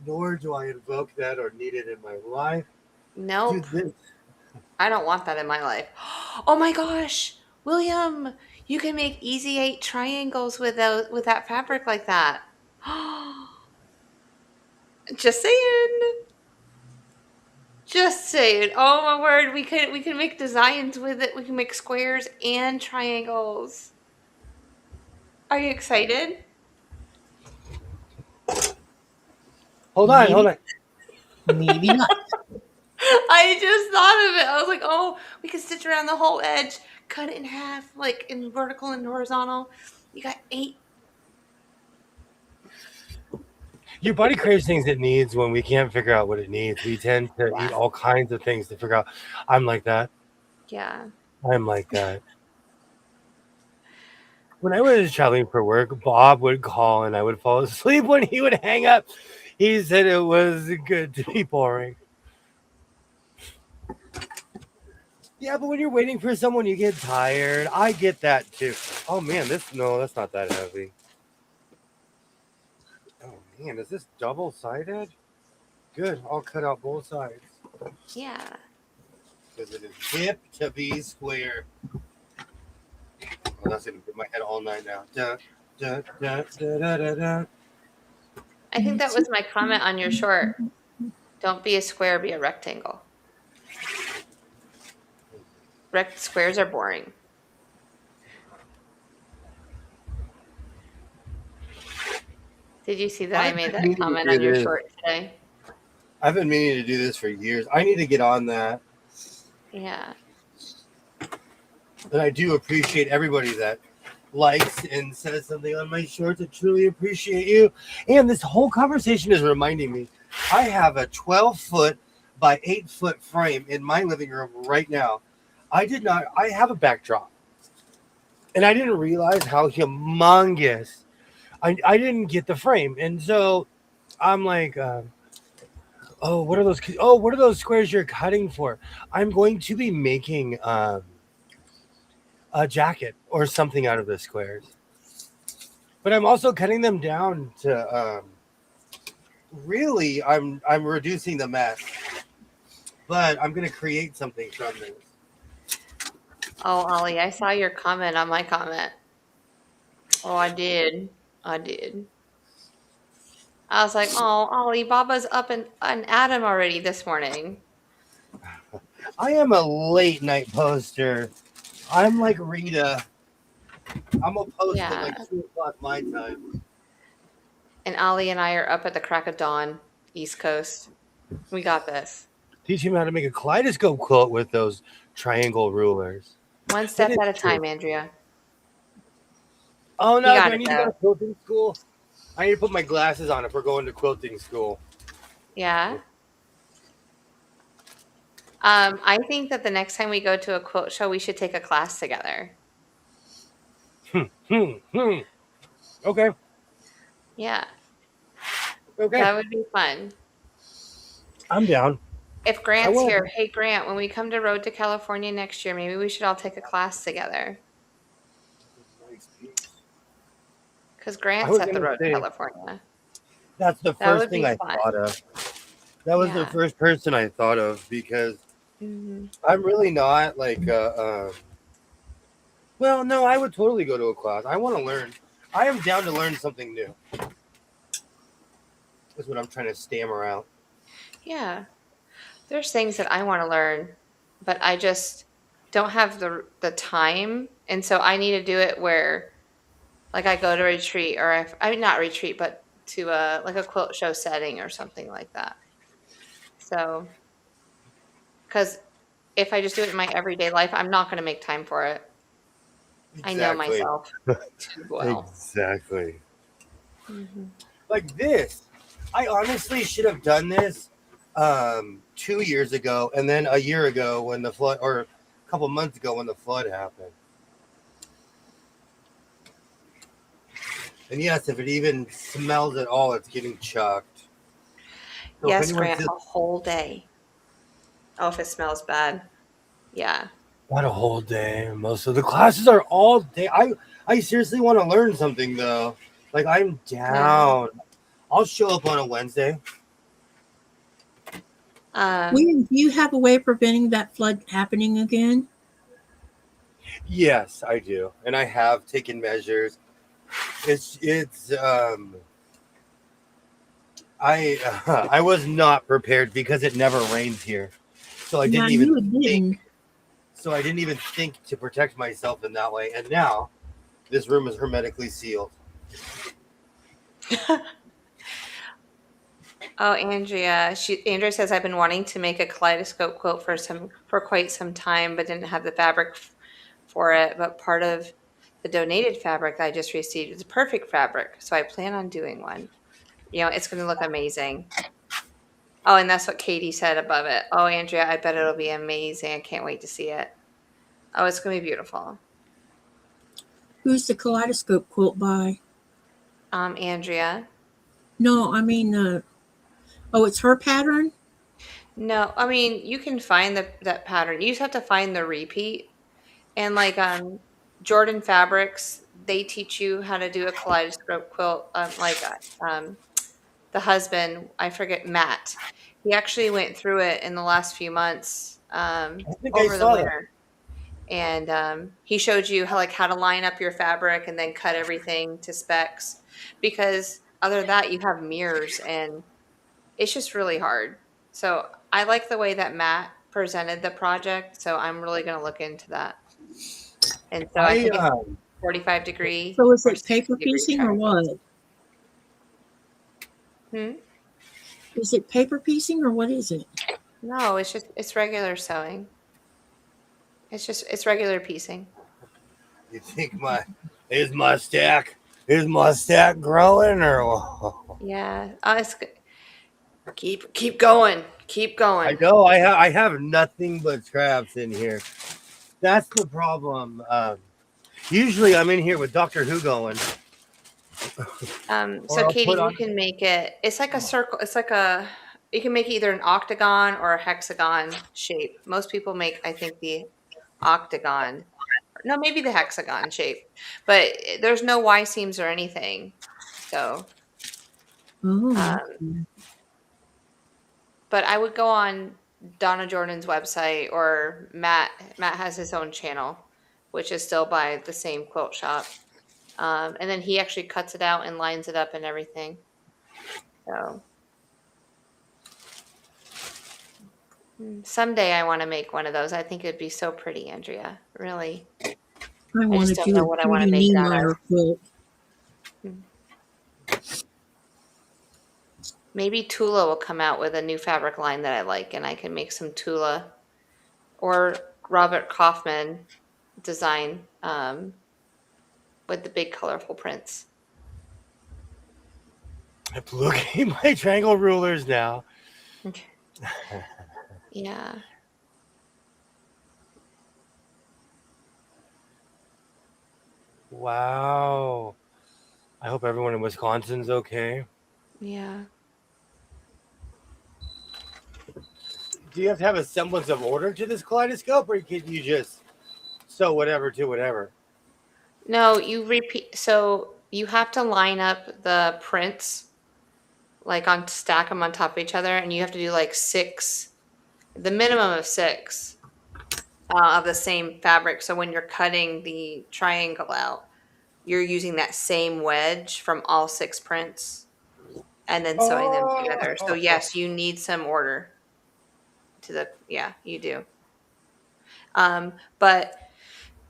Nor do I invoke that or need it in my life. Do Nope. this. I don't want that in my life. Oh my gosh, William, you can make easy 8 triangles with that fabric like that. Just saying. Just saying. Oh my word, we could make designs with it. We can make squares and triangles. Are you excited? Hold on, hold Maybe, on. maybe not. I just thought of it. I was like, oh, we could stitch around the whole edge, cut it in half, like in vertical and horizontal. You got 8. Your body craves things it needs when we can't figure out what it needs. We tend to eat Yeah. all kinds of things to figure out. I'm like that. Yeah. I'm like that. When I was traveling for work, Bob would call and I would fall asleep when he would hang up. He said it was good to be boring. Yeah, but when you're waiting for someone, you get tired. I get that too. Oh man, that's not that heavy. Oh man, is this double sided? Good, I'll cut out both sides Yeah. because it is hip to be square. Oh, that's gonna get my head all night now. Da, da, da, da, da, da, da. I think that was my comment on your short. Don't be a square, be a rectangle. Squares are boring. Did you see that I I've made been that meaning to comment do on your this. short today? I've been meaning to do this for years. I need to get on that. Yeah. And I do appreciate everybody that likes and says something on my shorts. I truly appreciate you. And this whole conversation is reminding me I have a 12-foot by 8-foot frame in my living room right now. I have a backdrop. And I didn't realize how humongous. I didn't get the frame. And so I'm like, oh, what are those? Oh, what are those squares you're cutting for? I'm going to be making a jacket or something out of the squares. But I'm also cutting them down to really I'm reducing the mess. But I'm gonna create something from this. Oh, Ollie, I saw your comment on my comment. Oh, I did. I did. I was like, oh, Ollie, Baba's up and Adam already this morning. I am a late night poster. I'm like Rita. I'm a post at Yeah. like 2 o'clock my time. And Ollie and I are up at the crack of dawn, East Coast. We got this. Teach him how to make a kaleidoscope quilt with those triangle rulers. One It step is at a true. time, Andrea. Oh You no, do got I it need to go though. to quilting school? I need to put my glasses on if we're going to quilting school. Yeah. I think that the next time we go to a quilt show, we should take a class together. Hmm. Okay. Yeah, Okay. that would be fun. I'm down. If I Grant's want here, to. hey Grant, when we come to Road to California next year, maybe we should all take a class together. Because I Grant's was at the gonna Road to say California. that's the That first would thing be I fun. thought of. That was the Yeah. first person I thought of because Hmm. I'm really not like. Well, no, I would totally go to a class. I want to learn. I am down to learn something new. That's what I'm trying to stammer out. Yeah. There's things that I want to learn, but I just don't have the time, and so I need to do it where like I go to retreat, or I mean not retreat, but to a like a quilt show setting or something like that. So, because if I just do it in my everyday life, I'm not going to make time for it. I know Exactly. myself too well. Exactly. Hmm. Like this. I honestly should have done this 2 years ago and then a year ago when the flood, or a couple months ago when the flood happened. And yes, if it even smells at all, it's getting chucked. So if Yes, anyone Grant, says, a whole day. Oh, if it smells bad. Yeah. not a whole day, most of the classes are all day. I seriously want to learn something though. Like I'm Yeah. down. I'll show up on a Wednesday. Um, William, do you have a way of preventing that flood happening again? Yes, I do, and I have taken measures. It's I I was not prepared because it never rains here, so I Yeah, didn't I even knew it think. didn't. So I didn't even think to protect myself in that way. And now this room is hermetically sealed. oh, Andrea says I've been wanting to make a kaleidoscope quilt for quite some time, but didn't have the fabric for it. But part of the donated fabric that I just received is perfect fabric, so I plan on doing one. It's going to look amazing. Oh, and that's what Katie said above it. Oh, Andrea, I bet it'll be amazing. I can't wait to see it. Oh, it's going to be beautiful. Who's the kaleidoscope quilt by? Andrea. No, I mean, oh, it's her pattern? No, I mean you can find that pattern. You just have to find the repeat. And like Jordan Fabrics, they teach you how to do a kaleidoscope quilt. The husband, I forget, Matt. He actually went through it in the last few months I think I over the saw that. winter, and he showed you how to line up your fabric and then cut everything to specs. Because other than that, you have mirrors, and it's just really hard. So I like the way that Matt presented the project. So I'm really going to look into that. And so I I think it's 45-degree So is or it paper 60-degree piecing or triangle. what? Hmm? Is it paper piecing or what is it? No, it's regular sewing. It's regular piecing. you think is my stack growing or what? Yeah. Keep going. Keep I going. know I have nothing but scraps in here. That's the problem. Usually I'm in here with Doctor Who going, So or I'll Katie, put you on. can make it. It's like a circle. You can make it either an octagon or a hexagon shape. Most people make, I think, the octagon. No, maybe the hexagon shape, but there's no Y seams or anything. So, Oh, um, but I would go on Donna Jordan's website, or Matt has his own channel, which is still by the same quilt shop. And then he actually cuts it out and lines it up and everything. So someday I want to make one of those. I think it'd be so pretty, Andrea. Really. I I want just to don't do know a what I want to 3D make it out of. Niemeyer quilt. Maybe Tula will come out with a new fabric line that I like, and I can make some Tula or Robert Kaufman design with the big colorful prints. I'm looking at my triangle rulers now. Yeah. Wow. I hope everyone in Wisconsin's okay. Yeah. Do you have to have a semblance of order to this kaleidoscope, or can you just sew whatever to whatever? No, you repeat. So you have to line up the prints, like stack them on top of each other, and you have to do like six, the minimum of six of the same fabric. So when you're cutting the triangle out, you're using that same wedge from all six prints and then sewing them together. So Oh, yes, you need some order to the, yeah, you do. But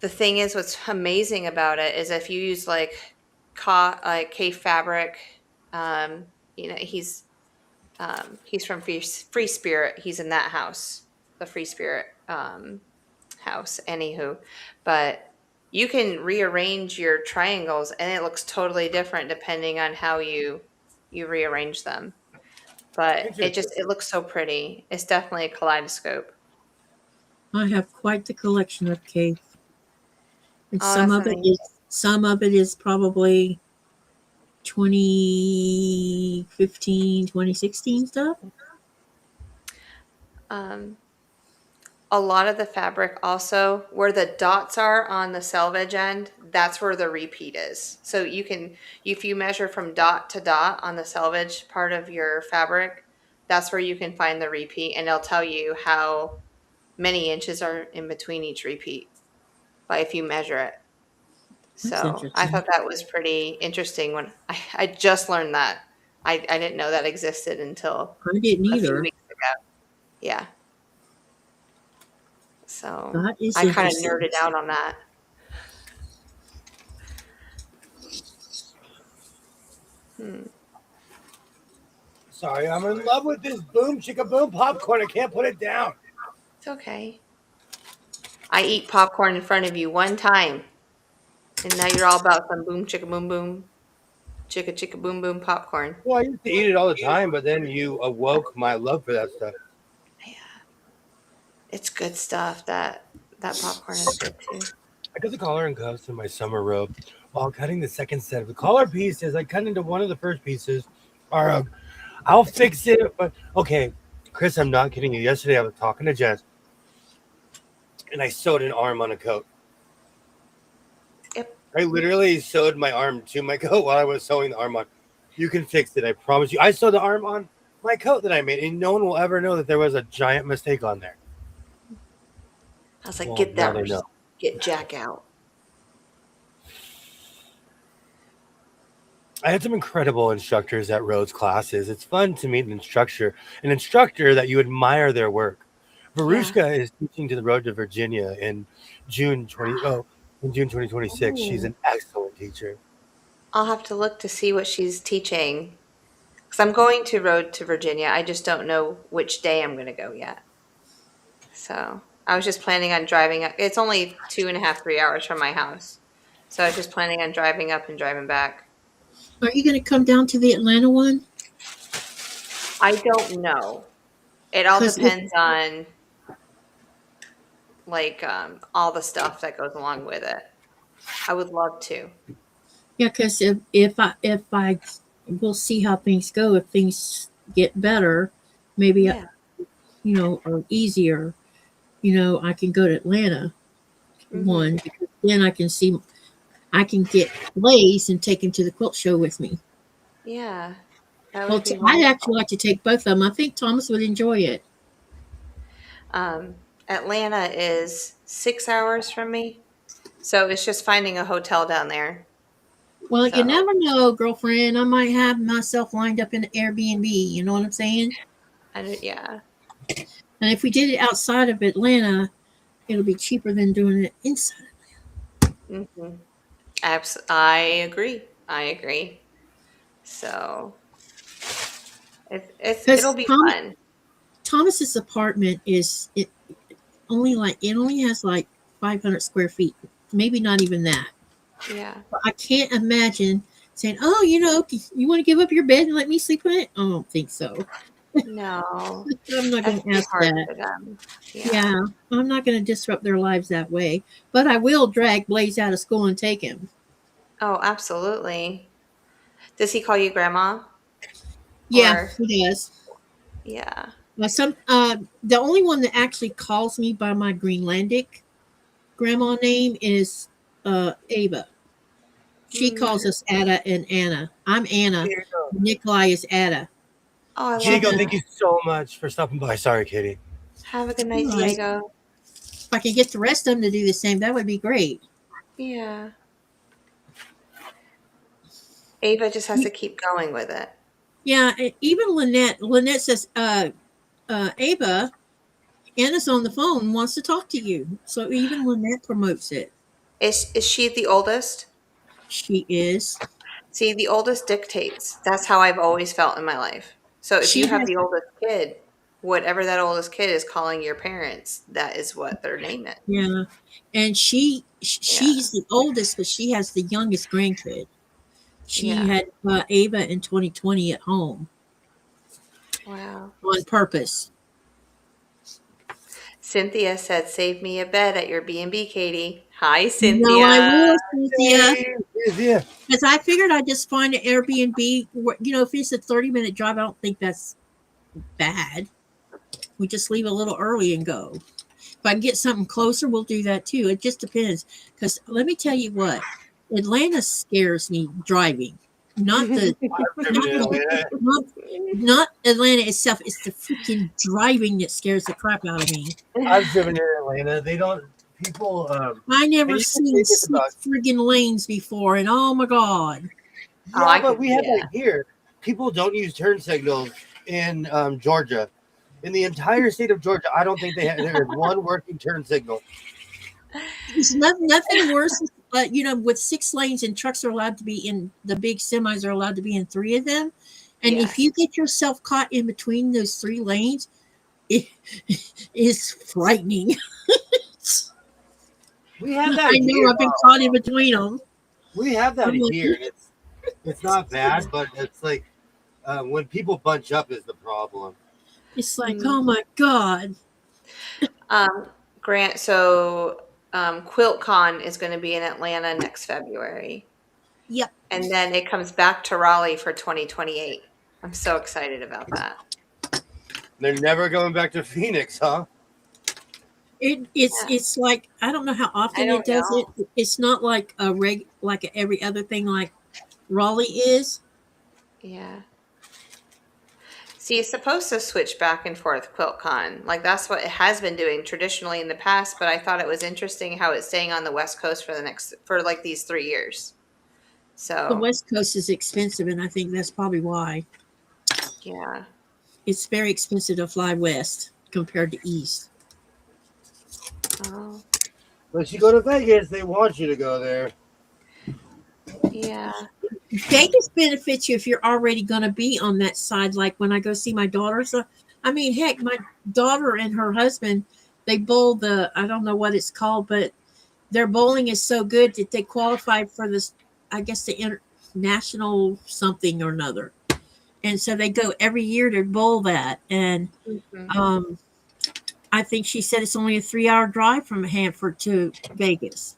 the thing is, what's amazing about it is if you use like K fabric, um, he's from Free Spirit. He's in that house, the Free Spirit house. Anywho, but you can rearrange your triangles, and it looks totally different depending on how you rearrange them. But it looks so pretty. It's definitely a kaleidoscope. I have quite the collection of cake. And Oh, that's amazing. some of it is probably 2015, 2016 stuff. A lot of the fabric also, where the dots are on the selvage end, that's where the repeat is. So you can, if you measure from dot to dot on the selvage part of your fabric, that's where you can find the repeat, and it'll tell you how many inches are in between each repeat by if you measure it. That's So I interesting. thought that was pretty interesting when I just learned that. I didn't know that existed until I didn't a few either. weeks ago. Yeah. So That is I kind of interesting. nerded out on that. Sorry, I'm in love with this boom chicka boom popcorn. I can't put it down. It's okay. I eat popcorn in front of you one time, and now you're all about some boom chicka boom boom, chicka chicka boom boom popcorn. Well, I used to eat it all the time, but then you awoke my love for that stuff. Yeah, it's good stuff. That popcorn is good too. I got the collar and cuffs in my summer robe. While cutting the second set of the collar pieces, I cut into one of the first pieces. I'll fix it. But okay, Chris, I'm not kidding you. Yesterday I was talking to Jess, and I sewed an arm on a coat. Yep. I literally sewed my arm to my coat while I was sewing the arm on. You can fix it. I promise you. I sewed the arm on my coat that I made, and no one will ever know that there was a giant mistake on there. I was like, Well, get now that, they know. get Jack out. I had some incredible instructors at Rhodes classes. It's fun to meet an instructor that you admire their work. Verushka is teaching to the Road to Virginia in June 2026. She's Oh, an excellent teacher. I'll have to look to see what she's teaching because I'm going to Road to Virginia. I just don't know which day I'm going to go yet. So I was just planning on driving up. It's only 2.5, 3 hours from my house. So I was just planning on driving up and driving back. Are you going to come down to the Atlanta one? I don't know. It all 'Cause depends on like all the stuff that goes along with it. I would love to. Yeah, because if I we'll see how things go. If things get better, maybe Yeah. or easier, I can go to Atlanta Hmm. one because then I can get Blaze and take him to the quilt show with me. Yeah. That Well, would be I'd wonderful. actually like to take both of them. I think Thomas would enjoy it. Um, Atlanta is 6 hours from me. So it's just finding a hotel down there. Well, you So never know, girlfriend. I might have myself lined up in an Airbnb. You know what I'm saying? yeah. And if we did it outside of Atlanta, it'll be cheaper than doing it inside. Hmm. I agree. I agree. So it'll Because be fun. Thomas's apartment it only has like 500 square feet, maybe not even that. Yeah. But I can't imagine saying, "Oh, you want to give up your bed and let me sleep in it?" I don't think so. No, I'm not going that's to too ask hard that. for them. Yeah. Yeah, I'm not going to disrupt their lives that way. But I will drag Blaze out of school and take him. Oh, absolutely. Does he call you grandma? Yeah, Or he does. yeah. The only one that actually calls me by my Greenlandic grandma name is Ava. She calls Mm. us Ada and Anna. I'm Anna. Diego, Nikolai is Ada. Oh, I She love Diego, does. thank that. you so much for stopping by. Sorry, Katie. Have a good All night, right. Diego. If I can get the rest of them to do the same, that would be great. Yeah. Ava just has to keep going with it. Yeah, even Lynette. Lynette says, Ava, Anna's on the phone and wants to talk to you. So even Lynette promotes it. Is she the oldest? She is. See, the oldest dictates. That's how I've always felt in my life. So if She you have has, the oldest kid, whatever that oldest kid is calling your parents, that is what their name is. yeah. And Yeah. she's the oldest, but she has the youngest grandkid. She Yeah. had Ava in 2020 at home Wow. on purpose. Cynthia said, "Save me a bed at your B&B, Katie." Hi, No, I Cynthia. will, Cynthia. Hey, yeah. Because I figured I'd just find an Airbnb. If it's a 30-minute drive, I don't think that's bad. We just leave a little early and go. If I can get something closer, we'll do that too. It just depends. Because let me tell you what, Atlanta scares me driving. Not the I've driven not, in Atlanta. not, not Atlanta itself. It's the freaking driving that scares the crap out of me. I've driven in Atlanta. They don't people. I And never you can seen say this about 6 friggin' lanes before, and oh my god. Oh, yeah, I but could, we have yeah. that here. People don't use turn signals in Georgia. In the entire state of Georgia, I don't think there is one working turn signal. It's nothing worse. But with 6 lanes and trucks are allowed to be in the big semis are allowed to be in 3 of them, and if you Yes. get yourself caught in between those 3 lanes, it is frightening. We have that I know here. I've been caught in between them. We have that I'm like, here. It's not bad, but it's like when people bunch up is the problem. it's like, Mm. oh my god. Um, Grant, so QuiltCon is going to be in Atlanta next February. Yep. And then it comes back to Raleigh for 2028. I'm so excited about that. They're never going back to Phoenix, huh? It's like I don't know how I often it don't does it. know. It's not like every other thing like Raleigh is. Yeah. See, it's supposed to switch back and forth QuiltCon. Like that's what it has been doing traditionally in the past, but I thought it was interesting how it's staying on the West Coast for like these 3 years. The So, West Coast is expensive, and I think that's probably why. yeah. It's very expensive to fly west compared to east. Oh, Once you go to Vegas, they want you to go there. yeah. Vegas benefits you if you're already going to be on that side. Like when I go see my daughter. So, I mean, heck, my daughter and her husband, they bowl I don't know what it's called, but their bowling is so good that they qualified for this, I guess, the international something or another. And so they go every year to bowl that. And Mhm. I think she said it's only a 3-hour drive from Hanford to Vegas.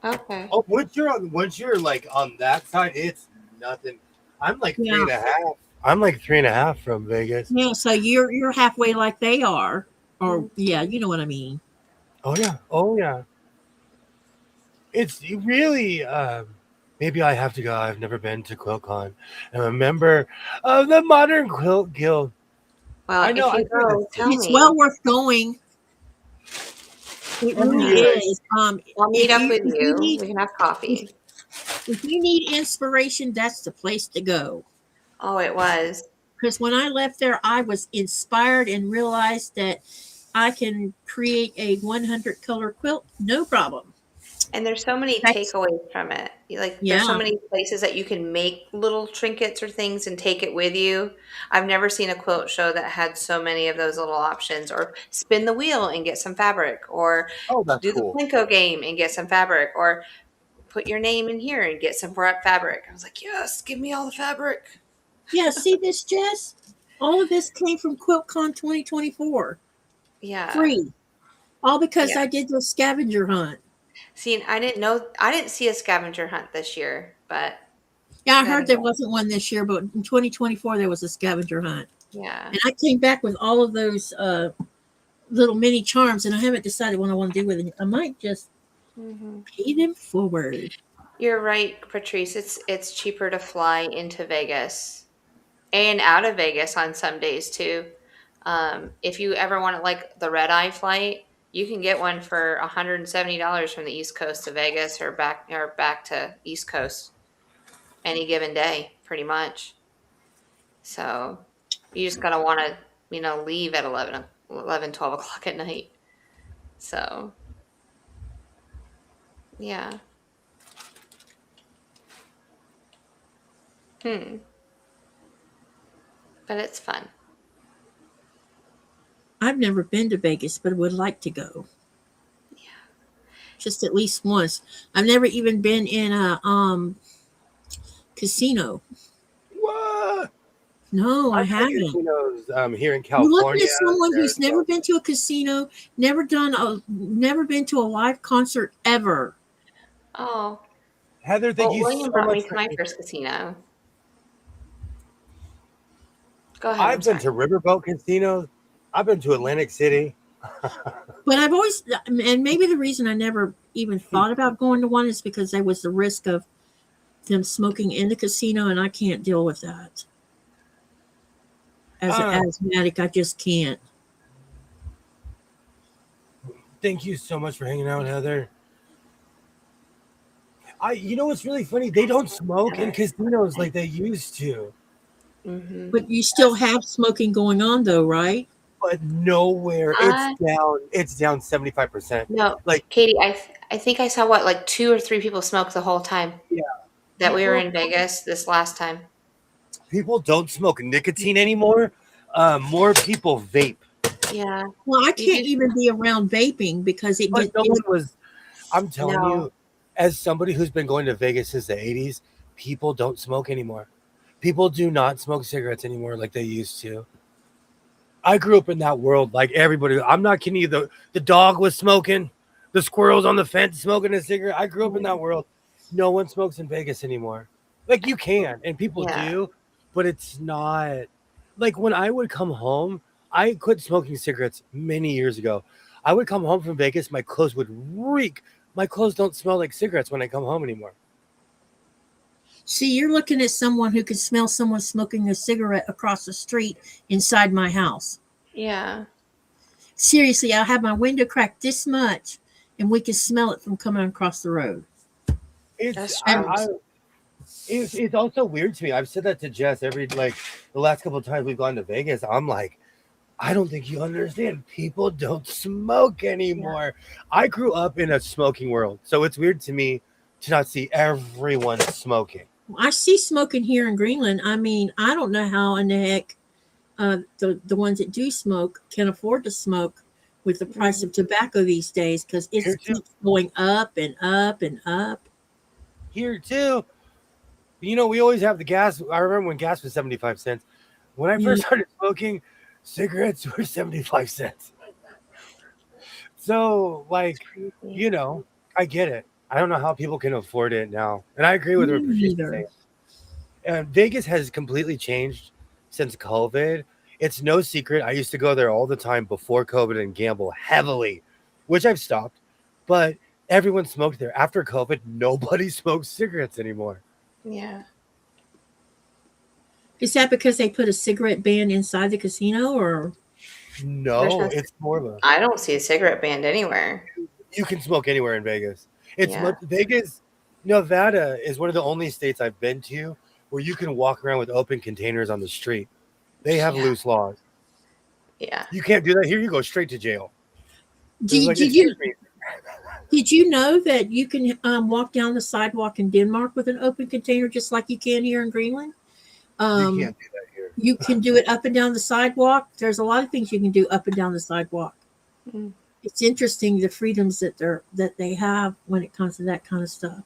Okay. Oh, once you're like on that side, it's nothing. I'm like three Yeah. and a half. I'm like 3.5 from Vegas. Yeah. So you're halfway like they are. Or, Mhm. yeah, you know what I mean. Oh yeah. Oh yeah. It's really. Maybe I have to go. I've never been to QuiltCon. I'm a member of the Modern Quilt Guild. Well, I know. if I you say go, this tell It's me. well worth going. It every really year. is. I'll meet up with If you you. need We can have coffee. if you need inspiration, that's the place to go. Oh, it was. Because when I left there, I was inspired and realized that I can create a 100 color quilt, no problem. And there's so many That's takeaways from it. There's so yeah, many places that you can make little trinkets or things and take it with you. I've never seen a quilt show that had so many of those little options. Or spin the wheel and get some fabric, or Oh, that's do the cool. plinko game and get some fabric, or put your name in here and get some fabric. I was like, yes, give me all the fabric. yeah. See this, Jess? All of this came from QuiltCon 2024, Yeah, free. All because yeah. I did the scavenger hunt. See, I didn't see a scavenger hunt this year, but Yeah, I heard then there wasn't one this year, but in 2024 there was a scavenger hunt, yeah. and I came back with all of those little mini charms, and I haven't decided what I want to do with it. I might just Hmm. pay them forward. You're right, Patrice. It's cheaper to fly into Vegas and out of Vegas on some days too. If you ever want like the red eye flight, you can get one for $170 from the East Coast to Vegas or back to East Coast any given day, pretty much. So you just gotta want to leave at 11, 12 o'clock at night. So, yeah. Hmm. But it's fun. I've never been to Vegas, but would like to go. Yeah. Just at least once. I've never even been in a casino. What? No, I I've been to haven't. casinos here in You're looking California. at someone who's never Arizona. been to a casino, never been to a live concert ever. Oh. Heather, thank Well, you William so brought much me to for. my first casino. Go ahead. I'm I've been sorry. to riverboat casinos. I've been to Atlantic City. But I've always, and maybe the reason I never even thought about going to one is because there was the risk of them smoking in the casino, and I can't deal with that. As an Uh, asthmatic, I just can't. Thank you so much for hanging out, Heather. You know what's really funny? They don't smoke in casinos like they used to, Mm-hmm. But you still have smoking going on, though, right? but nowhere. It's Uh, down. It's down 75%. no, Like, Katie, I think I saw what, like 2 or 3 people smoke the whole time yeah, that we were people in Vegas this last time. people don't smoke nicotine anymore. More people vape, Yeah. Well, I You can't do. even be around vaping because it but gets no it's one was. I'm telling No. you, as somebody who's been going to Vegas since the 80s, people don't smoke anymore. People do not smoke cigarettes anymore like they used to. I grew up in that world like everybody. I'm not kidding you. The dog was smoking, the squirrels on the fence smoking a cigarette. I grew up in that world. No one smokes in Vegas anymore. Like you can, and people Yeah. do, but it's not like when I would come home. I quit smoking cigarettes many years ago. I would come home from Vegas, my clothes would reek. My clothes don't smell like cigarettes when I come home anymore. See, you're looking at someone who can smell someone smoking a cigarette across the street inside my house. Yeah. Seriously, I'll have my window cracked this much and we can smell it from coming across the road. It's That's I, true. I it's also weird to me. I've said that to Jess every like the last couple of times we've gone to Vegas. I'm like, I don't think you understand. People don't smoke Yeah. anymore. I grew up in a smoking world, so it's weird to me to not see everyone smoking. I see smoking here in Greenland. I mean, I don't know how in the heck the ones that do smoke can afford to smoke with the price of tobacco these days because it Here too. keeps going up and up and up. Here too. You know, we always have the gas. I remember when gas was 75 cents. When I Yeah. first started smoking, cigarettes were 75 cents. So, It's like, crazy. you know, I get it. I don't know how people can afford it now. And I agree with Me what Patricia neither. saying. Vegas has completely changed since COVID. It's no secret. I used to go there all the time before COVID and gamble heavily, which I've stopped. But everyone smoked there. After COVID, nobody smokes cigarettes anymore. Yeah. Is that because they put a cigarette ban inside the casino or There's No, no. it's more of a I don't see a cigarette band anywhere. you can smoke anywhere in Vegas. It's Yeah. much Vegas, Nevada is one of the only states I've been to where you can walk around with open containers on the street. They have Yeah. loose laws. Yeah. You can't do that here. You go straight to jail. It's did, like, did excuse you me. did you know that you can walk down the sidewalk in Denmark with an open container just like you can here in Greenland? You Um, can't do that here. you can do it up and down the sidewalk. There's a lot of things you can do up and down the sidewalk. Mm. It's interesting the freedoms that they have when it comes to that kind of stuff.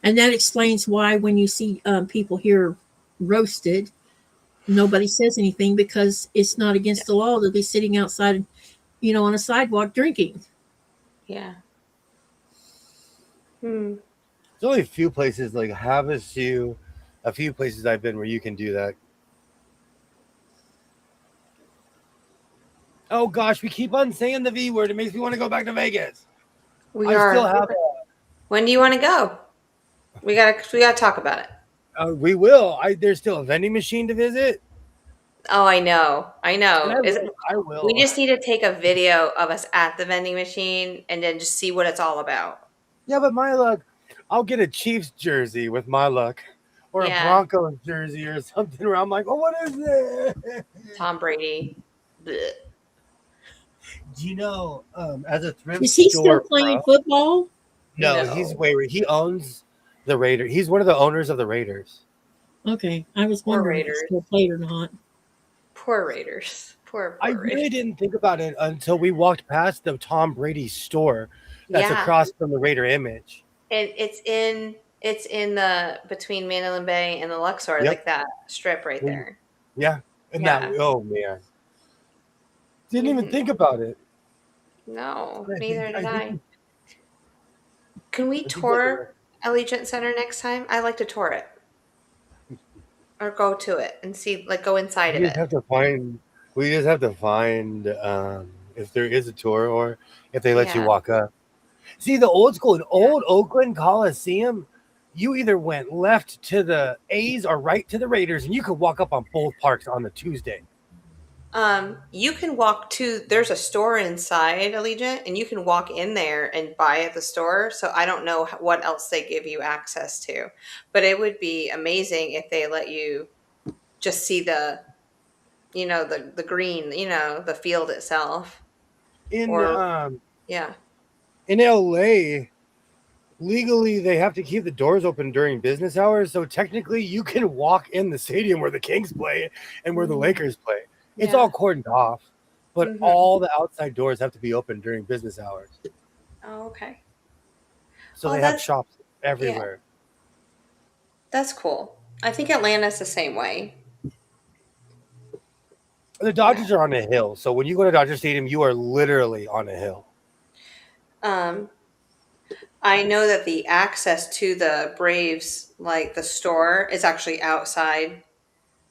And that explains why when you see people here roasted, nobody says anything because it's not Yeah. against the law to be sitting outside, on a sidewalk drinking. Yeah. Hmm. There's only a few places like Havasu, a few places I've been where you can do that. Oh gosh, we keep on saying the V word. It makes me want to go back to Vegas. We I still are. have When do you want to go? We gotta talk about it. we will. There's still a vending machine to visit. Oh, I know. I And know. I Is it, will. I we will. just need to take a video of us at the vending machine and then just see what it's all about. Yeah, but my luck, I'll get a Chiefs jersey with my luck. or a Broncos jersey or something where I'm like, oh, what is this? Tom Brady. Blech. Do you know, as a thrift Is he still store playing pro, football? no, No. he owns the Raiders. He's one of the owners of the Raiders. Okay, I was Poor wondering if he Raiders. still played or not. Poor Raiders. Poor I Raiders. really didn't think about it until we walked past the Tom Brady store that's Yeah. across from the Raider image. And it's in the between Mandalay Bay and the Luxor, Yep. like that strip right there. Yeah. And Yeah. oh man. Didn't even Mhm. think about it. No, I neither think- did I I. think- Can we I think tour Allegiant Center next time? I like to tour it. Or go to it and see, like, go inside We of just it. have to find. We just have to find if there is a tour or if they let you Yeah. walk up. See the old school, in old Oakland Coliseum, you either went left to the A's or right to the Raiders, and you could walk up on both parks on the Tuesday. You can walk to, there's a store inside Allegiant, and you can walk in there and buy at the store. So I don't know what else they give you access to, but it would be amazing if they let you just see the, the green, the field itself. In Yeah. in LA, legally they have to keep the doors open during business hours. So technically, you can walk in the stadium where the Kings play and where the Lakers play. It's Yeah. all cordoned off, but Mhm. all the outside doors have to be open during business hours. Oh, okay. So Oh, they have that's- shops everywhere. That's cool. I think Atlanta's the same way. The Dodgers are on a hill, so when you go to Dodger Stadium, you are literally on a hill. I know that the access to the Braves, like the store, is actually outside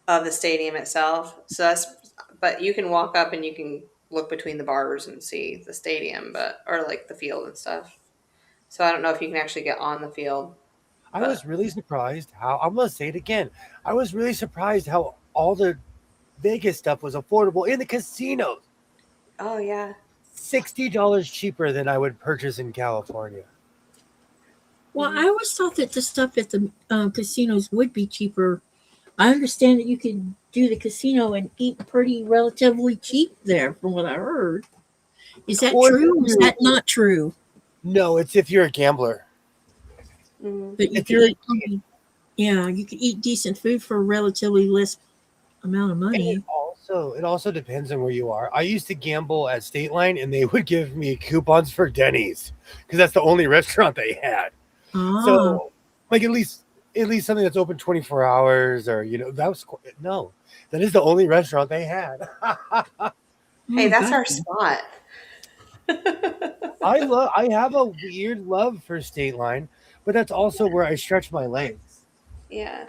of the stadium itself. But you can walk up and you can look between the bars and see the stadium, or like the field and stuff. So I don't know if you can actually get on the field. I was really surprised how, I'm going to say it again. I was really surprised how all the Vegas stuff was affordable in the casinos. Oh yeah. $60 cheaper than I would purchase in California. Well, I always thought that the stuff at the casinos would be cheaper. I understand that you could do the casino and eat pretty relatively cheap there, from what I heard. Is that Well, true or is that not true? No, it's if you're a gambler. Mhm. But you If could you're- eat, you could eat decent food for a relatively less amount of money. It also depends on where you are. I used to gamble at State Line, and they would give me coupons for Denny's because that's the only restaurant they had. Ah, So, like at least something that's open 24 hours, or that is the only restaurant they had. Hey, that's our gotcha. spot. I have a weird love for State Line, but that's also where I stretch my legs. Yeah.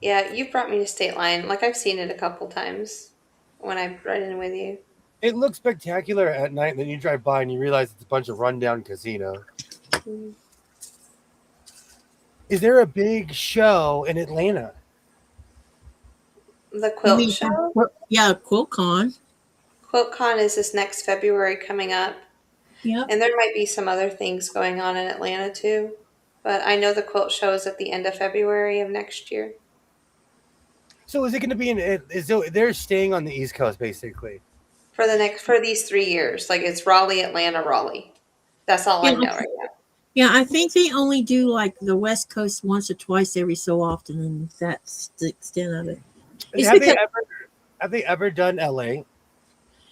Yeah, you've brought me to State Line. Like, I've seen it a couple times when I've ridden with you. It looks spectacular at night, and then you drive by and you realize it's a bunch of rundown casinos. Mhm. Is there a big show in Atlanta? The You Quilt mean Show? Yeah, QuiltCon. QuiltCon is this next February coming up. Yep. And there might be some other things going on in Atlanta too. But I know the Quilt Show is at the end of February of next year. So is it going to be they're staying on the East Coast basically? For these 3 years. Like, it's Raleigh, Atlanta, Raleigh. That's all I Yeah. know right now. Yeah, I think they only do like the West Coast once or twice every so often, and that's the extent of it. It's because- Have they ever done LA?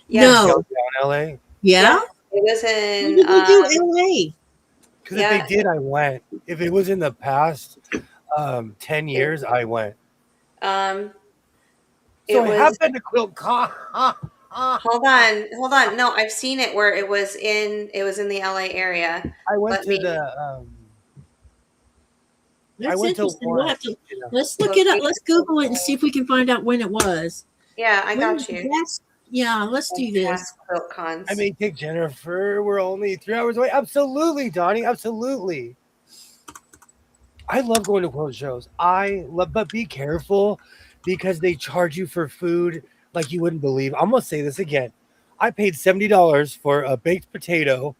Yeah. No. Downtown LA? Yeah? It was When in did they do LA? Because Yeah. if they did, I went. If it was in the past 10 years, I went. it So I was have been to QuiltCon. hold on. No, I've seen it where it was in the LA area. I went Let to me- the. That's I went to interesting. We'll one. have to, let's look it up. Let's Google it and see if we can find out when it was. Yeah, I When got was the you. last- Yeah, let's do this. Past Quilt Cons. I may take Jennifer. We're only 3 hours away. Absolutely, Donnie. Absolutely. I love going to quilt shows. But be careful because they charge you for food like you wouldn't believe. I'm gonna say this again. I paid $70 for a baked potato.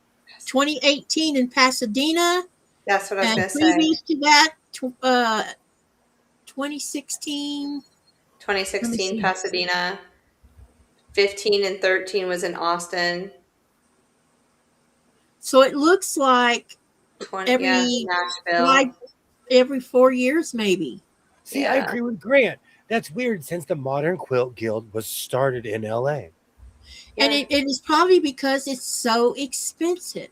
2018 in Pasadena. That's what I was And going to say. previous to that, 2016. Let me 2016 see. Pasadena. 15 and 13 was in Austin. So it looks like 20, yeah, every Nashville. every 4 years, maybe. See, I Yeah. agree with Grant. That's weird since the Modern Quilt Guild was started in LA. And Yeah. it is probably because it's so expensive.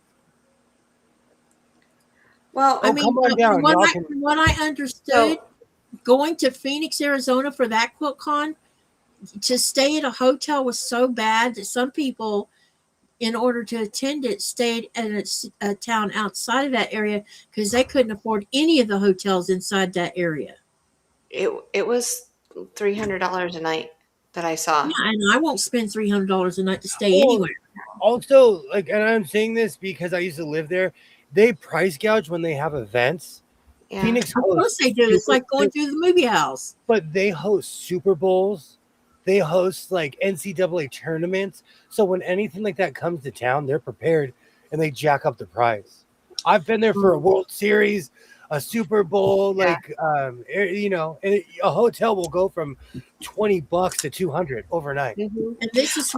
Well, I Oh, mean, come on down. Y'all can. from what I understood, so going to Phoenix, Arizona for that QuiltCon, to stay at a hotel was so bad that some people, in order to attend it, stayed at a town outside of that area because they couldn't afford any of the hotels inside that area. it was $300 a night that I saw. Yeah, and I won't spend $300 a night to stay Well, anywhere. also, like, and I'm saying this because I used to live there. They price gouge when they have events. Yeah. Phoenix Of course hosts they do. It's like going through the movie house. but they host Super Bowls. They host like NCAA tournaments. So when anything like that comes to town, they're prepared and they jack up the price. I've been there for a World Series, a Super Bowl, Yeah. and a hotel will go from $20 to 200 overnight. Mhm. And this is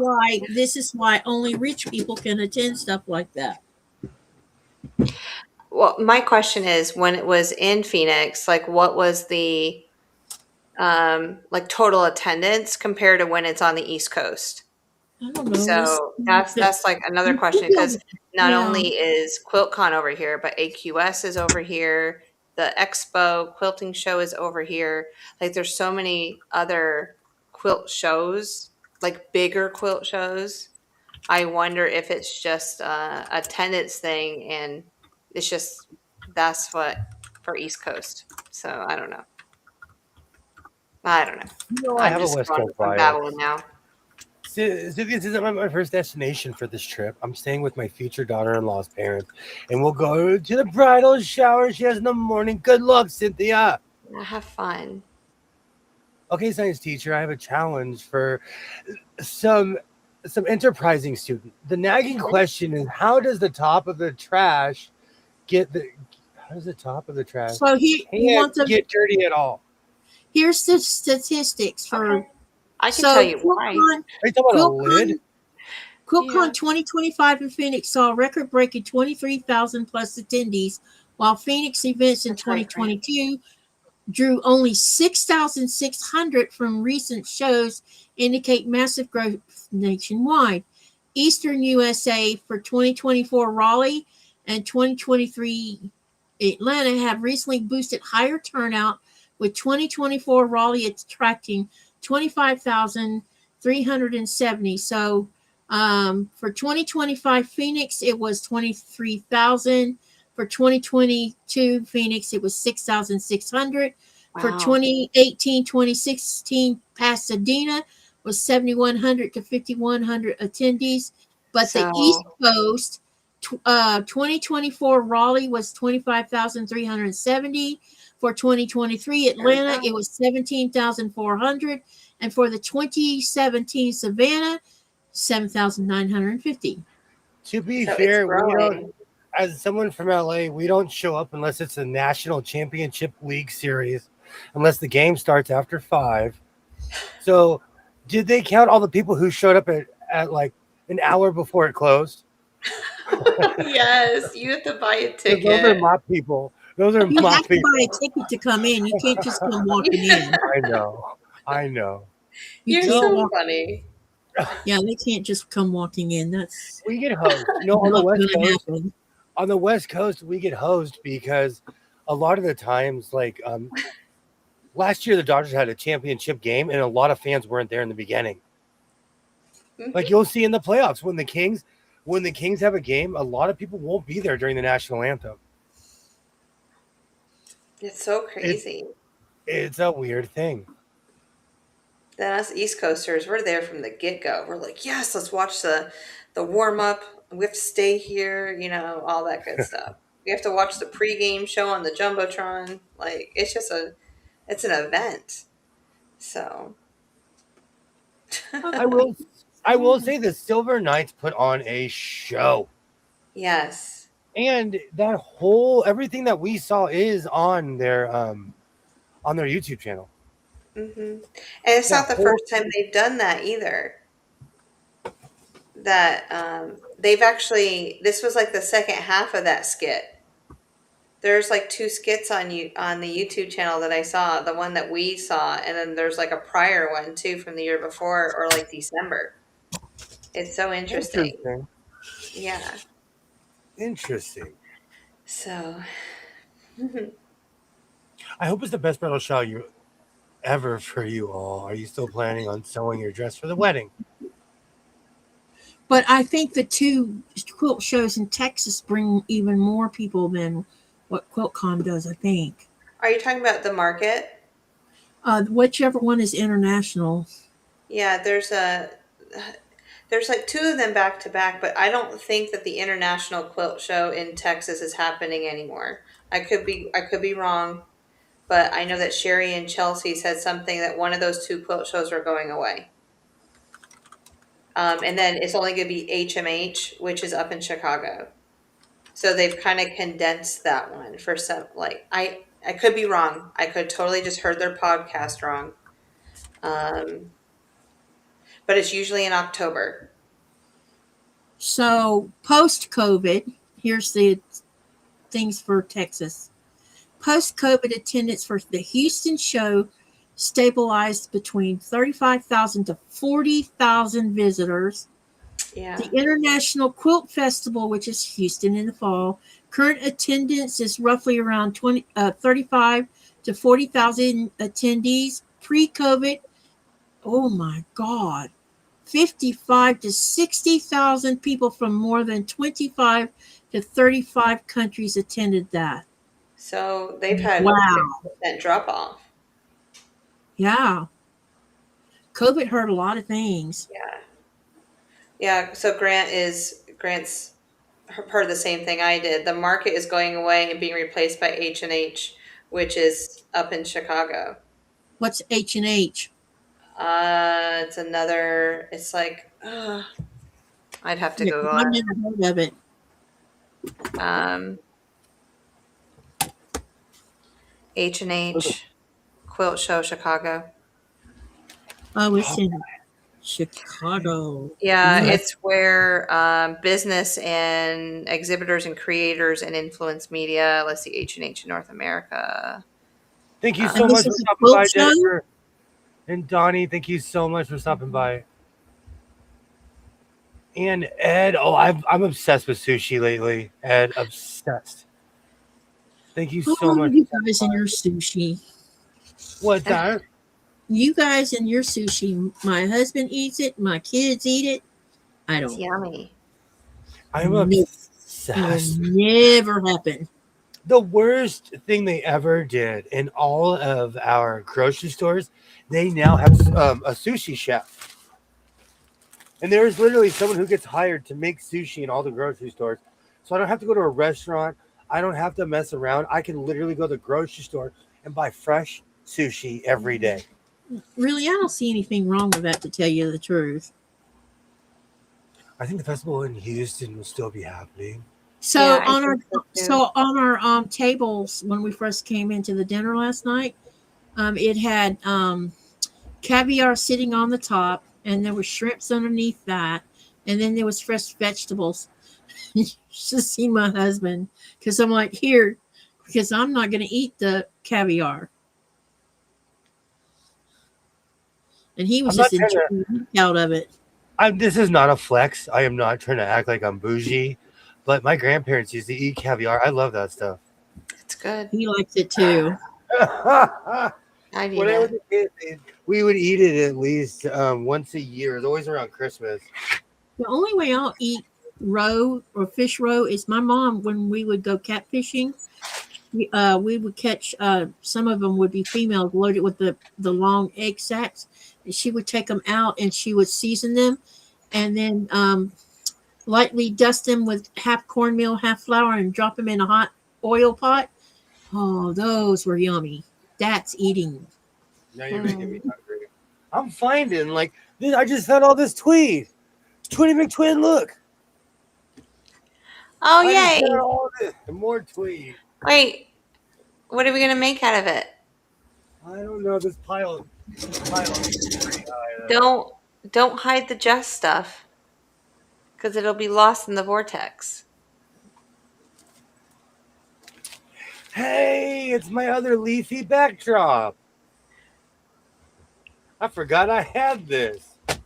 why only rich people can attend stuff like that. Well, my question is, when it was in Phoenix, like what was the like total attendance compared to when it's on the East Coast? I don't know. So that's like another question, because not Yeah. only is QuiltCon over here, but AQS is over here. The Expo quilting show is over here. Like there's so many other quilt shows, like bigger quilt shows. I wonder if it's just a attendance thing, and it's just that's what for East Coast. So I don't know. I don't know. I I'm have a just West going, Coast I'm bias. babbling now. So this isn't my first destination for this trip. I'm staying with my future daughter-in-law's parents, and we'll go to the bridal shower she has in the morning. Good luck, Cynthia. Have fun. Okay, science teacher, I have a challenge for some enterprising student. The nagging question is, how does the top of the trash get the how does the top of the trash So you can't want the get dirty at all? here's the statistics for Okay. I can tell so you why. QuiltCon Are you talking about a lid? QuiltCon QuiltCon Yeah. 2025 in Phoenix saw a record-breaking 23,000 plus attendees, while Phoenix events in That's right, Grant. 2022 drew only 6,600 from recent shows, indicate massive growth nationwide. Eastern USA for 2024 Raleigh and 2023 Atlanta have recently boosted higher turnout, with 2024 Raleigh attracting 25,370. So for 2025 Phoenix, it was 23,000. For 2022 Phoenix, it was 6,600. For Wow. 2018, 2016, Pasadena was 7,100 to 5,100 attendees. But the East So Coast, 2024 Raleigh was 25,370. For 2023 there we Atlanta, it go. was 17,400. And for the 2017 Savannah, 7,950. To be So it's fair, we don't. growing. As someone from LA, we don't show up unless it's a National Championship League series, unless the game starts after 5. So, did they count all the people who showed up at like an hour before it closed? Yes, you have to buy a 'Cause those are ticket. my people. Those are You my have to people. buy a ticket to come in. You can't just come walking in. I know. I know. You You're can't so walk. funny. Yeah, they can't just come walking in. That's We get hosed. On the not West going to Coast, happen. we get hosed because a lot of the times, like last year, the Dodgers had a championship game, and a lot of fans weren't there in the beginning. Like you'll see in the playoffs when the Kings have a game, a lot of people won't be there during the national anthem. It's so crazy. It's a weird thing. Then us East Coasters, we're there from the get go. We're like, yes, let's watch the warm up. We have to stay here, all that good stuff. We have to watch the pregame show on the jumbotron. Like it's just it's an event. So I will say the Silver Knights put on a show. yes, And that whole everything that we saw is on their YouTube channel. And it's That not the whole first time they've done that either. That they've actually, this was like the second half of that skit. There's like 2 skits on the YouTube channel that I saw, the one that we saw, and then there's like a prior one too from the year before or like December. It's so interesting. Yeah. Interesting. So I hope it's the best bridal shower you ever for you all. Are you still planning on sewing your dress for the wedding? But I think the 2 quilt shows in Texas bring even more people than what QuiltCon does, I think. are you talking about the market? Whichever one is international. Yeah, there's like 2 of them back to back, but I don't think that the International Quilt Show in Texas is happening anymore. I could be wrong, but I know that Sherry and Chelsea said something that one of those 2 quilt shows are going away. And then it's only going to be HMH, which is up in Chicago. So they've kind of condensed that one for some, like, I could be wrong. I could totally just heard their podcast wrong. But it's usually in October. So post-COVID, here's the things for Texas. Post-COVID attendance for the Houston show stabilized between 35,000 to 40,000 visitors. Yeah. The International Quilt Festival, which is Houston in the fall, current attendance is roughly around 35 to 40,000 attendees. Pre-COVID, oh my God, 55 to 60,000 people from more than 25 to 35 countries attended that. So they've had Wow. a 50% drop off. Yeah. COVID hurt a lot of things. Yeah. Yeah. So Grant's heard the same thing I did. The market is going away and being replaced by H&H, which is up in Chicago. What's H&H? It's another, it's like, I'd have to Google I've it. never heard of it. H&H Quilt Show Chicago. Oh, it's in Chicago. Yeah, Yes. it's where business and exhibitors and creators and influence media. Let's see, H&H North America. Thank you so And much this for is a stopping quilt by, show? Jennifer. And Donnie, thank you so much for stopping by. And Ed, I'm obsessed with sushi lately. Ed, obsessed. Thank you so much. You guys and your sushi. What that? You guys and your sushi. My husband eats it. My kids eat it. I It's don't. yummy. I'm Nope. obsessed. It will never happen. The worst thing they ever did in all of our grocery stores, they now have a sushi chef. And there's literally someone who gets hired to make sushi in all the grocery stores. So I don't have to go to a restaurant. I don't have to mess around. I can literally go to the grocery store and buy fresh sushi every day. Really, I don't see anything wrong with that, to tell you the truth. I think the festival in Houston will still be happening. So Yeah, I on our think so, too. on our tables when we first came into the dinner last night, it had caviar sitting on the top, and there were shrimps underneath that, and then there was fresh vegetables. You should see my husband, because I'm like, here, because I'm not going to eat the caviar, and he was I'm just not trying enjoying the heck out of it. This is not a flex. I am not trying to act like I'm bougie, but my grandparents used to eat caviar. I love that stuff. It's good. He likes it too. I need When I was it. a kid, we would eat it at least once a year. It's always around Christmas. The only way I'll eat roe or fish roe is my mom, when we would go catfishing, we would catch some of them would be females loaded with the long egg sacs, and she would take them out and she would season them and then lightly dust them with half cornmeal, half flour, and drop them in a hot oil pot. Oh, those were yummy. That's eating. Now you're making me hungry. I'm finding I just found all this tweed. Twitty McTwin, look. Oh, I just got yay. all this more tweet. Wait, what are we going to make out of it? I don't know. This pile is pretty high though. Don't hide the Jess stuff because it'll be lost in the vortex. Hey, it's my other leafy backdrop. I forgot I had this. I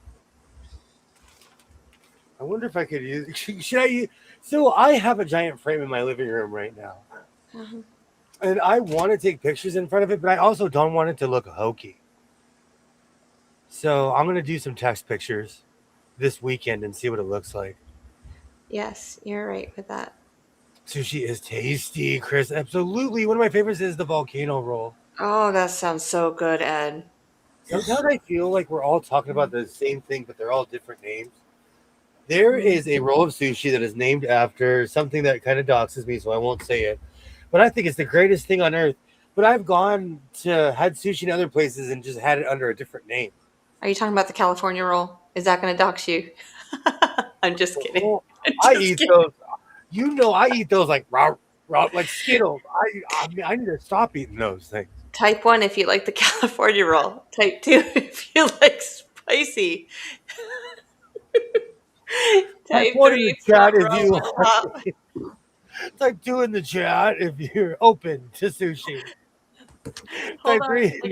wonder if I could use. Should I use? So I have a giant frame in my living room right now, Uh-huh. and I want to take pictures in front of it, but I also don't want it to look hokey. So I'm gonna do some text pictures this weekend and see what it looks like. Yes, you're right with that. Sushi is tasty, Chris. Absolutely. One of my favorites is the volcano roll. Oh, that sounds so good, Ed. Sometimes I feel like we're all talking about the same thing, but they're all different names. There is a roll of sushi that is named after something that kind of doxes me, so I won't say it. But I think it's the greatest thing on earth. But I've gone to had sushi in other places and just had it under a different name. Are you talking about the California roll? Is that going to dox you? I'm just kidding. Well, I'm I just eat kidding. those. You know, I eat those like raw, like Skittles. I mean, I need to stop eating those things. Type 1 if you like the California roll. Type 2 if you like spicy. Type One in 3 the if you chat want if raw you with hot. type 2 in the chat if you're open to sushi. Hold Type on. 3. I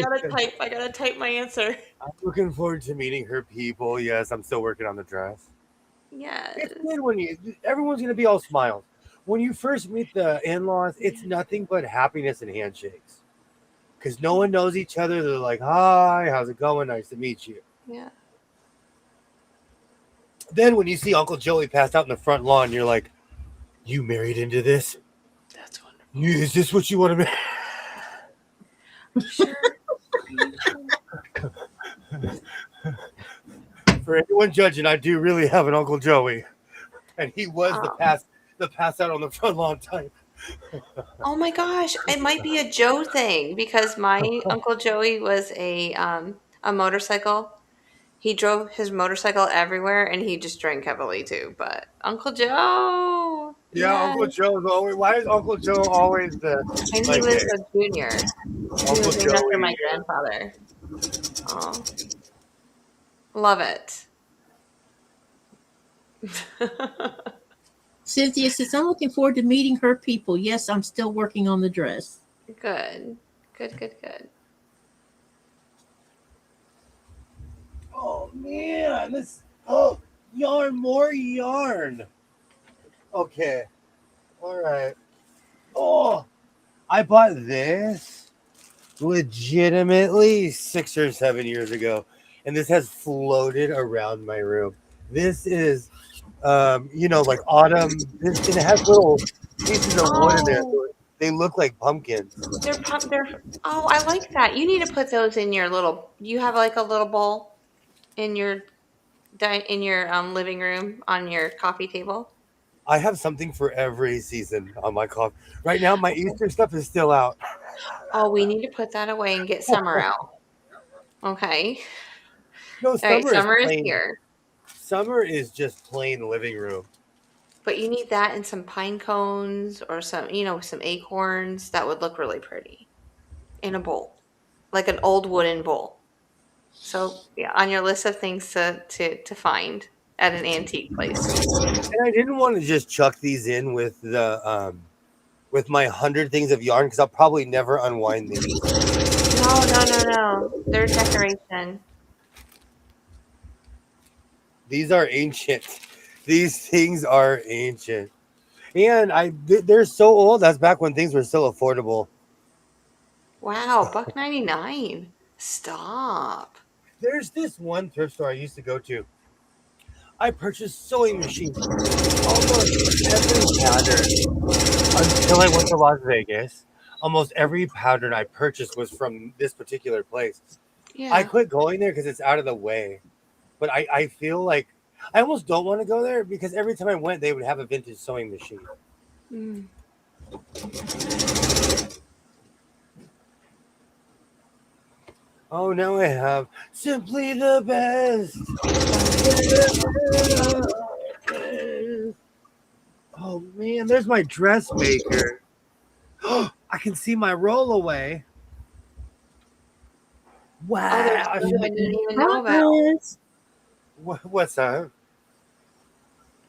gotta type my answer. I'm looking forward to meeting her people. Yes, I'm still working on the dress. Yes. It's good when everyone's gonna be all smiles. When you first meet the in-laws, it's nothing but happiness and handshakes. Because no one knows each other. They're like, hi, how's it going? Nice to meet you. Yeah. Then when you see Uncle Joey passed out in the front lawn, you're like, you married into this? That's wonderful. Is this what you want to marry? Sure. For anyone judging, I do really have an Uncle Joey. And he was the pass out on the front lawn type. Oh my gosh, it might be a Joe thing because my Uncle Joey was a motorcycle. He drove his motorcycle everywhere and he just drank heavily too. But Uncle Joe, Yeah, yes. Uncle Joe's always. Why is Uncle Joe always the And he like? was a junior. He Uncle was named after Joey. my grandfather. Oh, love it. Cynthia says, I'm looking forward to meeting her people. Yes, I'm still working on the dress. Good, good, good, good. Oh man, yarn, more yarn. Okay, all right. Oh, I bought this legitimately 6 or 7 years ago, and this has floated around my room. This is, like autumn. It has little pieces of wood in there. So they look like pumpkins. Oh, I like that. You need to put those in your little. You have like a little bowl in your living room on your coffee table. I have something for every season on my coffee. Right now, my Easter stuff is still out. Oh, we need to put that away and get summer out. Okay. No, All right, summer summer is is plain. here. Summer is just plain living room. But you need that and some pine cones or some acorns. That would look really pretty in a bowl, like an old wooden bowl. So yeah, on your list of things to find at an antique place. And I didn't want to just chuck these in with the with my 100 things of yarn because I'll probably never unwind these. No. They're decoration. These are ancient. These things are ancient. And they're so old. That's back when things were still affordable. Wow, $1.99. Stop. There's this one thrift store I used to go to. I purchased sewing machines almost every pattern until I went to Las Vegas. Almost every pattern I purchased was from this particular place. Yeah. I quit going there because it's out of the way. But I feel like I almost don't want to go there because every time I went, they would have a vintage sewing machine. Mm. Oh, now I have simply the best. Oh Oh man, there's my dressmaker. I can see my rollaway. Oh, there's Wow. something I didn't even know about. Progress. What's that?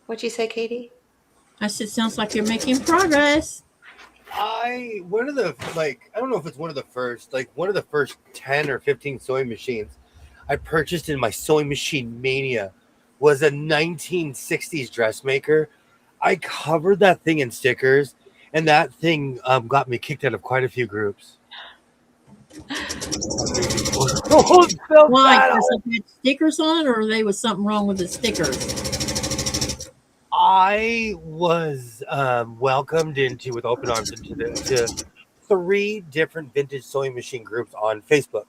What'd you say, Katie? I said, sounds like you're making progress. One of the I don't know if it's one of the first, one of the first 10 or 15 sewing machines I purchased in my sewing machine mania was a 1960s dressmaker. I covered that thing in stickers, and that thing got me kicked out of quite a few groups. Oh, it's so Why? bad. Because it had stickers on it, or there was something wrong with the stickers? I was welcomed into with open arms to 3 different vintage sewing machine groups on Facebook,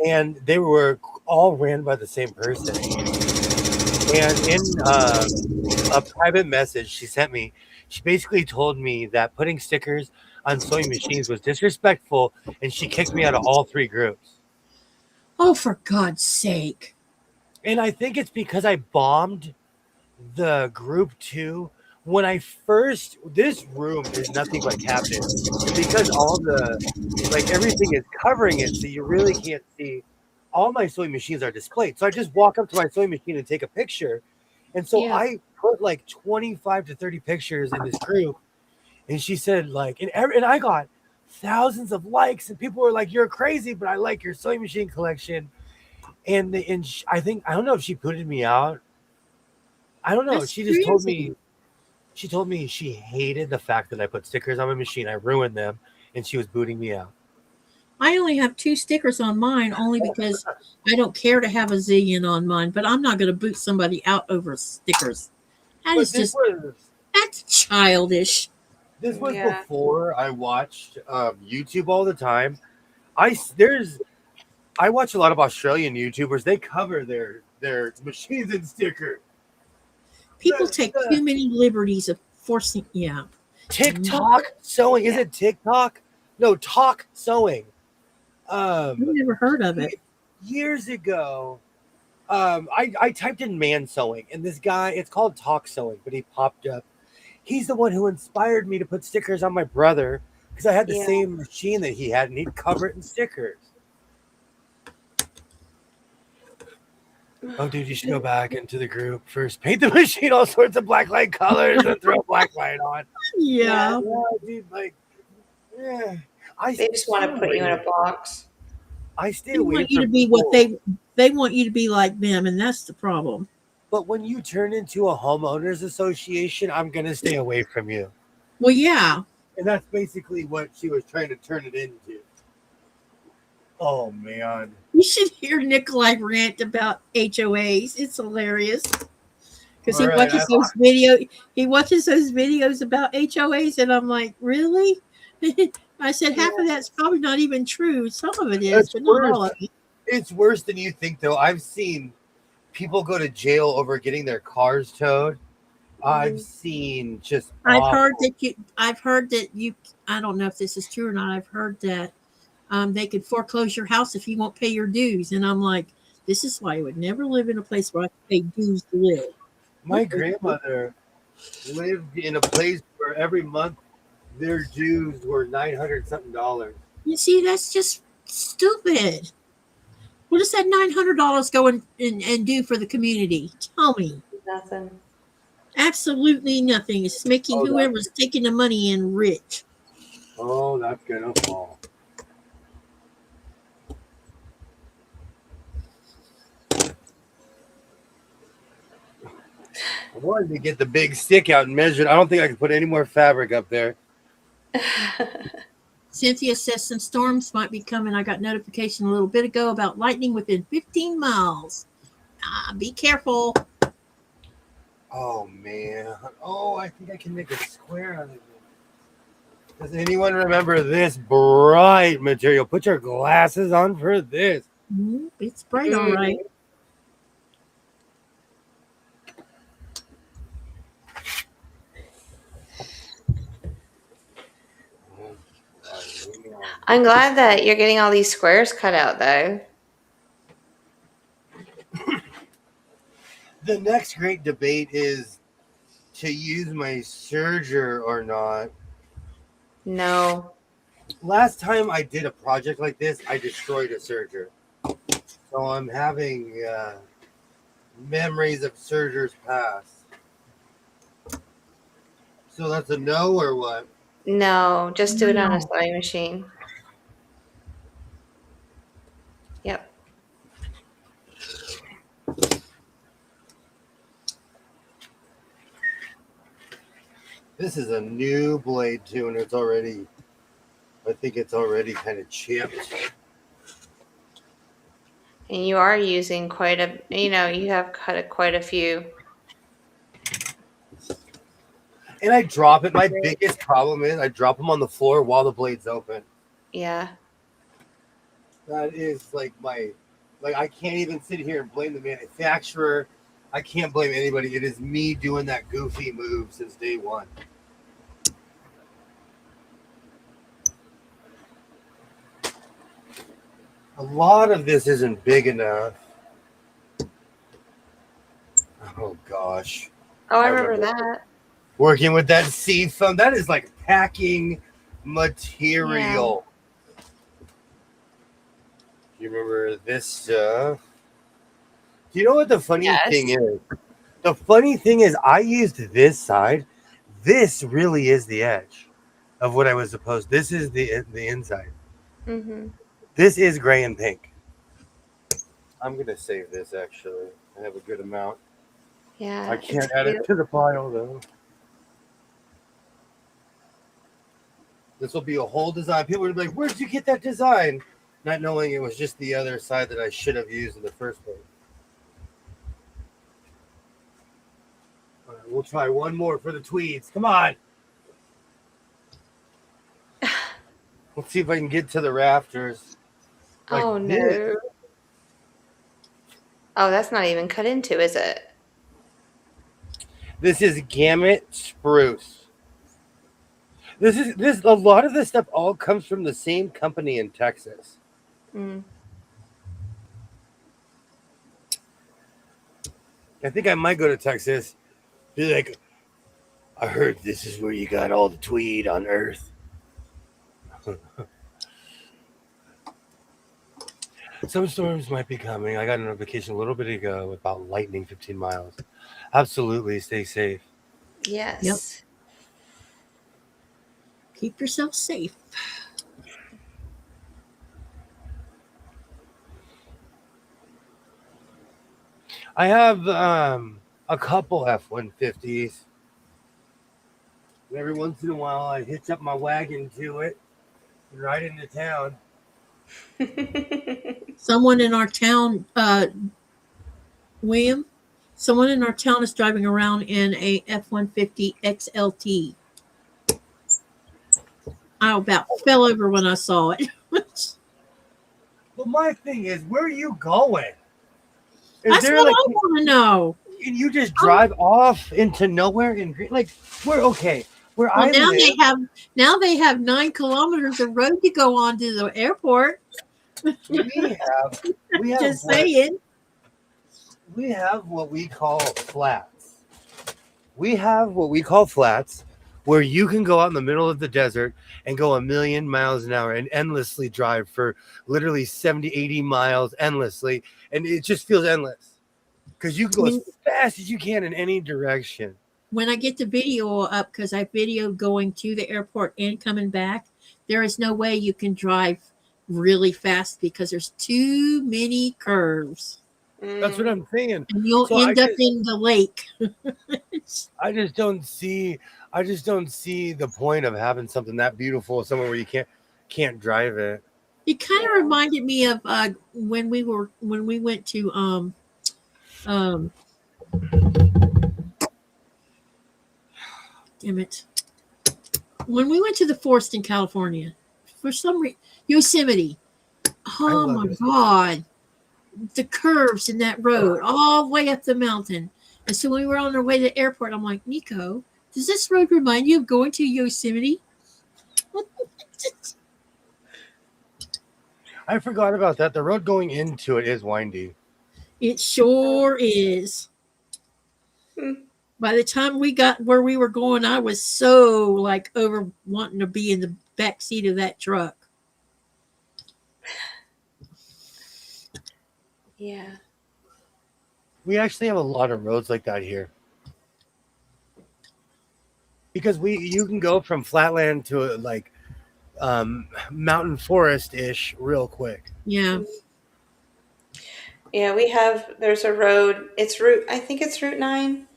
and they were all ran by the same person. And in a private message she sent me, she basically told me that putting stickers on sewing machines was disrespectful, and she kicked me out of all 3 groups. Oh, for God's sake. And I think it's because I bombed the group 2 when I first. This room is nothing but cabinets, and because all the everything is covering it, so you really can't see. All my sewing machines are displayed, so I just walk up to my sewing machine and take a picture. And so Yeah. I put 25 to 30 pictures in this group, and she said and I got thousands of likes, and people were like, "You're crazy, but I like your sewing machine collection." I think, I don't know if she booted me out. I don't know. That's She just told crazy. me she hated the fact that I put stickers on my machine. I ruined them, and she was booting me out. I only have 2 stickers on mine only because I don't care to have a zillion on mine, but I'm not going to boot somebody out over stickers. That But is just, that's childish. this was Yeah. before I watched YouTube all the time. I watch a lot of Australian YouTubers. They cover their machines in stickers. People take too many liberties of forcing, yeah. TikTok sewing. Is it TikTok? No, Talk Sewing. I've never heard of it. Years ago, I typed in man sewing, and this guy, it's called Talk Sewing, but he popped up. He's the one who inspired me to put stickers on my brother, because I had the Yeah. same machine that he had, and he'd cover it in stickers. Oh, dude, you should go back into the group first. Paint the machine all sorts of black light colors and throw black light on. Yeah. Yeah, dude, yeah. They just want to put you in a box. I stay They away want you to from be what people. they want you to be like them, and that's the problem. But when you turn into a homeowners association, I'm gonna stay away from you. Well, yeah. And that's basically what she was trying to turn it into. Oh man. You should hear Nikolai rant about HOAs. It's hilarious. Because he watches those videos about HOAs, and I'm like, really? I said half of that's probably not even true. Some of it is, That's but not all worse. of it. It's worse than you think, though. I've seen people go to jail over getting their cars towed. I've seen just. I've awful- heard that you. I don't know if this is true or not. I've heard that they could foreclose your house if you won't pay your dues, and I'm like, this is why I would never live in a place where I pay dues to live. My grandmother lived in a place where every month their dues were $900 something. You see, that's just stupid. What does that $900 go and do for the community? Tell me. Nothing. Absolutely nothing. It's making whoever's taking the money in rich. Oh, that's gonna fall. I wanted to get the big stick out and measure it. I don't think I can put any more fabric up there. Cynthia says some storms might be coming. I got notification a little bit ago about lightning within 15 miles. Be careful. Oh man. Oh, I think I can make a square out of it. Does anyone remember this bright material? Put your glasses on for this. It's bright, all right. I'm glad that you're getting all these squares cut out, though. The next great debate is to use my serger or not. No. Last time I did a project like this, I destroyed a serger. So I'm having memories of sergers past. So that's a no or what? No, just do it on a No. sewing machine. Yep. This is a new blade too, and it's already, I think it's already kind of chipped. And you are using quite a, you have cut quite a few. And I drop it. My biggest problem is I drop them on the floor while the blade's open. Yeah. That is like I can't even sit here and blame the manufacturer. I can't blame anybody. It is me doing that goofy move since day one. A lot of this isn't big enough. Oh gosh. Oh, I remember that. Working with that sea foam, that is like packing material. You remember this stuff? Do you know what the funny thing is? The funny thing is I used this side. This really is the edge of what I was supposed. This is the inside. Mm-hmm. This is gray and pink. I'm gonna save this actually. I have a good amount. Yeah. I can't add it to the pile though. This will be a whole design. People will be like, "Where'd you get that design?" Not knowing it was just the other side that I should have used in the first place. All right, we'll try one more for the tweeds. Come on. Let's see if I can get to the rafters. Like Oh, no. this. Oh, that's not even cut into, is it? This is Gamut Spruce. This a lot of this stuff all comes from the same company in Texas. Mm. I think I might go to Texas. Be like, I heard this is where you got all the tweed on Earth. Some storms might be coming. I got a notification a little bit ago about lightning 15 miles. Absolutely, stay safe. Yes. Yep. Keep yourself safe. I have a couple F-150s. Every once in a while, I hitch up my wagon to it and ride into town. Someone in our town, William, someone in our town is driving around in a F-150 XLT. I about fell over when I saw it. Well, my thing is, where are you going? That's what I want to know. And you just drive off into nowhere in like we're okay. Where Well, I live, now they have 9 kilometers of road to go on to the airport. we have Just saying. We have what we call flats. We have what we call flats where you can go out in the middle of the desert and go 1,000,000 miles an hour and endlessly drive for literally 70, 80 miles endlessly. And it just feels endless because you can go as fast as you can in any direction. When I get the video up, because I videoed going to the airport and coming back, there is no way you can drive really fast because there's too many curves. That's what I'm saying. And you'll end up in the lake. I just don't see the point of having something that beautiful somewhere where you can't drive it. It kind of reminded me of when we went to damn it. When we went to the forest in California, for some reason, Yosemite. Oh my God. The curves in that road all the way up the mountain. And so when we were on our way to the airport, I'm like, Nico, does this road remind you of going to Yosemite? I forgot about that. The road going into it is windy. It sure is. By the time we got where we were going, I was so like over wanting to be in the back seat of that truck. Yeah. We actually have a lot of roads like that here. Because you can go from flatland to like mountain forest ish real quick. Yeah. Yeah, there's a road. I think it's Route 9.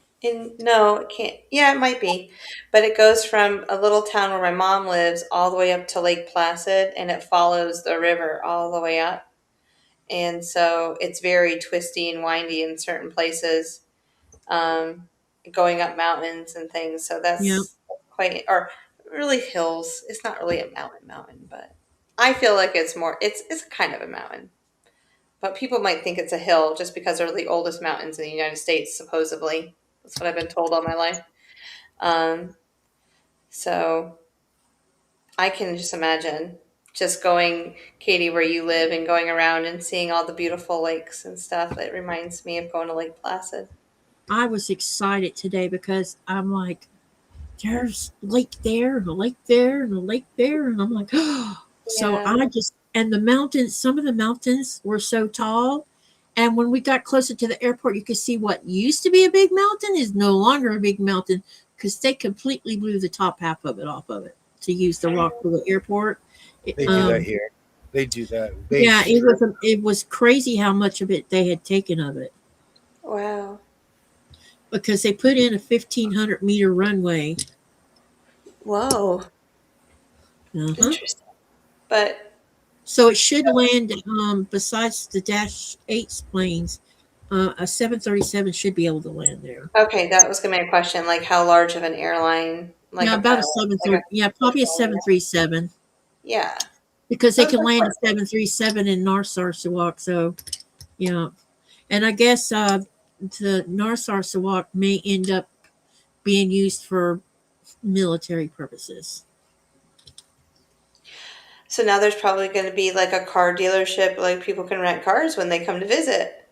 No, it can't. Yeah, it might be. But it goes from a little town where my mom lives all the way up to Lake Placid, and it follows the river all the way up. And so it's very twisty and windy in certain places, um, going up mountains and things. So Yeah. that's quite, or really hills. It's not really a mountain, but I feel like it's kind of a mountain. But people might think it's a hill just because they're the oldest mountains in the United States, supposedly. That's what I've been told all my life. Um, so I can just imagine just going, Katie, where you live and going around and seeing all the beautiful lakes and stuff. It reminds me of going to Lake Placid. I was excited today because I'm like, there's a lake there and a lake there and a lake there. And I'm like, oh. So Yeah. I just, and the mountains, some of the mountains were so tall. And when we got closer to the airport, you could see what used to be a big mountain is no longer a big mountain because they completely blew the top half of it off of it to use the rock for the airport. They do that here. They do that. Yeah, it was crazy how much of it they had taken of it Wow. because they put in a 1,500-meter runway. Whoa. Interesting. But So it should land, besides the Dash 8 planes, a 737 should be able to land there. okay, that was gonna be a question. Like, how large of an airline? Like Yeah, a about a pilot, like 730. Yeah, probably a 737 yeah. because they Those can are land a fun. 737 in Narsarsuaq. So, yeah. And I guess the Narsarsuaq may end up being used for military purposes. So now there's probably going to be like a car dealership, like people can rent cars when they come to visit.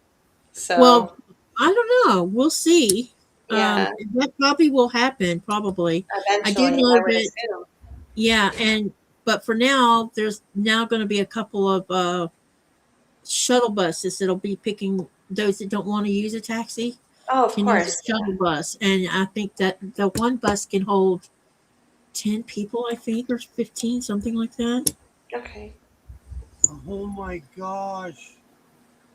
Well, So I don't know. We'll see. yeah, That probably will happen. Probably. I do eventually, know I would that. assume. Yeah, but for now, there's now going to be a couple of shuttle buses that'll be picking those that don't want to use a taxi Oh, of can use course. a shuttle bus, and I think that the one bus can hold 10 people, I think, or 15, something like that. Okay. Oh my gosh.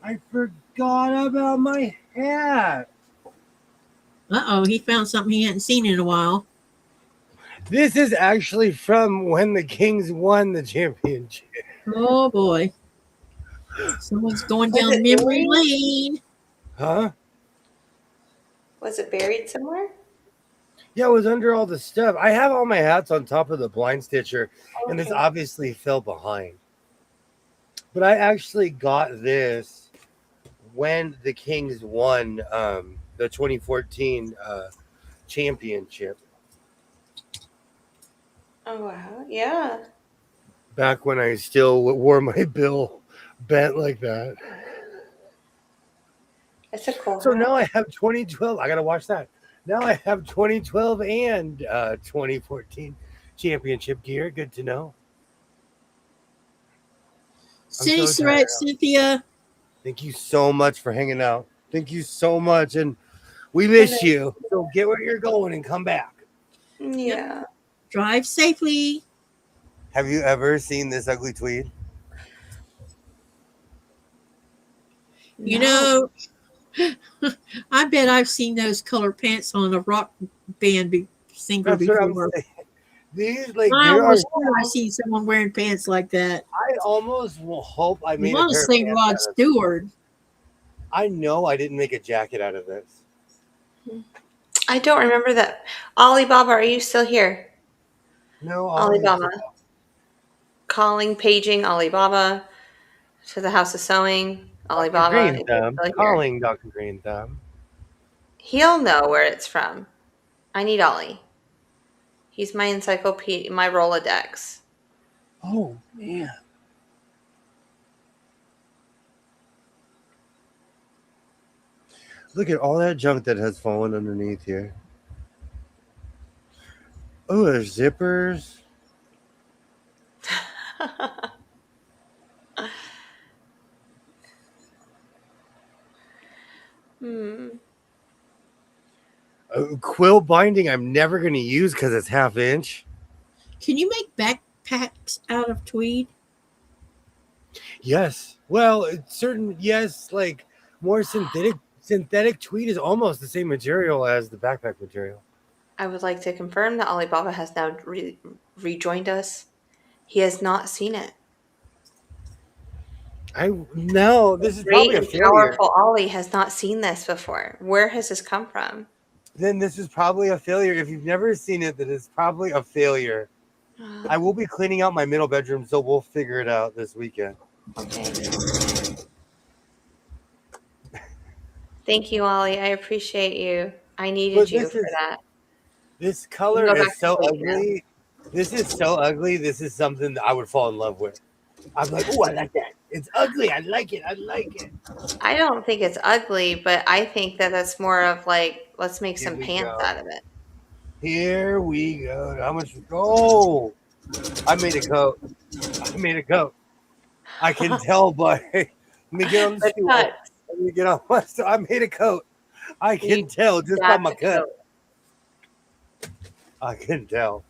I forgot about my hat. He found something he hadn't seen in a while. This is actually from when the Kings won the championship. Oh boy, someone's going Was down it memory buried? lane. Huh? Was it buried somewhere? Yeah, it was under all the stuff. I have all my hats on top of the blind stitcher, and this Okay. obviously fell behind. But I actually got this when the Kings won the 2014 championship. Oh wow. Yeah. Back when I still wore my bill bent like that. It's a cool So hat. now I have 2012. I gotta watch that. Now I have 2012 and 2014 championship gear. Good to know. City so threat, tired. Cynthia. Thank you so much for hanging out. Thank you so much, and we miss you. So get where you're going and come back. Yeah. Drive safely. Have you ever seen this ugly tweed? You No. know, I bet I've seen those colored pants on a rock band singer That's what I'm before. saying. These like I there are. almost swear I seen someone wearing pants like that. I almost will hope I I made a want to pair of say pants Rod out of. Stewart. I know I didn't make a jacket out of this. I don't remember that. Alibaba, are you still here? No, Alibaba. Calling, paging Alibaba to the House of Sewing. Dr. Alibaba, Green if you're Thumb still here. calling Dr. Green Thumb. He'll know where it's from. I need Ollie. He's my encyclopedia, my Rolodex. Oh man. Look at all that junk that has fallen underneath here. Oh, there's zippers. Hmm. Quill binding I'm never going to use because it's 1/2 inch. Can you make backpacks out of tweed? Yes. Well, it's certain. Yes, like more synthetic. Synthetic tweed is almost the same material as the backpack material. I would like to confirm that Alibaba has now rejoined us. He has not seen it. No. This is Great probably a and failure. powerful Ollie has not seen this before. Where has this come from? Then this is probably a failure. If you've never seen it, then it's probably a failure. I will be cleaning out my middle bedroom, so we'll figure it out this weekend. Okay. Thank you, Ollie. I appreciate you. I needed But you for that. this color Go back is to so sleep ugly. This is so ugly. This is something that I would fall in love with. I'm like, oh, I like that. It's ugly. I like it. I like it. I don't think it's ugly, but I think that that's more of like, let's make Here some we pants go. out of it. Here we go. How much? Oh, I made a coat. I made a coat. I can tell by. Let me get on the The stool. cut. Let me get on my stool. I made a coat. I can tell just by got my the cut. coat. I can tell.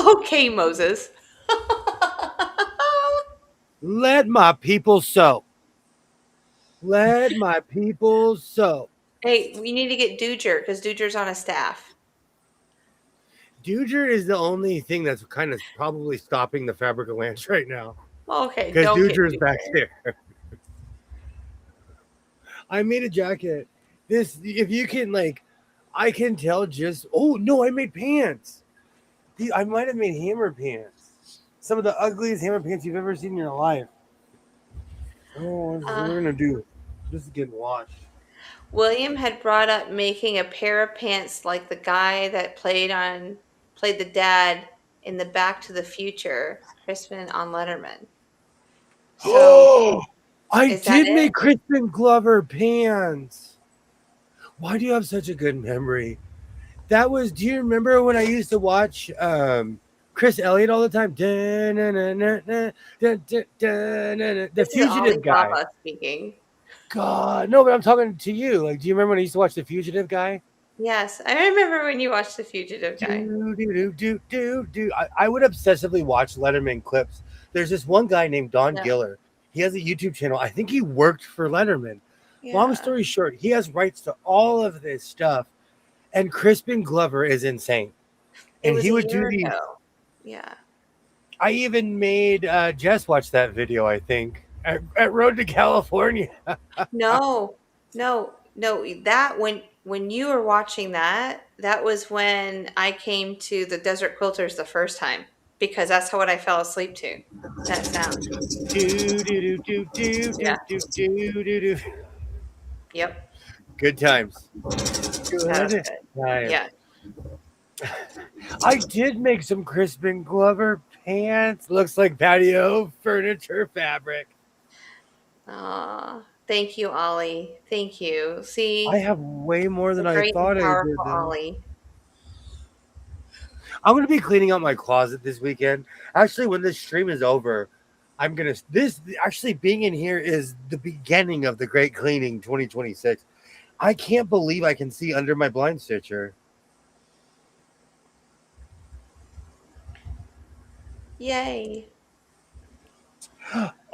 Okay, Moses. Let my people sow. Let my people sow. Hey, we need to get Dooger because Dooger's on a staff. Dooger is the only thing that's kind of probably stopping the fabric alliance right now. Okay, Because don't get Dooger's back Dooger. there. I made a jacket. This, if you can, like, I can tell just. Oh no, I made pants. I might have made hammer pants. Some of the ugliest hammer pants you've ever seen in your life. Oh, what we're gonna do? This is getting washed. William had brought up making a pair of pants like the guy that played the dad in the Back to the Future, Crispin on Letterman. So Oh, I is that did it? make Crispin Glover pants. Why do you have such a good memory? That was. Do you remember when I used to watch Chris Elliott all the time? The This is Fugitive guy. Alibaba speaking. God, no, but I'm talking to you. Like, do you remember when I used to watch The Fugitive guy? Yes, I remember when you watched The Fugitive guy. I would obsessively watch Letterman clips. There's this one guy named Don Yeah. Giller. He has a YouTube channel. I think he worked for Letterman. Long story short, he has rights to all of this stuff. And Crispin Glover is insane. It And was he a would do year these. ago. Yeah. I even made Jess watch that video, I think, at Road to California. No, no, no. That when you were watching that, that was when I came to the Desert Quilters the first time because that's what I fell asleep to. That sound. Yeah. Yep. Good times. That was Good good. times. Yeah. I did make some Crispin Glover pants. Looks like patio furniture fabric. Thank you, Ollie. Thank you. See, I have way more than the I great thought and I did. powerful Though. Ollie. I'm gonna be cleaning out my closet this weekend. Actually, when this stream is over, I'm gonna. This actually being in here is the beginning of the Great Cleaning 2026. I can't believe I can see under my blind stitcher. Yay.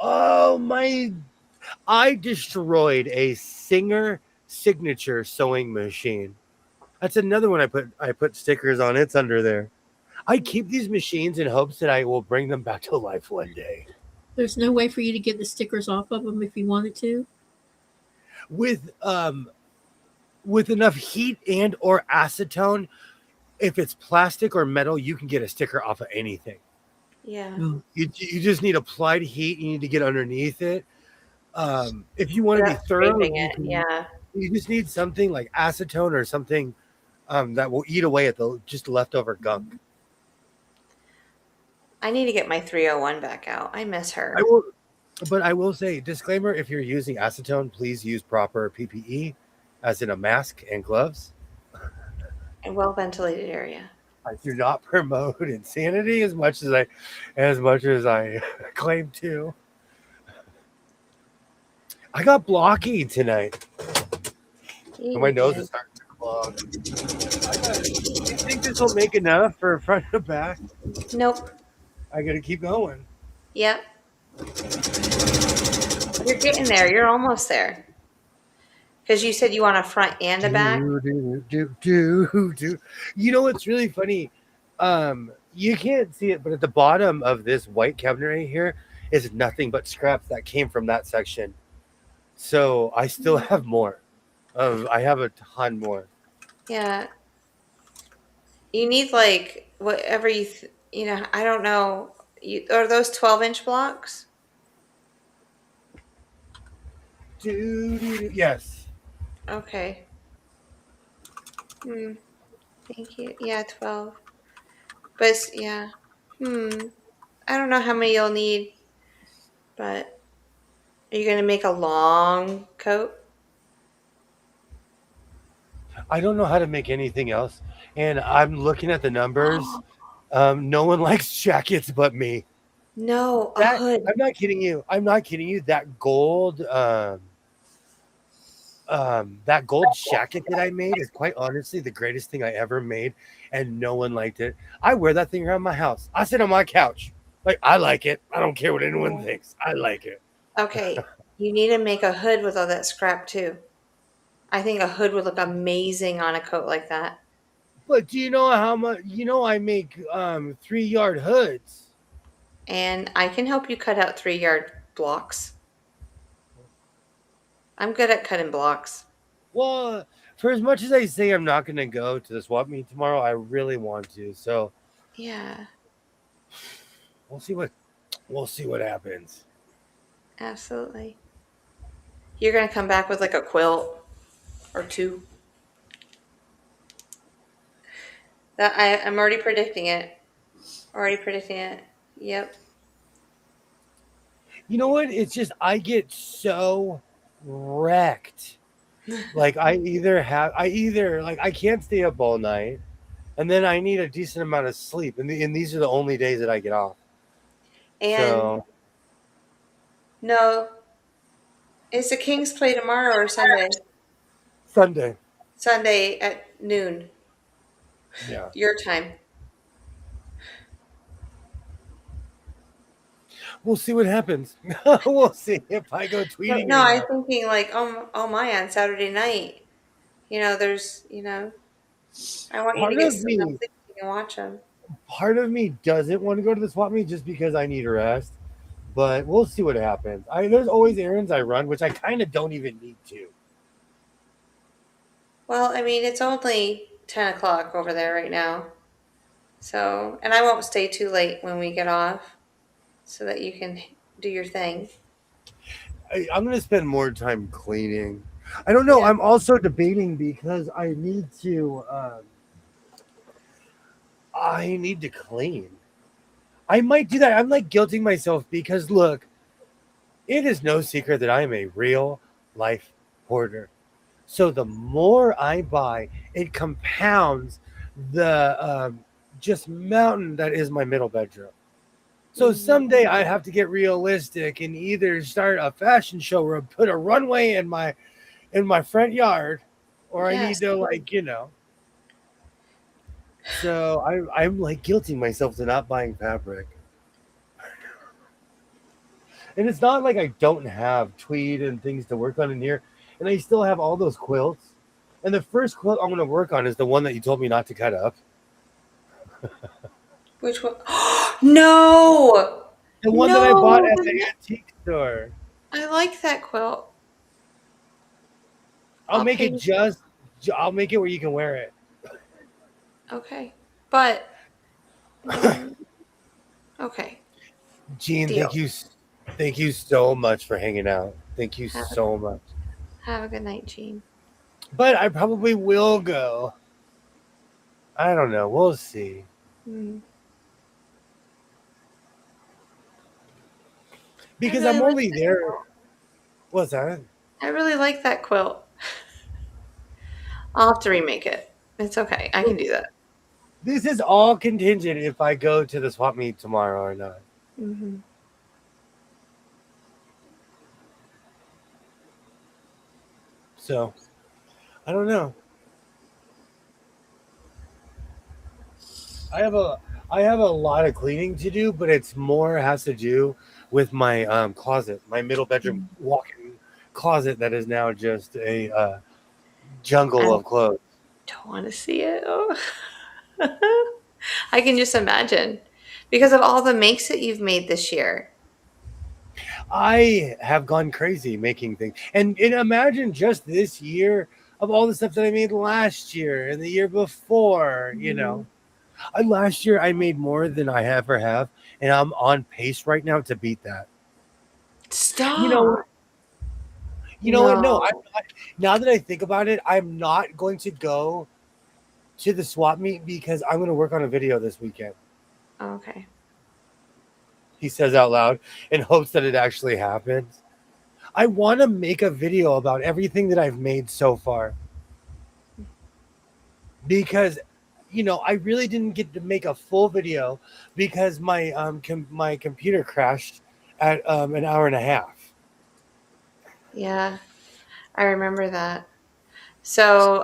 Oh my! I destroyed a Singer signature sewing machine. That's another one I put stickers on. It's under there. I keep these machines in hopes that I will bring them back to life one day. There's no way for you to get the stickers off of them if you wanted to. With enough heat and or acetone, if it's plastic or metal, you can get a sticker off of anything. Yeah. You just need applied heat. You need to get underneath it. If you want to be Without thorough, scraping it. Yeah. you just need something like acetone or something that will eat away at the just leftover gunk. I need to get my 301 back out. I miss her. I will say, disclaimer, if you're using acetone, please use proper PPE, as in a mask and gloves. And well ventilated area. I do not promote insanity as much as I claim to. I got blocky tonight, Yeah, and my you nose is did. starting to clog. Do you think this will make enough for front and back? Nope. I gotta keep going. Yep. You're getting there. You're almost there. Because you said you want a front and a back. Do. You know what's really funny? You can't see it, but at the bottom of this white cabinet right here is nothing but scraps that came from that section. So I still have more. I have a ton more. Yeah. You need like whatever I don't know. Are those 12-inch blocks? Yes. Okay. Hmm. Thank you. Yeah, 12. But yeah. Hmm. I don't know how many you'll need, but are you going to make a long coat? I don't know how to make anything else. And I'm looking at the numbers. Oh, No one likes jackets but me. no, a That hood. I'm not kidding you. I'm not kidding you. That gold jacket that I made is quite honestly the greatest thing I ever made, and no one liked it. I wear that thing around my house. I sit on my couch. Like I like it. I don't care what anyone thinks. I like it. Okay, you need to make a hood with all that scrap too. I think a hood would look amazing on a coat like that. But do you know how much I make 3-yard hoods? And I can help you cut out 3-yard blocks. I'm good at cutting blocks. Well, for as much as I say I'm not gonna go to the swap meet tomorrow, I really want to. So Yeah, we'll see what happens. absolutely. You're gonna come back with like a quilt or two. I'm already predicting it. Already predicting it. Yep. You know what? It's just I get so wrecked. Like I either like I can't stay up all night, and then I need a decent amount of sleep, and these are the only days that I get off. And So no, is the Kings play tomorrow or Sunday? Sunday, Sunday at noon, yeah, your time. we'll see what happens. We'll see if I go But tweeting no, or I'm not. thinking like, oh my, on Saturday night. There's, I want you to Part get of some enough me, sleep so you can watch them. part of me doesn't want to go to the swap meet just because I need rest. But we'll see what happens. There's always errands I run, which I kind of don't even need to. Well, I mean, it's only 10 o'clock over there right now. So, and I won't stay too late when we get off so that you can do your thing. I'm gonna spend more time cleaning. I don't know. Yeah. I'm also debating because I need to clean. I might do that. I'm like guilting myself because look, it is no secret that I am a real life hoarder. So the more I buy, it compounds the just mountain that is my middle bedroom. So Mhm. someday I have to get realistic and either start a fashion show or put a runway in my front yard, or I need Yes. to So I'm like guilting myself to not buying fabric. And it's not like I don't have tweed and things to work on in here. And I still have all those quilts. And the first quilt I'm going to work on is the one that you told me not to cut up. Which one? No! The one that I bought No! at the antique store. I like that quilt. I'll I'll make pay it you. I'll make it where you can wear it. Okay. But, mm, okay. Gene, Deal. thank you so much for hanging out. Thank you Have, so much. have a good night, Gene. But I probably will go. I don't know. We'll see. Mm. I Because really I'm like only that. there. What's that? I really like that quilt. I'll have to remake it. It's okay. I can do that. This is all contingent if I go to the swap meet tomorrow or not. Mm-hmm. So I don't know. I have a I have a lot of cleaning to do, but it's more has to do with my closet, my middle bedroom walk-in closet that is now just a jungle I of clothes. don't want to see it. Oh. I can just imagine because of all the makes that you've made this year. I have gone crazy making things, and imagine just this year of all the stuff that I made last year and the year before. Mhm. Last year I made more than I ever have, and I'm on pace right now to beat that. You know what? Stop. You know what? No, I'm No. not. Now that I think about it, I'm not going to go to the swap meet because I'm going to work on a video this weekend. Okay. He says out loud in hopes that it actually happens. I want to make a video about everything that I've made so far because I really didn't get to make a full video because my computer crashed at an hour and a half. Yeah, I remember that. So,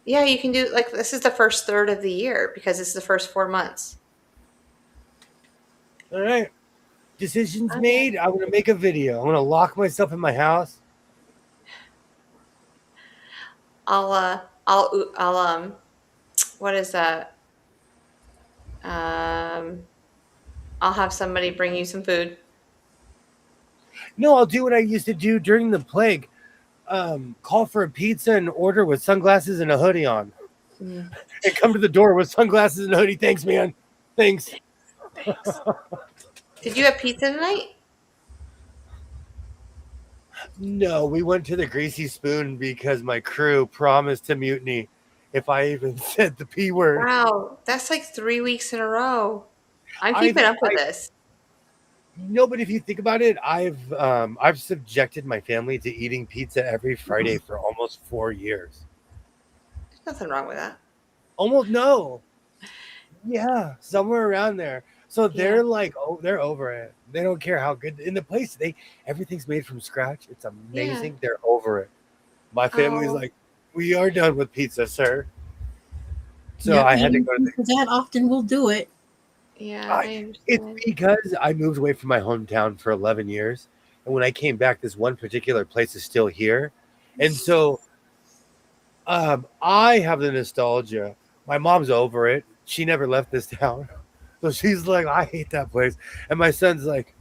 yeah, you can do like this is the first third of the year because it's the first 4 months. All right, decisions Okay. made. I'm going to make a video. I'm going to lock myself in my house. I'll what is that? Um, I'll have somebody bring you some food. No, I'll do what I used to do during the plague. Call for a pizza and order with sunglasses and a hoodie on, Mm, and come to the door with sunglasses and a hoodie. Thanks, man. Thanks. thanks. Did you have pizza tonight? No, we went to the Greasy Spoon because my crew promised to mutiny if I even said the P word. Wow, that's like 3 weeks in a row. I'm I, keeping up with I this. no, but if you think about it, I've subjected my family to eating pizza every Friday for almost 4 years. There's nothing wrong with that. Almost no, yeah, somewhere around there. So Yeah. they're like, oh, they're over it. They don't care how good in the place everything's made from scratch. It's Yeah. amazing. They're over it. My family's Oh, like, we are done with pizza, sir. So Yep, I had to eating go to the pizza that often will do it. yeah, I I it's understand. because I moved away from my hometown for 11 years, and when I came back, this one particular place is still here, and so I have the nostalgia. My mom's over it. She never left this town, so she's like, I hate that place, and my son's like,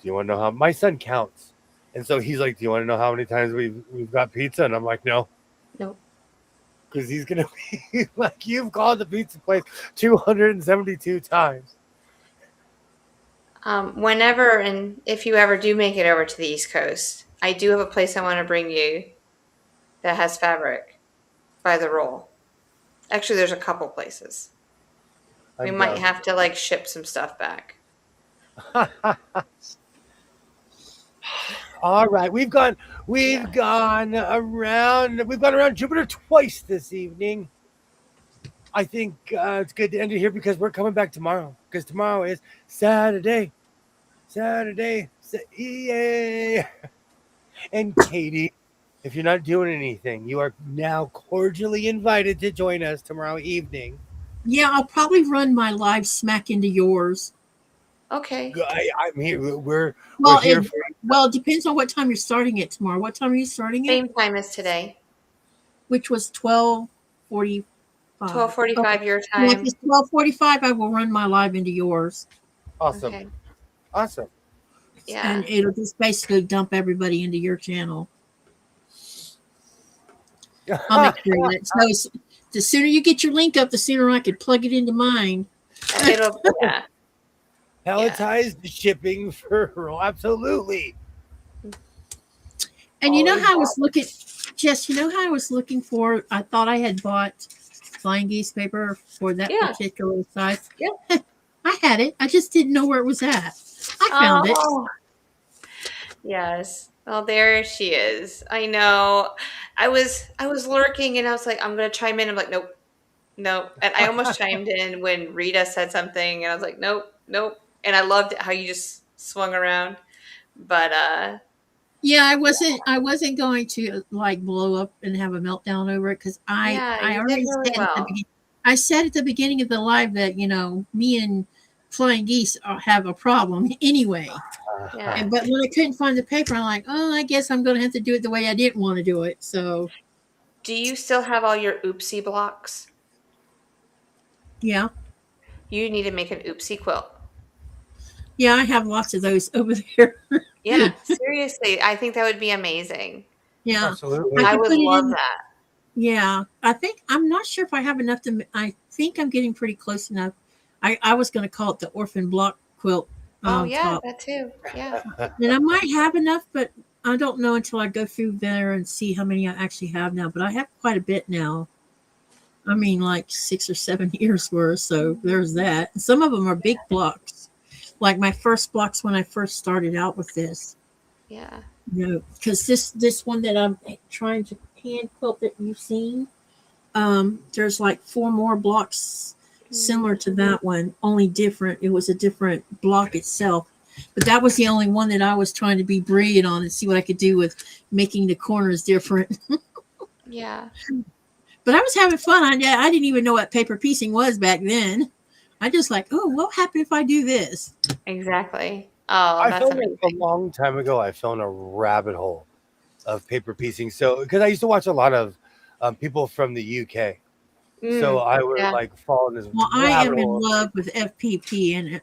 do you want to know how? My son counts, and so he's like, do you want to know how many times we've got pizza? And I'm like, no. Nope. Because he's gonna be like, you've called the pizza place 272 times. Whenever and if you ever do make it over to the East Coast, I do have a place I want to bring you that has fabric by the roll. Actually, there's a couple places. We I'm might down. have to like ship some stuff back. All right, Yeah. we've gone around Jupiter twice this evening. I think it's good to end it here because we're coming back tomorrow. Because tomorrow is Saturday, yay! And Katie, if you're not doing anything, you are now cordially invited to join us tomorrow evening. Yeah, I'll probably run my live smack into yours. Okay. I'm here. We're Well, here it for well, it depends on what time you're starting it tomorrow. What time are you starting it? Same time as today. Which was 12:45. Okay. 12:45 your Yeah, if time. it's 12:45, I will run my live into yours, awesome, Okay. awesome. and Yeah. it'll just basically dump everybody into your channel. I'll make sure that so the sooner you get your link up, the sooner I could plug it into mine. It'll yeah. Yeah. Pelletize the shipping for absolutely. And you know Always how I was looking, Jess, you know how I was looking for, I thought I had bought flying geese paper for that Yeah. particular size. Yeah. I had it. I just didn't know where it was at. I found it. Oh, yes. Well, there she is. I know. I was lurking and I was like, I'm gonna chime in. I'm like, nope. Nope. And I almost chimed in when Rita said something, and I was like, nope, nope. And I loved how you just swung around. But Yeah, I wasn't going to like blow up and have a meltdown over it because yeah, I you did already really said at the well. beginning. I said at the beginning of the live that me and flying geese have a problem anyway. Yeah. But when I couldn't find the paper, I'm like, oh, I guess I'm going to have to do it the way I didn't want to do it. So Do you still have all your oopsie blocks? yeah, You need to make an oopsie quilt. yeah, I have lots of those over there. Yeah, seriously, I think that would be amazing. Yeah, I Absolutely. I could would put it love in. that. Yeah, I'm not sure if I have enough to. I think I'm getting pretty close enough. I was going to call it the orphan block quilt Oh yeah, top. that too. Yeah. And I might have enough, but I don't know until I go through there and see how many I actually have now. But I have quite a bit now. I mean, like 6 or 7 years worth. So there's that. And some of them are big blocks, like my first blocks when I first started out with this. Yeah. Because this one that I'm trying to hand quilt that you've seen, there's like 4 more blocks similar to that one, only different. It was a different block itself. But that was the only one that I was trying to be brilliant on and see what I could do with making the corners different. Yeah. But I was having fun. I didn't even know what paper piecing was back then. I just like, oh, what happened if I do this? Exactly. Oh, I that's found it a amazing. long time ago. I fell in a rabbit hole of paper piecing. So, because I used to watch a lot of people from the UK, so I would Yeah. like fall in this Well, I rabbit am in hole. love with FPP, and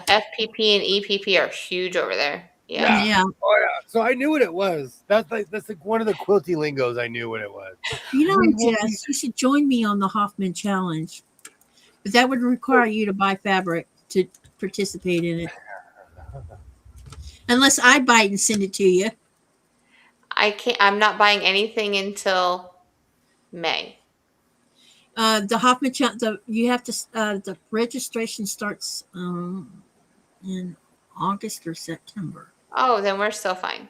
FPP and EPP are huge over there. Yeah. Yeah. yeah. Oh yeah. So I knew what it was. That's like one of the quilty lingos. I knew what it was. We will be. Jess, you should join me on the Hoffman Challenge, but that would require you to buy fabric to participate in it. Unless I buy it and send it to you. I'm not buying anything until May. The Hoffman Challenge, you have to. The registration starts in August or September. Oh, then we're still fine.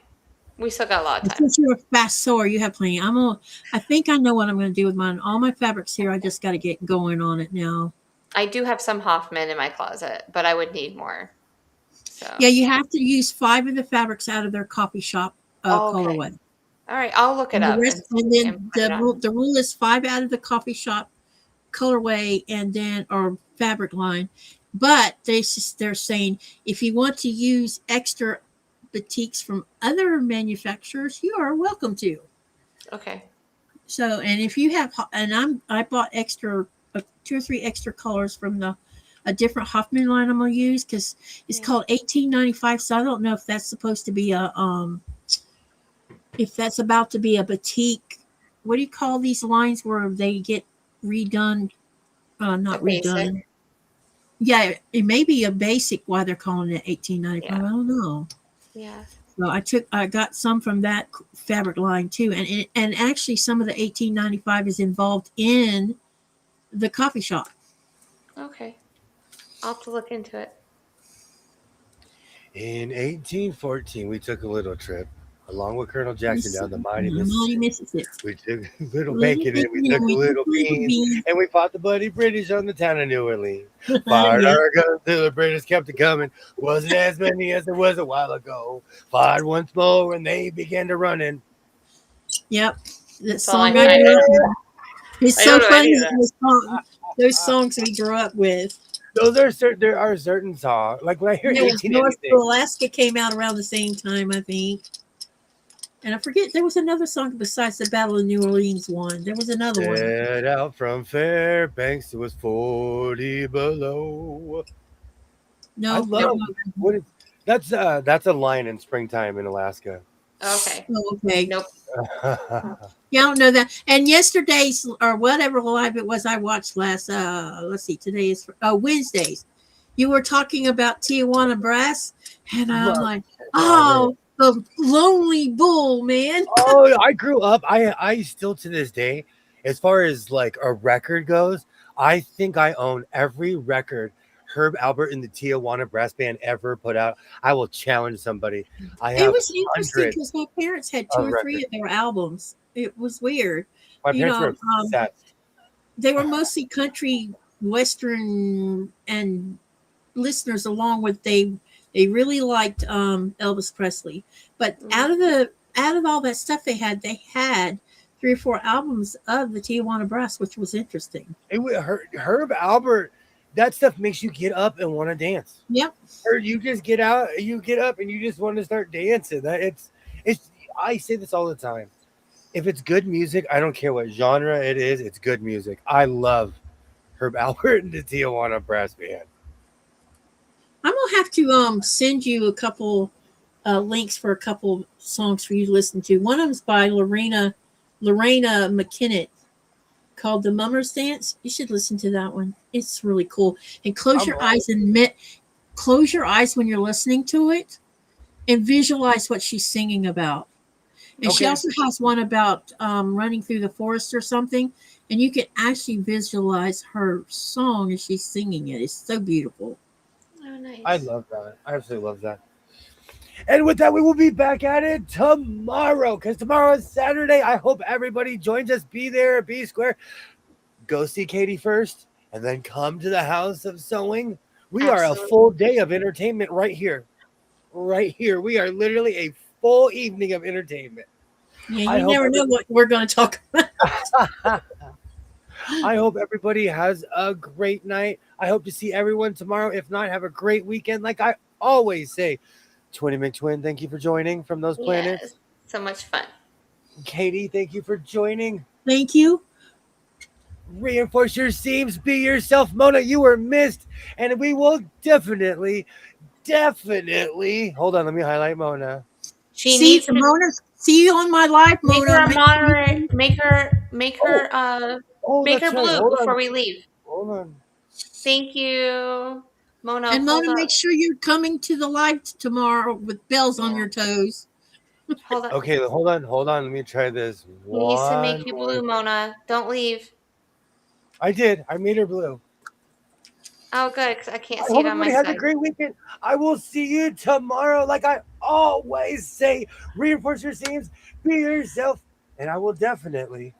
We still got a lot of time. Since you're a fast sewer, you have plenty. I think I know what I'm going to do with mine. All my fabrics here. I just got to get going on it now. I do have some Hoffman in my closet, but I would need more. So Yeah, you have to use 5 of the fabrics out of their coffee shop okay. colorway. All right, I'll look it And up. the rest, and then the rule is 5 out of the coffee shop colorway, and then or fabric line. But they're saying if you want to use extra batiks from other manufacturers, you are welcome to. Okay. So, and if you have, and I bought extra 2 or 3 extra colors from a different Hoffman line I'm gonna use because it's called 1895. So I don't know if that's supposed to be if that's about to be a batik. What do you call these lines where they get redone? Not redone. Yeah, it may be a basic. Why they're calling it 1895? I don't know. Yeah. So I got some from that fabric line too, and actually some of the 1895 is involved in the coffee shop. Okay. I'll have to look into it. In 1814, we took a little trip along with Colonel Jackson down the mighty Mississippi. We took a little bacon and we took a little beans, and we fought the bloody British on the town of New Orleans. Fired our guns till the British kept it coming. Wasn't as many as there was a while ago. Fired once more and they began to running. Yep, that song. It's so funny. Those songs we grew up with. There are certain songs like when I hear 18 North Alaska came out around the same time, I think. And I forget there was another song besides the Battle of New Orleans one. There was another one. Set out from Fairbanks, it was 40 below. No, I love that's a line in springtime in Alaska. Okay. Oh, okay. Nope. Yeah, I don't know that. And yesterday's or whatever live it was I watched last. Let's see, today is Wednesdays. You were talking about Tijuana brass, and I'm like, oh, the lonely bull, man. Oh, I grew up. I still to this day, as far as like a record goes, I think I own every record Herb Albert and the Tijuana Brass Band ever put out. I will challenge somebody. It was interesting because my parents had 2 or 3 of their albums. It was weird. My parents were obsessed. they were mostly country, western, and listeners. Along with they really liked Elvis Presley. But Mm. out of all that stuff they had 3 or 4 albums of the Tijuana Brass, which was interesting. Herb Albert, that stuff makes you get up and want to dance. Yep. Or you just get out, you get up, and you just want to start dancing. It's. I say this all the time. If it's good music, I don't care what genre it is. It's good music. I love Herb Albert and the Tijuana Brass Band. I'm gonna have to send you a couple links for a couple songs for you to listen to. One of them's by Lorena McKinnett called "The Mummer's Dance." You should listen to that one. It's really cool. And close your eyes when you're listening to it, and visualize what she's singing about. And she Okay. also has one about running through the forest or something, and you can actually visualize her song as she's singing it. It's so beautiful. Oh, nice. I love that. I absolutely love that. And with that, we will be back at it tomorrow, because tomorrow is Saturday. I hope everybody joins us. Be there, be square. Go see Katie first, and then come to the House of Sewing. We are a Absolutely. full day of entertainment right here. Right here. We are literally a full evening of entertainment. Yeah, I you hope never know what we're going to talk about. I hope everybody has a great night. I hope to see everyone tomorrow. If not, have a great weekend. Like I always say, Twinny McTwin, thank you for joining from those planets. Yes. So much fun. Katie, thank you for joining. Thank you. Reinforce your seams. Be yourself. Mona, you were missed. And we will definitely. Hold on, let me highlight Mona. She See, needs to Mona. See you on my live, make Mona. her a moderate. Make her That's right. blue Hold before on. we leave. Hold on. Thank you, Mona. And hold Mona, up. make sure you're coming to the live tomorrow with bells on your toes. Hold on. Okay, hold on. Let me try this. He needs to make One you more. blue, Mona. Don't leave. I did. I made her blue. Oh, good, because I can't I see hope it on my everybody has a side. great weekend. I will see you tomorrow. Like I always say, reinforce your seams, be yourself, and I will definitely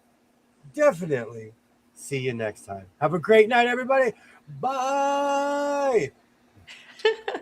see you next time. Have a great night, everybody. Bye.